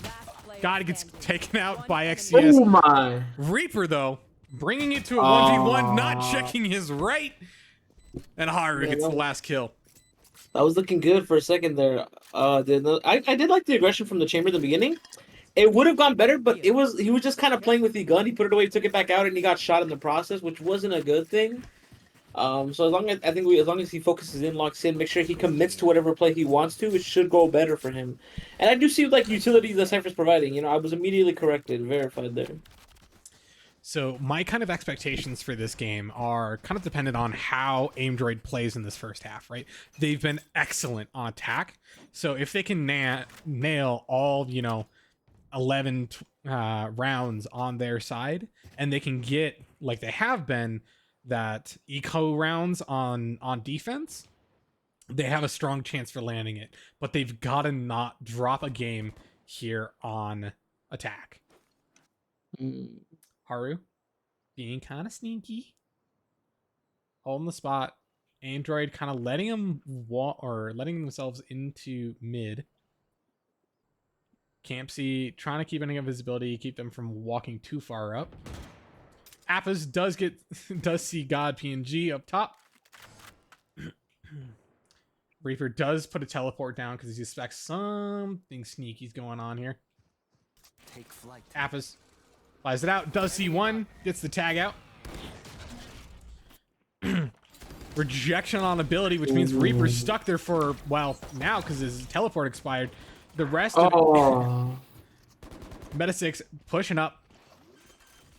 S2: God gets taken out by XCS.
S1: Oh my!
S2: Reaper though bringing it to a 1v1, not checking his right, and Haru gets the last kill.
S1: That was looking good for a second there. I did like the aggression from the chamber in the beginning. It would have gone better, but he was just kind of playing with the gun. He put it away, took it back out, and he got shot in the process, which wasn't a good thing. So as long as he focuses in, locks in, make sure he commits to whatever play he wants to, it should go better for him. And I do see like utility the Cypher's providing. You know, I was immediately corrected, verified there.
S2: So my kind of expectations for this game are kind of dependent on how Aimdroid plays in this first half, right? They've been excellent on attack. So if they can nail all, 11 rounds on their side, and they can get, like they have been, that eco rounds on defense, they have a strong chance for landing it. But they've got to not drop a game here on attack. Haru being kind of sneaky, holding the spot. Aimdroid kind of letting themselves into mid. Campsy trying to keep any invisibility, keep them from walking too far up. Appas does see God PNG up top. Reaper does put a teleport down because he suspects something sneaky's going on here.
S5: Take flight.
S2: Appas flies it out, does see one, gets the tag out. Rejection on ability, which means Reaper's stuck there for, well, now because his teleport expired. The rest of it, Metasix pushing up.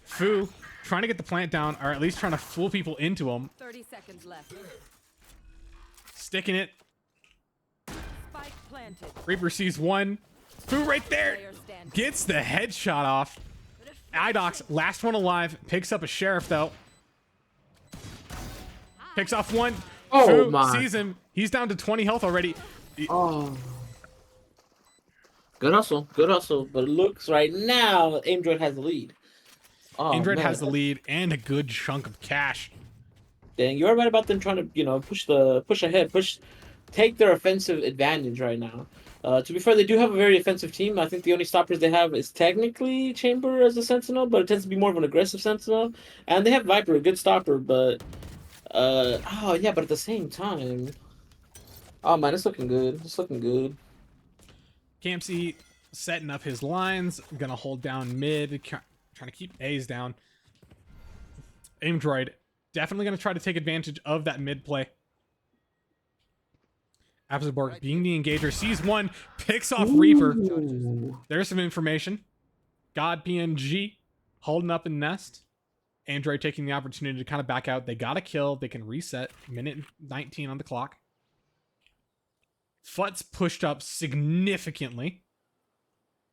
S2: Fu trying to get the plant down, or at least trying to fool people into him.
S7: 30 seconds left.
S2: Sticking it.
S7: Spike planted.
S2: Reaper sees one. Fu right there.
S7: Player standing.
S2: Gets the headshot off. Idox, last one alive. Picks up a sheriff, though. Picks off one.
S1: Oh,
S2: Fu
S1: my.
S2: sees him. He's down to 20 health already.
S1: Oh. Good hustle. Good hustle. But it looks right now Aimdroid has the lead. Oh,
S2: Aimdroid
S1: man.
S2: has the lead and a good chunk of cash.
S1: Dang, you're right about them trying to, push ahead, take their offensive advantage right now. To be fair, they do have a very offensive team. I think the only stoppers they have is technically Chamber as a Sentinel, but it tends to be more of an aggressive Sentinel. And they have Viper, a good stopper, but but at the same time, oh man, it's looking good. It's looking good.
S2: Campsy setting up his lines, gonna hold down mid, trying to keep A's down. Aimdroid definitely gonna try to take advantage of that mid play. Absaborg being the engager, sees one, picks off Reaper. There's some information. God PNG holding up in nest. Aimdroid taking the opportunity to kind of back out. They got a kill. They can reset. Minute 19 on the clock. Fut's pushed up significantly.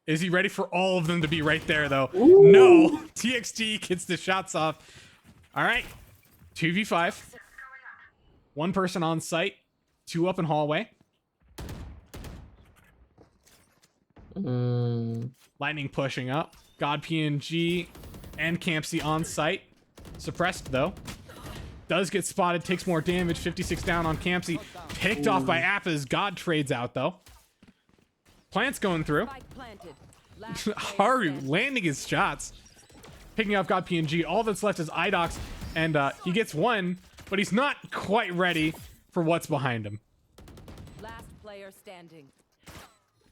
S2: Is he ready for all of them to be right there, though?
S1: Ooh.
S2: No. TXT gets the shots off. All right. 2v5. One person on site. Two up in hallway. Lightning pushing up. God PNG and Campsy on site. Suppressed, though. Does get spotted. Takes more damage. 56 down on Campsy. Picked off by Appas. God trades out, though. Plant's going through.
S7: Spike planted. Last player
S2: Haru
S7: standing.
S2: landing his shots. Picking off God PNG. All that's left is Idox. And he gets one, but he's not quite ready for what's behind him.
S7: Last player standing.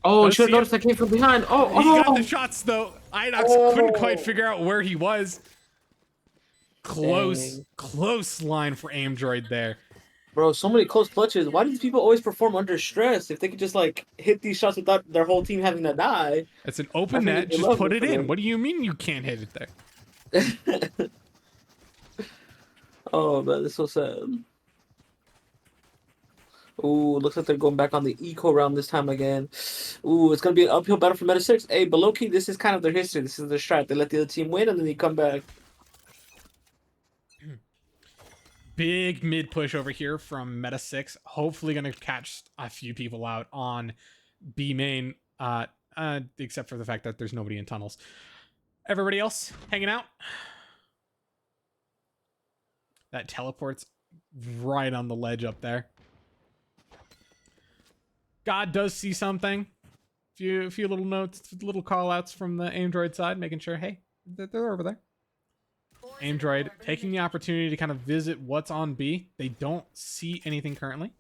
S1: Oh,
S2: Does
S1: should have
S2: see
S1: noticed
S2: it.
S1: I came from behind.
S2: He
S1: Oh,
S2: got the shots, though. Idox couldn't quite figure out where he was.
S1: Dang.
S2: Close line for Aimdroid there.
S1: Bro, so many close clutches. Why do these people always perform under stress? If they could just hit these shots without their whole team having to die.
S2: It's an open
S1: I think
S2: net.
S1: they
S2: Just
S1: love
S2: put
S1: it
S2: it
S1: for
S2: in.
S1: them.
S2: What do you mean you can't hit it there?
S1: Oh man, that's so sad. Ooh, looks like they're going back on the eco round this time again. Ooh, it's gonna be an uphill battle for Metasix. Hey, but low key, this is kind of their history. This is their strat. They let the other team win and then they come back.
S2: Big mid push over here from Metasix. Hopefully going to catch a few people out on B main, except for the fact that there's nobody in tunnels. Everybody else hanging out. That teleports right on the ledge up there. God does see something. A few little notes, little call outs from the Aimdroid side, making sure, hey, they're over there. Aimdroid taking the opportunity to kind of visit what's on B. They don't see anything currently.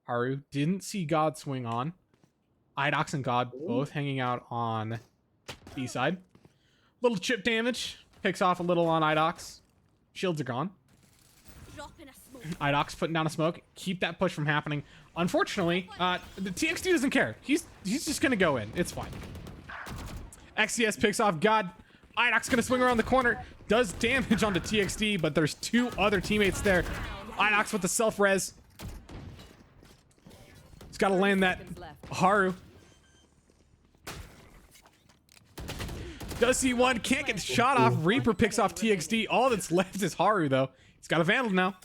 S2: Haru didn't see God swing on. Idox and God both hanging out on B side. Little chip damage. Picks off a little on Idox. Shields are gone.
S3: Drop in a smoke.
S2: Idox putting down a smoke. Keep that push from happening. Unfortunately, the TXT doesn't care. He's just going to go in. It's fine. XCS picks off God. Idox going to swing around the corner. Does damage onto TXT, but there's two other teammates there. Idox with the self-res. He's got to land that.
S7: Seconds left.
S2: Haru. Does see one. Can't get the shot off. Reaper picks off TXT. All that's left is Haru, though. He's got a Vandal now.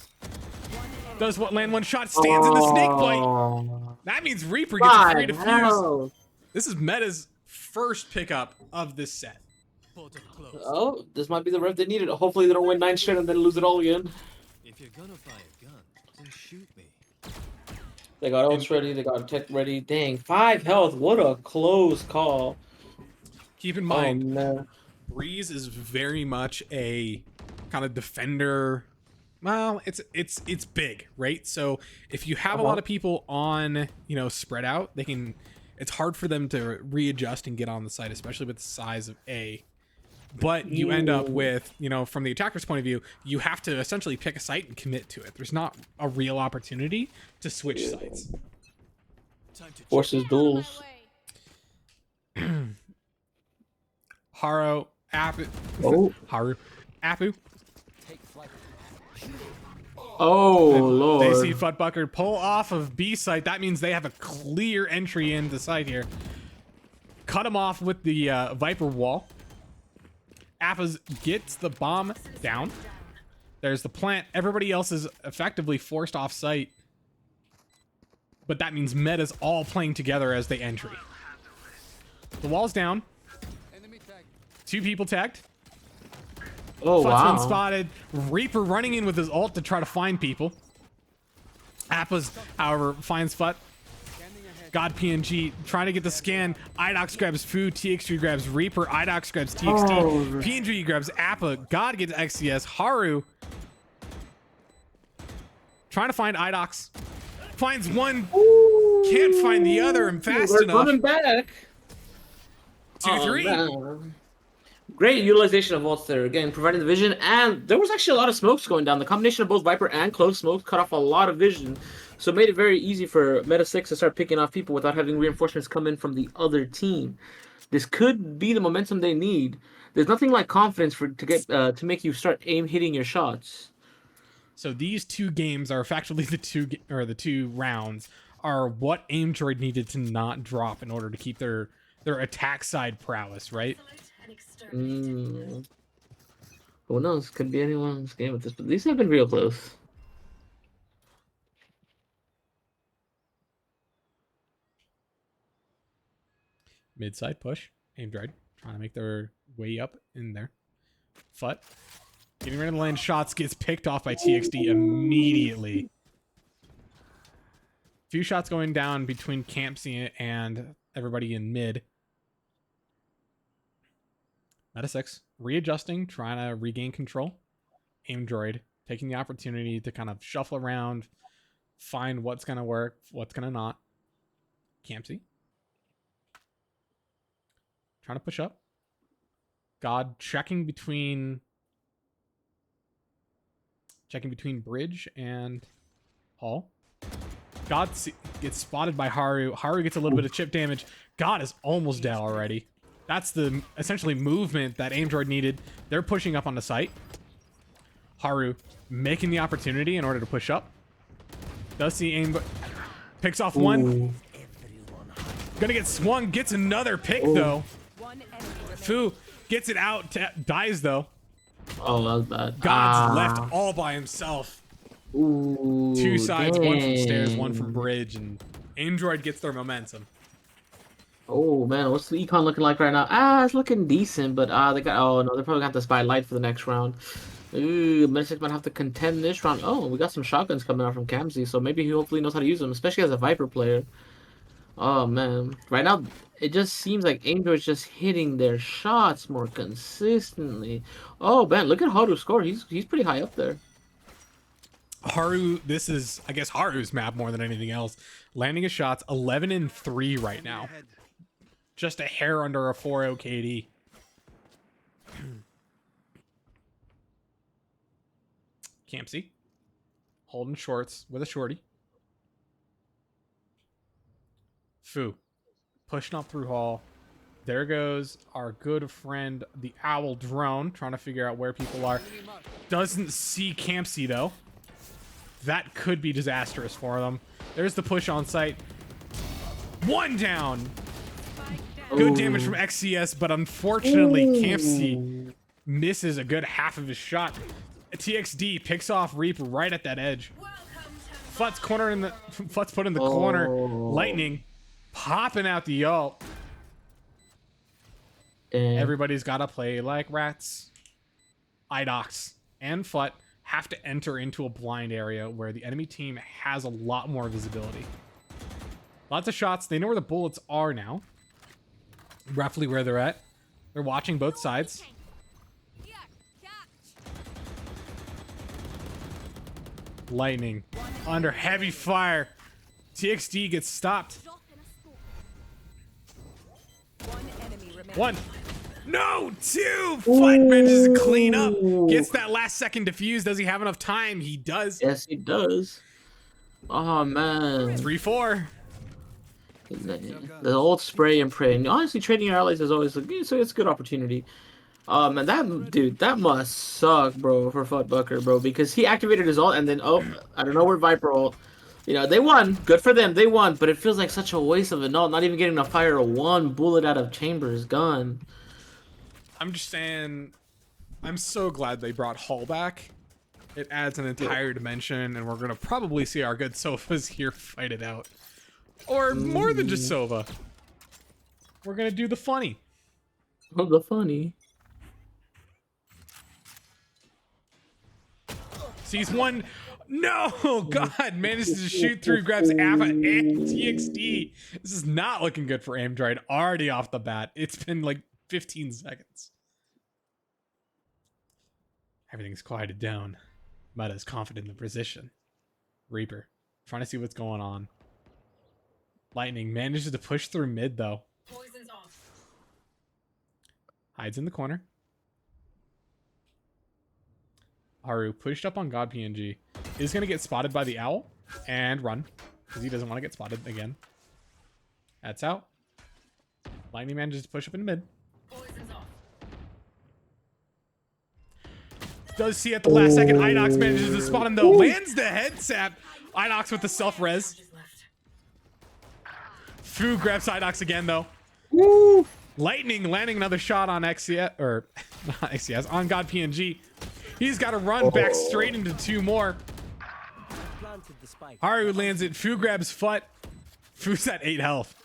S2: Does what land one shot. Stands in the snake bite. That means Reaper gets a free defuse. This is Meta's first pickup of this set.
S5: Portal closed.
S1: Oh, this might be the rev they needed. Hopefully they don't win 9 straight and then lose it all again.
S5: If you're gonna buy a gun, then shoot me.
S1: They got ults ready. They got tech ready. Dang, 5 health. What a close call.
S2: Keep in
S1: Oh
S2: mind,
S1: man.
S2: Breeze is very much a kind of defender. Well, it's big, right? So if you have a lot of people on, spread out, they can. It's hard for them to readjust and get on the site, especially with the size of A. But you end up with, from the attacker's point of view, you have to essentially pick a site and commit to it. There's not a real opportunity to switch sites.
S5: Time to
S1: Forces duels.
S2: Haru, Apu,
S1: Oh.
S2: Haru, Apu.
S5: take flight.
S1: Oh
S2: They
S1: lord.
S2: see Futbucker pull off of B site. That means they have a clear entry into site here. Cut him off with the Viper wall. Appas gets the bomb down. There's the plant. Everybody else is effectively forced off site. But that means Meta's all playing together as they entry. The wall's down.
S4: Enemy tag.
S2: 2 people tagged.
S1: Oh
S2: Futzman
S1: wow.
S2: spotted. Reaper running in with his ult to try to find people. Appas, however, finds Fut.
S4: Scanning ahead.
S2: God PNG trying to get the scan. Idox grabs Fu. TX3 grabs Reaper. Idox grabs TXT.
S1: Oh.
S2: PNG grabs Appa. God gets XCS. Haru trying to find Idox. Finds one. Can't find the other and fast
S1: We're
S2: enough.
S1: coming back.
S2: 2-3.
S1: Man. Great utilization of ults there. Again, providing the vision, and there was actually a lot of smokes going down. The combination of both Viper and close smokes cut off a lot of vision, so it made it very easy for Metasix to start picking off people without having reinforcements come in from the other team. This could be the momentum they need. There's nothing like confidence to make you start hitting your shots.
S2: So these 2 games are effectively the 2 rounds are what Aimdroid needed to not drop in order to keep their attack side prowess, right?
S1: Who knows? Could be anyone's game with this, but these have been real close.
S2: Mid side push. Aimdroid trying to make their way up in there. Fut getting ready to land shots, gets picked off by TXD immediately. Few shots going down between Campsy and everybody in mid. Metasix readjusting, trying to regain control. Aimdroid taking the opportunity to kind of shuffle around, find what's going to work, what's going to not. Campsy trying to push up. God checking between Bridge and Hall. God gets spotted by Haru. Haru gets a little bit of chip damage. God is almost dead already. That's the essentially movement that Aimdroid needed. They're pushing up on the site. Haru making the opportunity in order to push up. Does see aim, picks off one. Gonna get swung, gets another pick though.
S7: One enemy remaining.
S2: Fu gets it out, dies though.
S1: Oh, that was bad.
S2: God's left all by himself.
S1: Ooh,
S2: 2 sides, one from stairs,
S1: dang.
S2: one from bridge, and Aimdroid gets their momentum.
S1: Oh man, what's the econ looking like right now? It's looking decent, but they got. Oh no, they're probably gonna have to spy light for the next round. Ooh, Metasix might have to contend this round. Oh, we got some shotguns coming out from Kamsi, so maybe he hopefully knows how to use them, especially as a Viper player. Oh man, right now it just seems like Aimdroid's just hitting their shots more consistently. Oh man, look at Haru's score. He's pretty high up there.
S2: Haru, this is, I guess, Haru's map more than anything else. Landing his shots, 11 and 3 right now.
S4: Ahead.
S2: Just a hair under a 4.0 KD. Campsy holding shorts with a shorty. Fu pushing up through hall. There goes our good friend, the owl drone, trying to figure out where people are. Doesn't see Campsy though. That could be disastrous for them. There's the push on site. One down. Good damage from XCS, but unfortunately, Campsy misses a good half of his shot. TXD picks off Reaper right at that edge. Fut's put in the corner. Lightning popping out the ult.
S1: Dang.
S2: Everybody's got to play like rats. Idox and Fut have to enter into a blind area where the enemy team has a lot more visibility. Lots of shots. They know where the bullets are now. Roughly where they're at. They're watching both sides. Lightning under heavy fire. TXD gets stopped.
S7: One enemy remaining.
S2: One. No, two. Flight manages to clean up. Gets that last second defuse. Does he have enough time? He does.
S1: Yes, he does. Oh man.
S2: 3-4.
S1: The old spray and pray. And honestly, trading your allies is always it's a good opportunity. And that must suck, bro, for Futbucker, bro, because he activated his ult and then I don't know where Viper ult. You know, they won. Good for them. They won, but it feels like such a waste of an ult, not even getting to fire one bullet out of Chamber's gun.
S2: I'm just saying, I'm so glad they brought Hull back. It adds an entire dimension, and we're gonna probably see our good Sovas here fight it out. Or more than just Sova. We're gonna do the funny.
S1: Oh, the funny.
S2: Sees one. No! God, manages to shoot through, grabs Ava and TXD. This is not looking good for Aimdroid. Already off the bat. It's been like 15 seconds. Everything's quieted down. Meta's confident in the position. Reaper, trying to see what's going on. Lightning manages to push through mid, though.
S6: Poison's off.
S2: Hides in the corner. Haru pushed up on God PNG. Is going to get spotted by the owl and run because he doesn't want to get spotted again. That's out. Lightning manages to push up in mid.
S6: Poison's off.
S2: Does see at the last second. Inox manages to spot him though. Lands the head sap. Inox with the self-res.
S6: Just left.
S2: Fu grabs Inox again though.
S1: Woo!
S2: Lightning landing another shot on XCS, or not XCS, on God PNG. He's got to run back straight into two more. Haru lands it. Fu grabs Fut. Fu's at 8 health.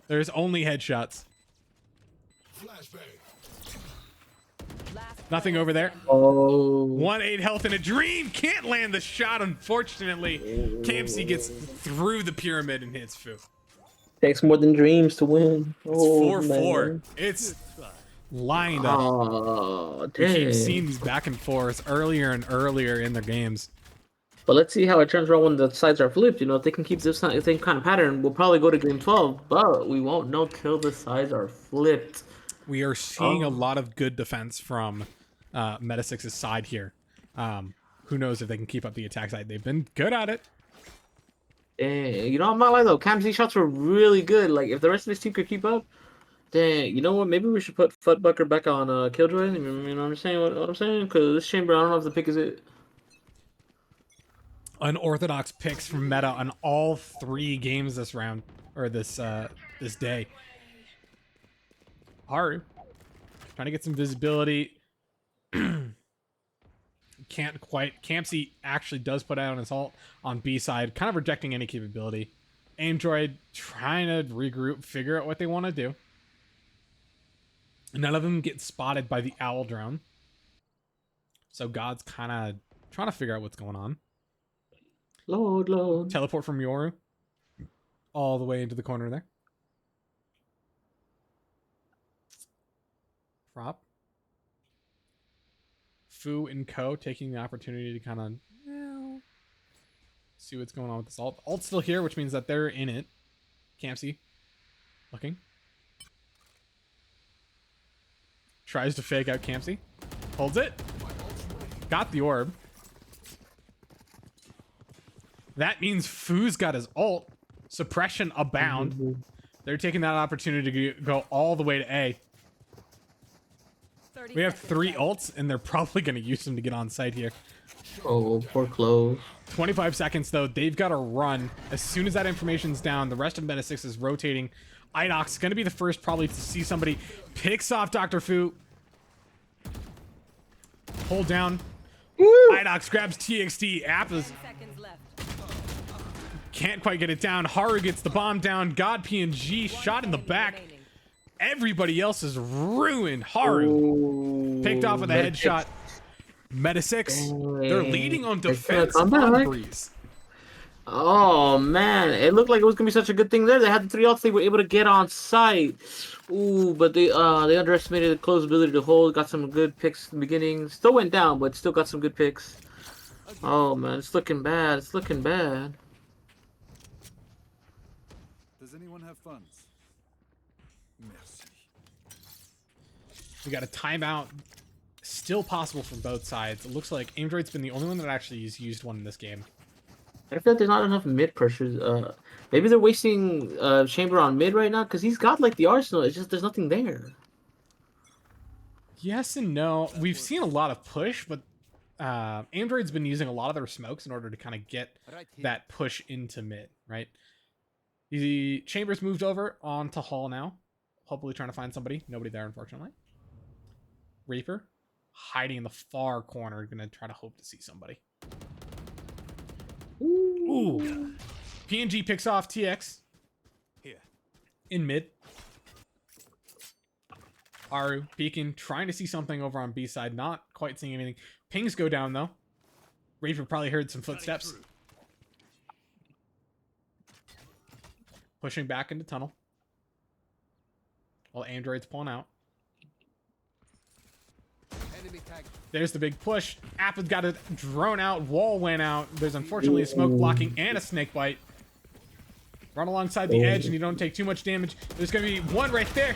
S2: There's only headshots. Nothing over there.
S1: Oh.
S2: 1-8 health in a dream. Can't land the shot, unfortunately. Campsy gets through the pyramid and hits Fu.
S1: Takes more than dreams to win.
S2: It's
S1: Oh,
S2: 4-4.
S1: man.
S2: It's lined up.
S1: Oh,
S2: We
S1: dang.
S2: keep seeing these back and forth earlier and earlier in their games.
S1: But let's see how it turns around when the sides are flipped. You know, if they can keep this same kind of pattern, we'll probably go to game 12. But we won't know till the sides are flipped.
S2: We are seeing a lot of good defense from Metasix's side here. Who knows if they can keep up the attack side? They've been good at it.
S1: Dang. You know, I'm not lying though. Cam's shots were really good. Like, if the rest of this team could keep up, dang. You know what? Maybe we should put Futbucker back on Killjoy. You know what I'm saying? What I'm saying? Because this chamber, I don't know if the pick is it.
S2: Unorthodox picks from Meta on all 3 games this round, or this this day. Haru trying to get some visibility. Can't quite. Campsy actually does put out his ult on B side, kind of rejecting any capability. Aimdroid trying to regroup, figure out what they want to do. None of them get spotted by the owl drone. So God's kind of trying to figure out what's going on.
S1: Load.
S2: Teleport from Yoru all the way into the corner there. Prop. Fu and Co taking the opportunity to kind of see what's going on with this ult. Ult's still here, which means that they're in it. Campsy looking. Tries to fake out Campsy. Holds it. Got the orb. That means Fu's got his ult. Suppression abound. They're taking that opportunity to go all the way to A. We have 3 ults, and they're probably going to use them to get on site here.
S1: Oh, poor Clove.
S2: 25 seconds, though. They've got to run. As soon as that information's down, the rest of Metasix is rotating. Inox is going to be the first probably to see somebody. Picks off Dr. Fu. Hold down. Inox grabs TXT. Appa's
S7: 10 seconds left.
S2: can't quite get it down. Haru gets the bomb down. God PNG shot in the back.
S7: Remaining.
S2: Everybody else is ruined. Haru picked off with a headshot. Metasix, they're leading on
S1: It's gonna
S2: defense
S1: come
S2: on
S1: back.
S2: Breeze.
S1: Oh man, it looked like it was gonna be such a good thing there. They had the 3 ults, they were able to get on site. Ooh, but they underestimated the close ability to hold. Got some good picks in the beginning. Still went down, but still got some good picks. Oh man, it's looking bad. It's looking bad.
S5: Does anyone have funds? Merci.
S2: We got a timeout. Still possible from both sides. It looks like Aimdroid's been the only one that actually has used one in this game.
S1: I feel like there's not enough mid pressures. Maybe they're wasting Chamber on mid right now because he's got like the arsenal. It's just there's nothing there.
S2: Yes and no. We've seen a lot of push, but Aimdroid's been using a lot of their smokes in order to kind of get
S4: Right here.
S2: that push into mid, right? The Chambers moved over onto Hall now. Hopefully trying to find somebody. Nobody there, unfortunately. Reaper, hiding in the far corner, gonna try to hope to see somebody. Ooh. PNG picks off TX.
S5: Here.
S2: In mid. Aru peeking, trying to see something over on B side, not quite seeing anything. Pings go down though. Reaper probably heard some footsteps. Pushing back into tunnel. While Aimdroid's pulling out.
S4: Enemy tag.
S2: There's the big push. Appa's got a drone out. Wall went out. There's unfortunately a smoke blocking and a snake bite. Run alongside the edge and you don't take too much damage. There's going to be one right there.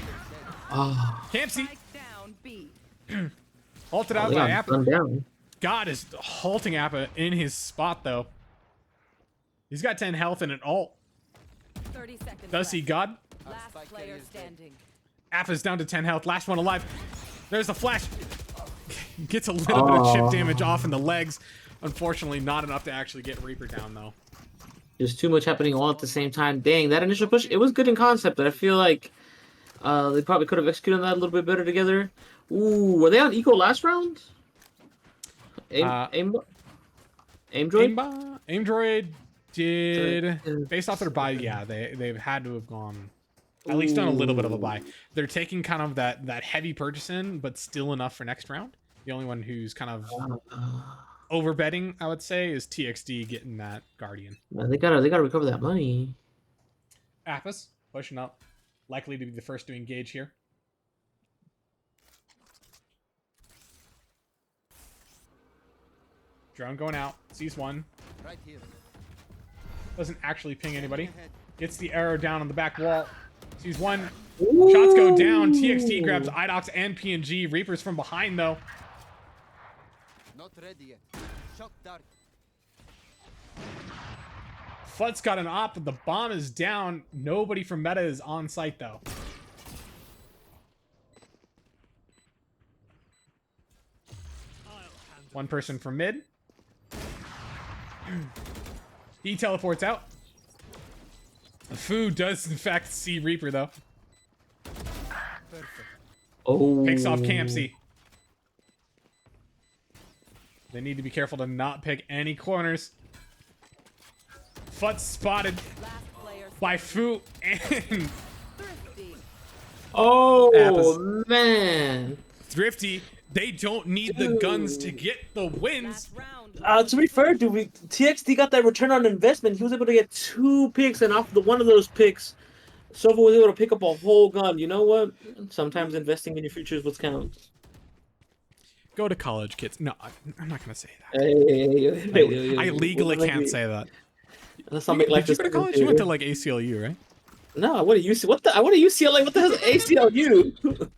S2: Campsy.
S7: Spike down B.
S2: Halted out
S1: They
S2: by
S1: got
S2: Appa.
S1: gunned down.
S2: God is halting Appa in his spot though. He's got 10 health and an ult.
S7: 30 seconds.
S2: Does he,
S7: left.
S2: God?
S7: Last
S4: Spike
S7: player
S4: carrier is dead.
S7: standing.
S2: Appa's down to 10 health. Last one alive. There's the flash. Gets a little bit of chip damage off in the legs. Unfortunately, not enough to actually get Reaper down, though.
S1: There's too much happening all at the same time. Dang, that initial push, it was good in concept, but I feel like they probably could have executed that a little bit better together. Ooh, were they on equal last round? Aimdroid?
S2: Aimdroid did, based off their buy, yeah, they've had to have gone, at least done a little bit of a buy. They're taking kind of that heavy purchase in, but still enough for next round. The only one who's kind of over betting, I would say, is TXD getting that Guardian.
S1: Man, they gotta recover that money.
S2: Appas pushing up, likely to be the first to engage here. Drone going out, sees one,
S4: Right here.
S2: doesn't actually ping anybody.
S4: Ahead.
S2: Gets the arrow down on the back wall, sees one. Shots go down. TXT grabs IDOX and PNG. Reaper's from behind though.
S4: Not ready yet. Shock dart.
S2: Fut's got an op, but the bomb is down. Nobody from Meta is on site though. One person from mid. He teleports out. Fu does in fact see Reaper though.
S1: Oh.
S2: Picks off Campsy. They need to be careful to not pick any corners. Fut's spotted
S7: Last player
S2: by Fu and
S7: thrifty.
S1: Oh,
S2: Appas.
S1: man.
S2: Thrifty. They don't need the guns to get the wins.
S7: Last round.
S1: To be fair, dude, TXT got that return on investment. He was able to get 2 picks, and off one of those picks, Sova was able to pick up a whole gun. You know what? Sometimes investing in your future is what counts.
S2: Go to college, kids. No, I'm not gonna say that.
S1: Hey,
S2: I legally can't say that.
S1: Let's not make life
S2: Did you go to college? You went to like ACLU, right?
S1: No, what do you see? I want to UCLA. What the hell is ACLU?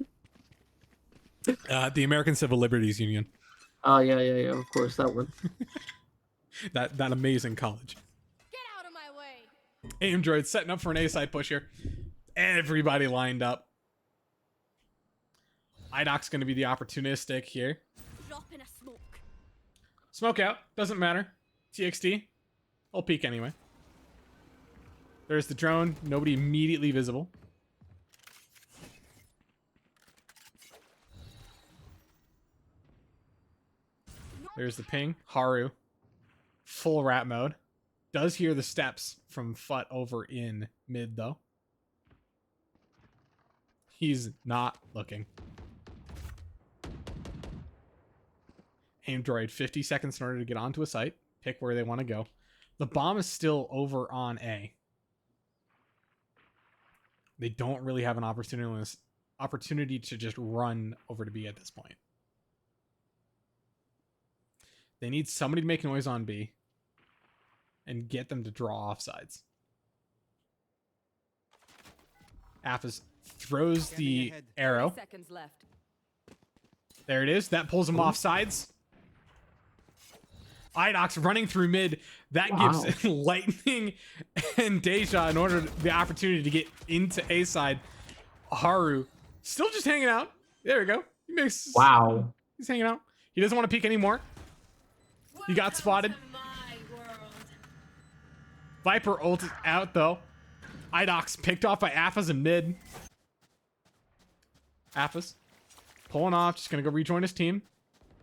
S2: The American Civil Liberties Union.
S1: Oh yeah. Of course, that one.
S2: That amazing college.
S3: Get out of my way.
S2: Aimdroid setting up for an A-side push here. Everybody lined up. IDOC's going to be the opportunistic here.
S3: Drop in a smoke.
S2: Smoke out. Doesn't matter. TXT. I'll peek anyway. There's the drone. Nobody immediately visible. There's the ping. Haru. Full rat mode. Does hear the steps from Fut over in mid, though. He's not looking. Aimdroid 50 seconds in order to get onto a site, pick where they want to go. The bomb is still over on A. They don't really have an opportunity to just run over to B at this point. They need somebody to make noise on B and get them to draw offsides. Afis throws the arrow.
S7: 30 seconds left.
S2: There it is. That pulls him off sides. Idox running through mid. That gives Lightning and Deja in order the opportunity to get into A side. Haru still just hanging out. There we go. He makes.
S1: Wow.
S2: He's hanging out. He doesn't want to peek anymore. He got spotted.
S6: Welcome to my world.
S2: Viper ult is out though. Idox picked off by Afas in mid. Afas pulling off, just gonna go rejoin his team.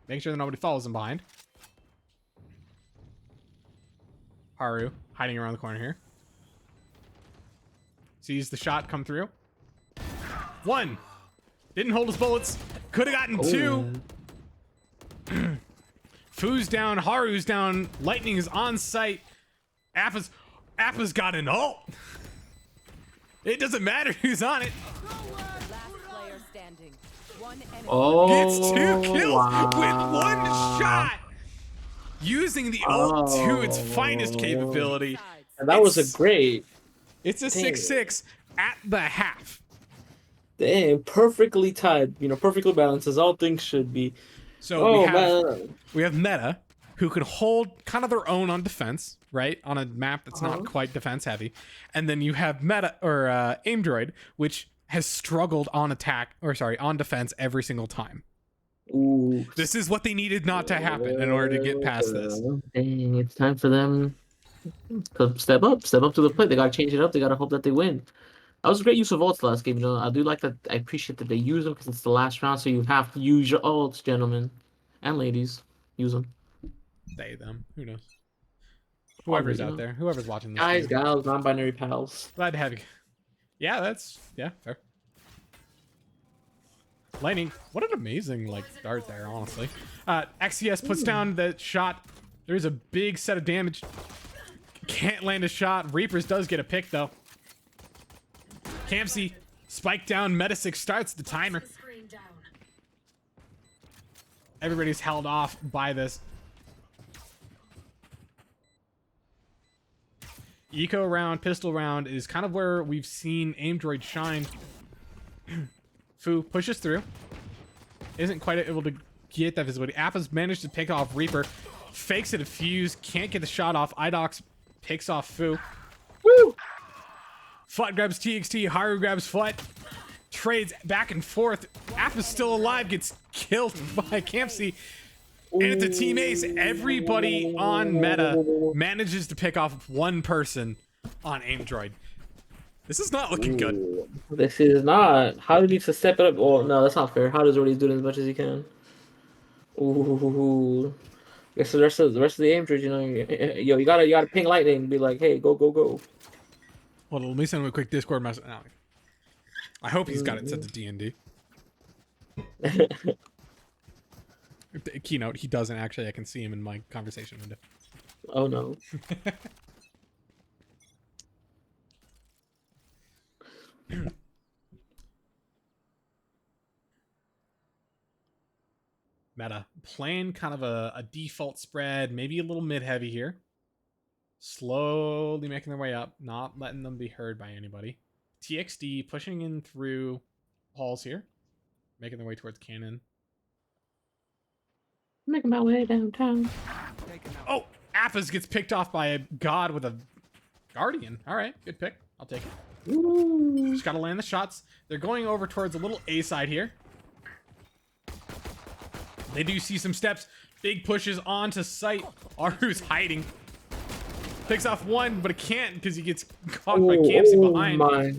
S2: Make sure that nobody follows him behind. Haru hiding around the corner here. Sees the shot come through. One. Didn't hold his bullets. Could have gotten two. Fu's down. Haru's down. Lightning is on site. Appa's got an ult. It doesn't matter who's on it.
S7: Last player standing. One enemy.
S1: Oh,
S2: Gets 2 kills
S1: wow.
S2: with 1 shot. Using the ult to its finest capability.
S1: And that was a great.
S2: It's a 6-6 at the half.
S1: Dang, perfectly tied. You know, perfectly balanced as all things should be.
S2: So
S1: Man.
S2: we have Meta, who can hold kind of their own on defense, right? On a map that's not quite defense heavy. And then you have Meta or Aimdroid, which has struggled on on defense every single time.
S1: Ooh.
S2: This is what they needed not to happen in order to get past this.
S1: Dang, it's time for them to step up to the plate. They gotta change it up. They gotta hope that they win. That was a great use of ults last game. You know, I do like that. I appreciate that they use them because it's the last round, so you have to use your ults, gentlemen and ladies. Use them.
S2: They, them, who knows? Whoever's out there, whoever's watching this.
S1: Guys,
S2: game.
S1: gals, non-binary pals.
S2: Glad to have you. Yeah, fair. Lightning, what an amazing start there, honestly. XCS puts down the shot. There's a big set of damage. Can't land a shot. Reapers does get a pick though. Campsy spike down. Metasix starts the timer.
S6: Screen down.
S2: Everybody's held off by this. Eco round, pistol round is kind of where we've seen Aimdroid shine. Fu pushes through. Isn't quite able to get that visibility. Appa's managed to pick off Reaper. Fakes it a fuse. Can't get the shot off. Idox picks off Fu.
S1: Woo!
S2: Flut grabs TXT. Haru grabs Flut. Trades back and forth. Appa's still alive. Gets killed by Campsy. And it's a team ace. Everybody on meta manages to pick off one person on Aimdroid. This is not looking good.
S1: This is not. How needs to step it up. Oh no, that's not fair. How does already doing as much as he can? Ooh. Guess the rest of the Aimdroid, you know, yo, you gotta ping Lightning and be like, hey, go.
S2: Well, let me send him a quick Discord message. No. I hope he's got it set to D&D. Keynote, he doesn't actually. I can see him in my conversation window.
S1: Oh no.
S2: Meta playing kind of a default spread, maybe a little mid-heavy here. Slowly making their way up, not letting them be heard by anybody. TXD pushing in through halls here, making their way towards cannon.
S1: Making my way downtown.
S2: Oh, Appas gets picked off by a god with a guardian. All right, good pick. I'll take it.
S1: Ooh.
S2: Just gotta land the shots. They're going over towards a little A side here. They do see some steps. Big pushes onto site. Aru's hiding. Picks off one, but it can't because he gets caught by Campsy behind.
S1: My.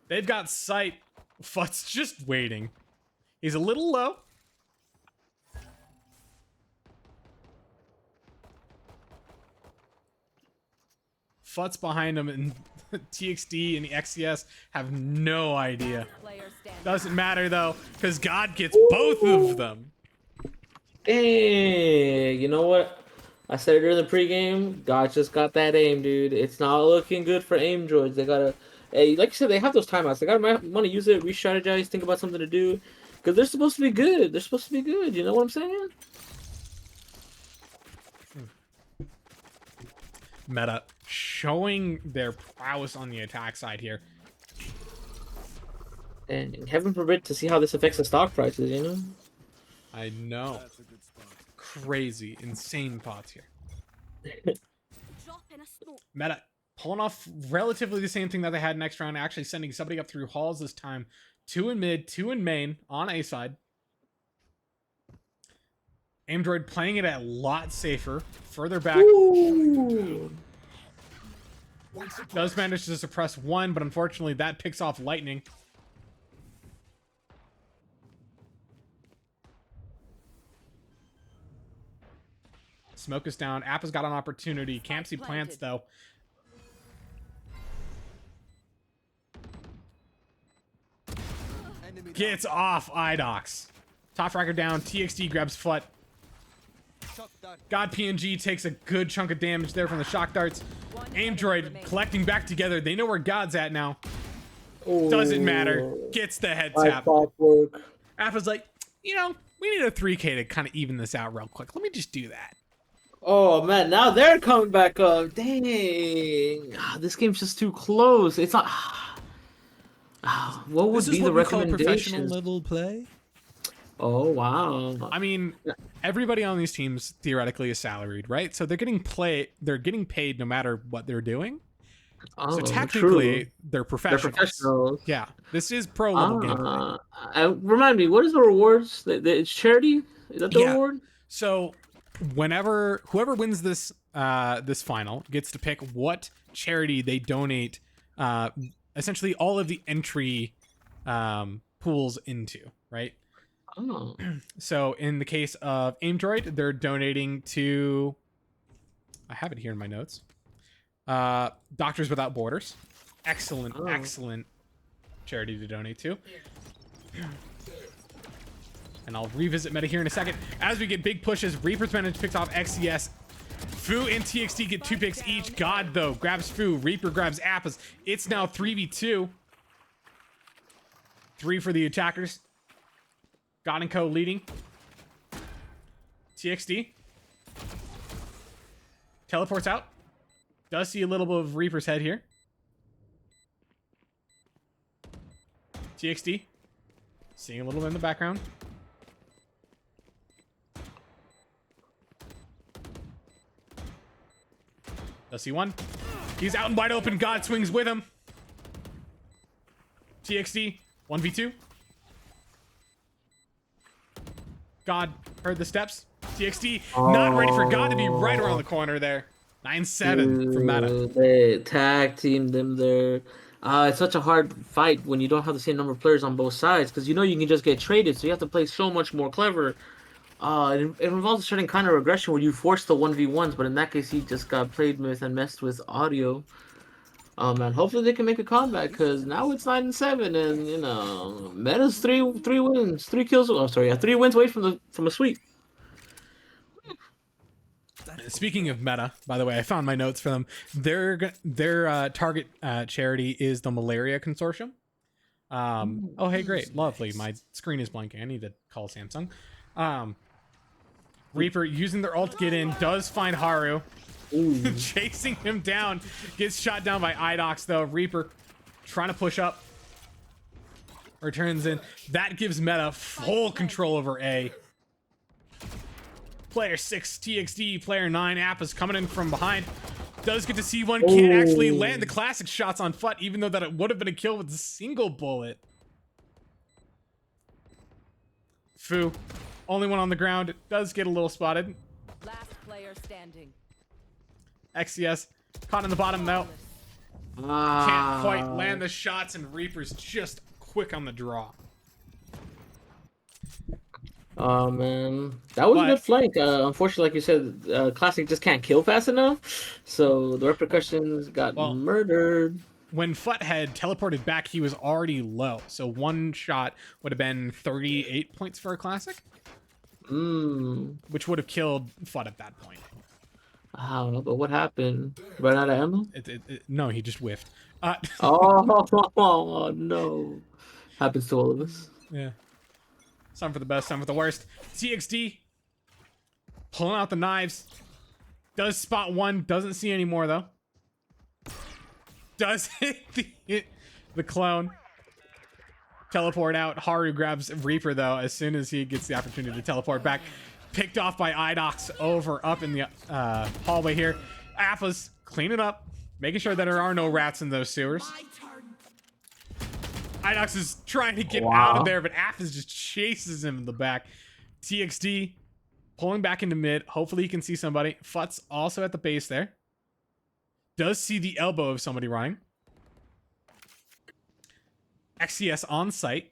S2: They've got sight. Fut's just waiting. He's a little low. Fut's behind him, and TXD and the XCS have no idea.
S7: Player standing.
S2: Doesn't matter though, because God gets both of them.
S1: Hey, you know what? I said it during the pregame. God just got that aim, dude. It's not looking good for Aimdroids. They gotta, hey, like you said, they have those timeouts. They gotta want to use it, re-strategize, think about something to do, because they're supposed to be good. They're supposed to be good. You know what I'm saying?
S2: Meta showing their prowess on the attack side here.
S1: And heaven forbid to see how this affects the stock prices. You know?
S2: I know.
S5: That's a good spot.
S2: Crazy, insane thoughts here.
S3: Drop in a smoke.
S2: Meta pulling off relatively the same thing that they had next round, actually sending somebody up through halls this time. 2 in mid, 2 in main on A side. Aimdroid playing it a lot safer, further back.
S1: Ooh.
S2: Does manage to suppress one, but unfortunately that picks off lightning. Smoke is down. Appa's got an opportunity. Campsy plants though.
S4: Enemy
S2: Gets off Idox. Top fragger down. TXD grabs Flut.
S4: down. Shock dart.
S2: God PNG takes a good chunk of damage there from the shock darts. Aimdroid collecting back together. They know where God's at now. Doesn't matter. Gets the head tap.
S1: Work.
S2: Appa's like, you know, we need a 3K to kind of even this out real quick. Let me just do that.
S1: Oh man, now they're coming back up. Dang, this game's just too close. It's not. What would
S8: This
S1: be
S8: is
S1: the
S8: what we call professional
S1: recommendations?
S8: level play.
S1: Oh wow.
S2: I mean, everybody on these teams theoretically is salaried, right? So they're getting paid no matter what they're doing.
S1: Oh,
S2: So technically,
S1: true.
S2: they're
S1: They're
S2: professionals.
S1: professionals.
S2: Yeah, this is pro level gameplay.
S1: Remind me, what is the rewards? It's charity. Is that the
S2: Yeah.
S1: reward?
S2: So whoever wins this this final gets to pick what charity they donate essentially all of the entry pools into, right?
S1: Oh.
S2: So in the case of Aimdroid, they're donating to, I have it here in my notes, Doctors Without Borders. Excellent, excellent charity to donate to. And I'll revisit meta here in a second. As we get big pushes, Reaper's managed picks off XCS. Fu and TXT get 2 picks each. God, though, grabs Fu. Reaper grabs Appas. It's now 3v2. 3 for the attackers. God and Co leading. TXT. Teleports out. Does see a little bit of Reaper's head here. TXT. Seeing a little bit in the background. Does see one. He's out and wide open. God swings with him. TXT. 1v2. God heard the steps. TXT not ready for God to be right around the corner there. 9-7 from Meta.
S1: They tag teamed them there. It's such a hard fight when you don't have the same number of players on both sides because you know you can just get traded, so you have to play so much more clever. It involves a certain kind of regression where you force the 1v1s, but in that case, he just got played with and messed with audio. Man, hopefully they can make a comeback because now it's 9-7, and you know, Meta's three wins, 3 kills. Oh, sorry, yeah, 3 wins away from a sweep.
S2: Speaking of Meta, by the way, I found my notes for them. Their target charity is the Malaria Consortium. Oh, hey, great, lovely. My screen is blanking. I need to call Samsung. Reaper using their ult to get in, does find Haru. Chasing him down. Gets shot down by Idox, though. Reaper trying to push up. Returns in. That gives Meta full control over A. Player 6, TXD. Player 9, Appa's coming in from behind. Does get to see one. Can't actually land the classic shots on Fut, even though that it would have been a kill with a single bullet. Fu. Only one on the ground. It does get a little spotted.
S7: Last player standing.
S2: XCS caught in the bottom though. Can't quite land the shots, and Reaper's just quick on the draw.
S1: Oh man, that was a good flank. Unfortunately, like you said, Classic just can't kill fast enough, so the repercussions got murdered.
S2: When Fut had teleported back, he was already low, so one shot would have been 38 points for a Classic. which would have killed Fudd at that point.
S1: I don't know, but what happened? Ran out of ammo?
S2: No, he just whiffed.
S1: Oh no. Happens to all of us.
S2: Yeah. Some for the best, some for the worst. TXD pulling out the knives. Does spot one. Doesn't see any more, though. Does hit the clone. Teleport out. Haru grabs Reaper, though, as soon as he gets the opportunity to teleport back. Picked off by Idox up in the hallway here. Appa's cleaning up, making sure that there are no rats in those sewers. Idox is trying to get out of there, but Appas just chases him in the back. TXD pulling back into mid. Hopefully he can see somebody. Futz also at the base there. Does see the elbow of somebody running. XCS on site.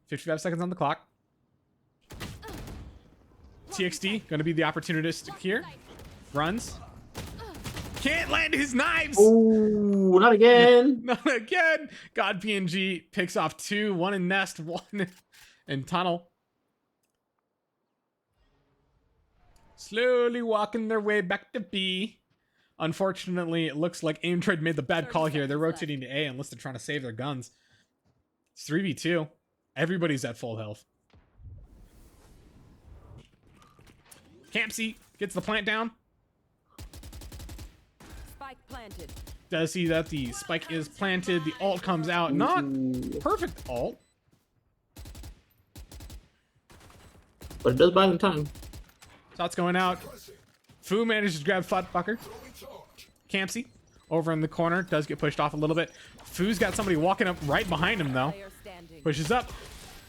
S2: 55 seconds on the clock. TXD going to be the opportunistic here. Runs. Can't land his knives.
S1: Ooh, not again.
S2: Not again. God PNG picks off 2. 1 in nest, 1 in tunnel. Slowly walking their way back to B. Unfortunately, it looks like Aimdroid made the bad call here. They're rotating to A unless they're trying to save their guns. It's 3v2. Everybody's at full health. Campsy gets the plant down.
S7: Spike planted.
S2: Does see that the spike is planted. The ult comes out. Not perfect ult.
S1: But it does buy them time.
S2: Shots going out. Fu manages to grab Fucker. Campsy over in the corner. Does get pushed off a little bit. Fu's got somebody walking up right behind him, though.
S7: Player standing.
S2: Pushes up.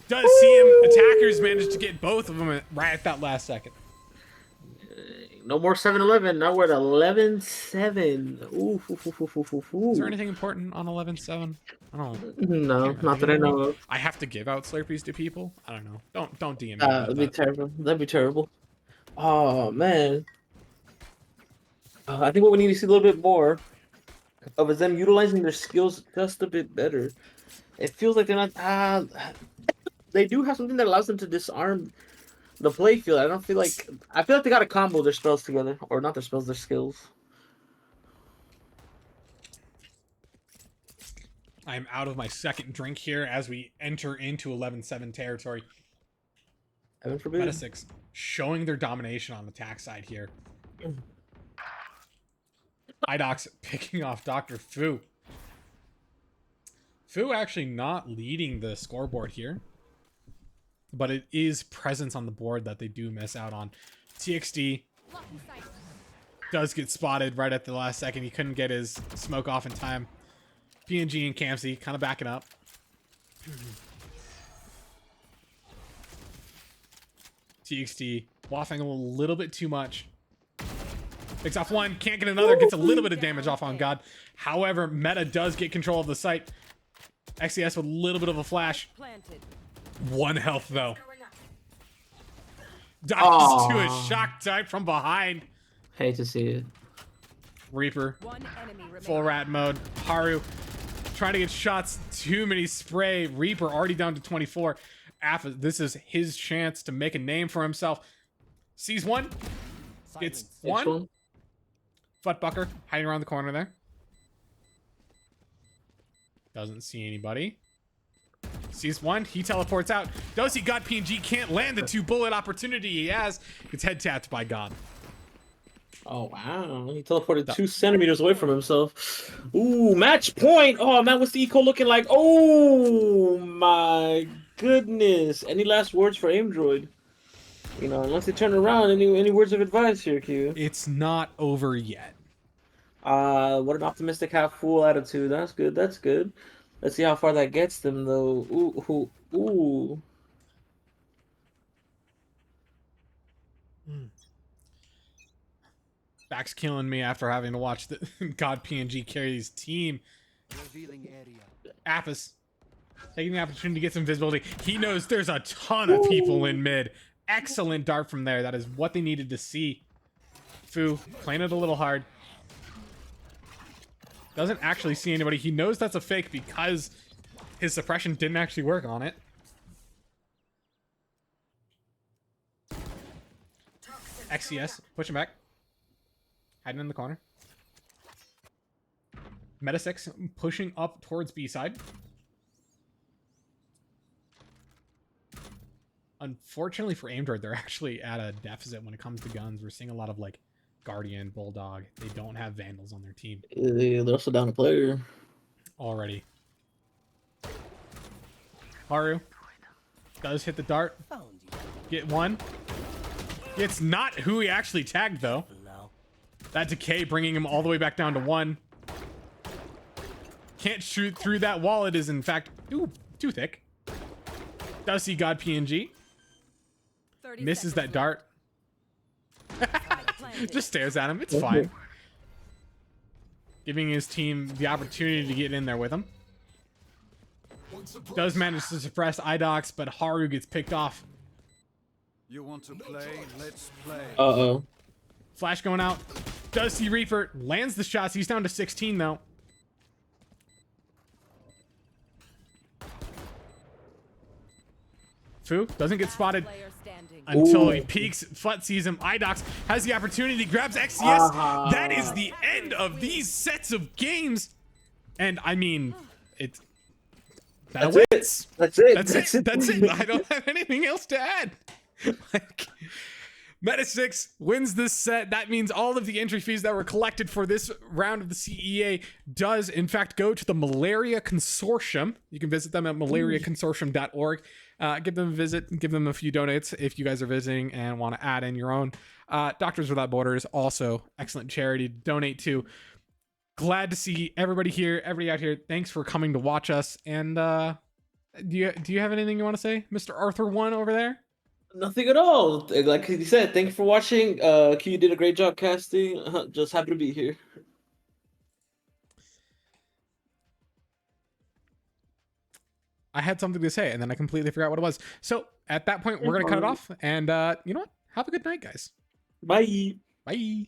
S2: Does see him. Attackers manage to get both of them right at that last second.
S1: No more 7-Eleven. Now we're at 11-7. Ooh,
S2: Is there anything important on 11-7? I don't know.
S1: No, not that I know of.
S2: I have to give out Slurpees to people? I don't know. Don't DM me.
S1: That'd be terrible. That'd be terrible. Oh, man. I think what we need to see a little bit more of is them utilizing their skills just a bit better. It feels like they're not... they do have something that allows them to disarm the play field. I feel like they gotta combo their spells together. Or not their spells, their skills.
S2: I'm out of my second drink here as we enter into 11-7 territory.
S1: Heaven forbid.
S2: Metasix showing their domination on the attack side here. Idox picking off Dr. Fu. Fu actually not leading the scoreboard here. But it is presence on the board that they do miss out on. TXD does get spotted right at the last second. He couldn't get his smoke off in time. PNG and Campsy kind of backing up. TXD waffling a little bit too much. Picks off one, can't get another, gets a little bit of damage off on God. However, Meta does get control of the site. XCS with a little bit of a flash.
S7: Planted.
S2: 1 health though. Dives to a shock dive from behind.
S1: Hate to see it.
S2: Reaper,
S7: 1 enemy remaining.
S2: full rat mode. Haru trying to get shots. Too many spray. Reaper already down to 24. Alpha, this is his chance to make a name for himself. Sees one. Gets one. Footbucker hiding around the corner there. Doesn't see anybody. Sees one. He teleports out. Does he got PNG? Can't land the 2-bullet opportunity he has. Gets head tapped by God.
S1: Oh, wow. He teleported 2 centimeters away from himself. Ooh, match point. Oh, man, what's the eco looking like? Oh, my goodness. Any last words for Aimdroid? You know, unless they turn around, any words of advice here, Q?
S2: It's not over yet.
S1: What an optimistic half-fool attitude. That's good. That's good. Let's see how far that gets them, though. Ooh.
S2: Back's killing me after having to watch the God PNG carry his team.
S4: Revealing area.
S2: Appas taking the opportunity to get some visibility. He knows there's a ton of people in mid. Excellent dart from there. That is what they needed to see. Fu playing it a little hard. Doesn't actually see anybody. He knows that's a fake because his suppression didn't actually work on it. XCS pushing back, hiding in the corner. Metasix pushing up towards B side. Unfortunately for Aimdroid, they're actually at a deficit when it comes to guns. We're seeing a lot of like Guardian, Bulldog. They don't have Vandals on their team
S1: They're also down a player.
S2: already. Haru does hit the dart. Get one. It's not who he actually tagged though. That decay bringing him all the way back down to 1. Can't shoot through that wall. It is in fact too thick. Does see God PNG. Misses that dart. Just stares at him. It's fine. Giving his team the opportunity to get in there with him. Does manage to suppress IDOX, but Haru gets picked off.
S5: You want to play? Let's play.
S1: Uh-oh.
S2: Flash going out. Does see Reaper. Lands the shots. He's down to 16 though. Fu doesn't get spotted
S7: Player standing.
S2: until
S1: Ooh.
S2: he peeks. Flut sees him. IDOX has the opportunity, grabs XCS. That is the end of these sets of games. And I mean, it's
S1: That's it. That's it.
S2: That's it. That's it. I don't have anything else to add. Like, Metasix wins this set. That means all of the entry fees that were collected for this round of the CEA does, in fact, go to the Malaria Consortium. You can visit them at malariaconsortium.org. Give them a visit, give them a few donates if you guys are visiting and want to add in your own. Doctors Without Borders, also excellent charity to donate to. Glad to see everybody here, everybody out here. Thanks for coming to watch us. And do you have anything you want to say, Mr. Arthur One over there?
S1: Nothing at all. Like he said, thank you for watching. Q did a great job casting. Just happy to be here.
S2: I had something to say and then I completely forgot what it was. So at that point, we're gonna cut it off. And you know what? Have a good night, guys.
S1: Bye.
S2: Bye.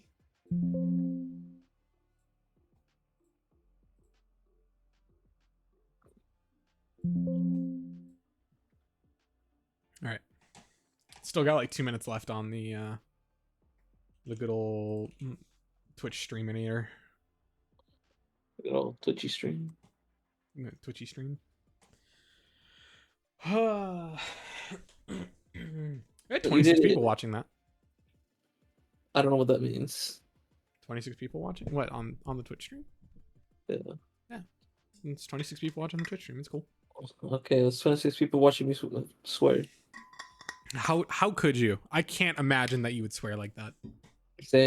S2: All right. Still got like 2 minutes left on the good old Twitch streaminator.
S1: Good old Twitchy stream.
S2: Twitchy stream. We had 26 people watching that.
S1: I don't know what that means.
S2: 26 people watching? What, on the Twitch stream?
S1: Yeah.
S2: Yeah. It's 26 people watching the Twitch stream. It's cool.
S1: Okay, there's 26 people watching me swear.
S2: How could you? I can't imagine that you would swear like that.
S1: Same.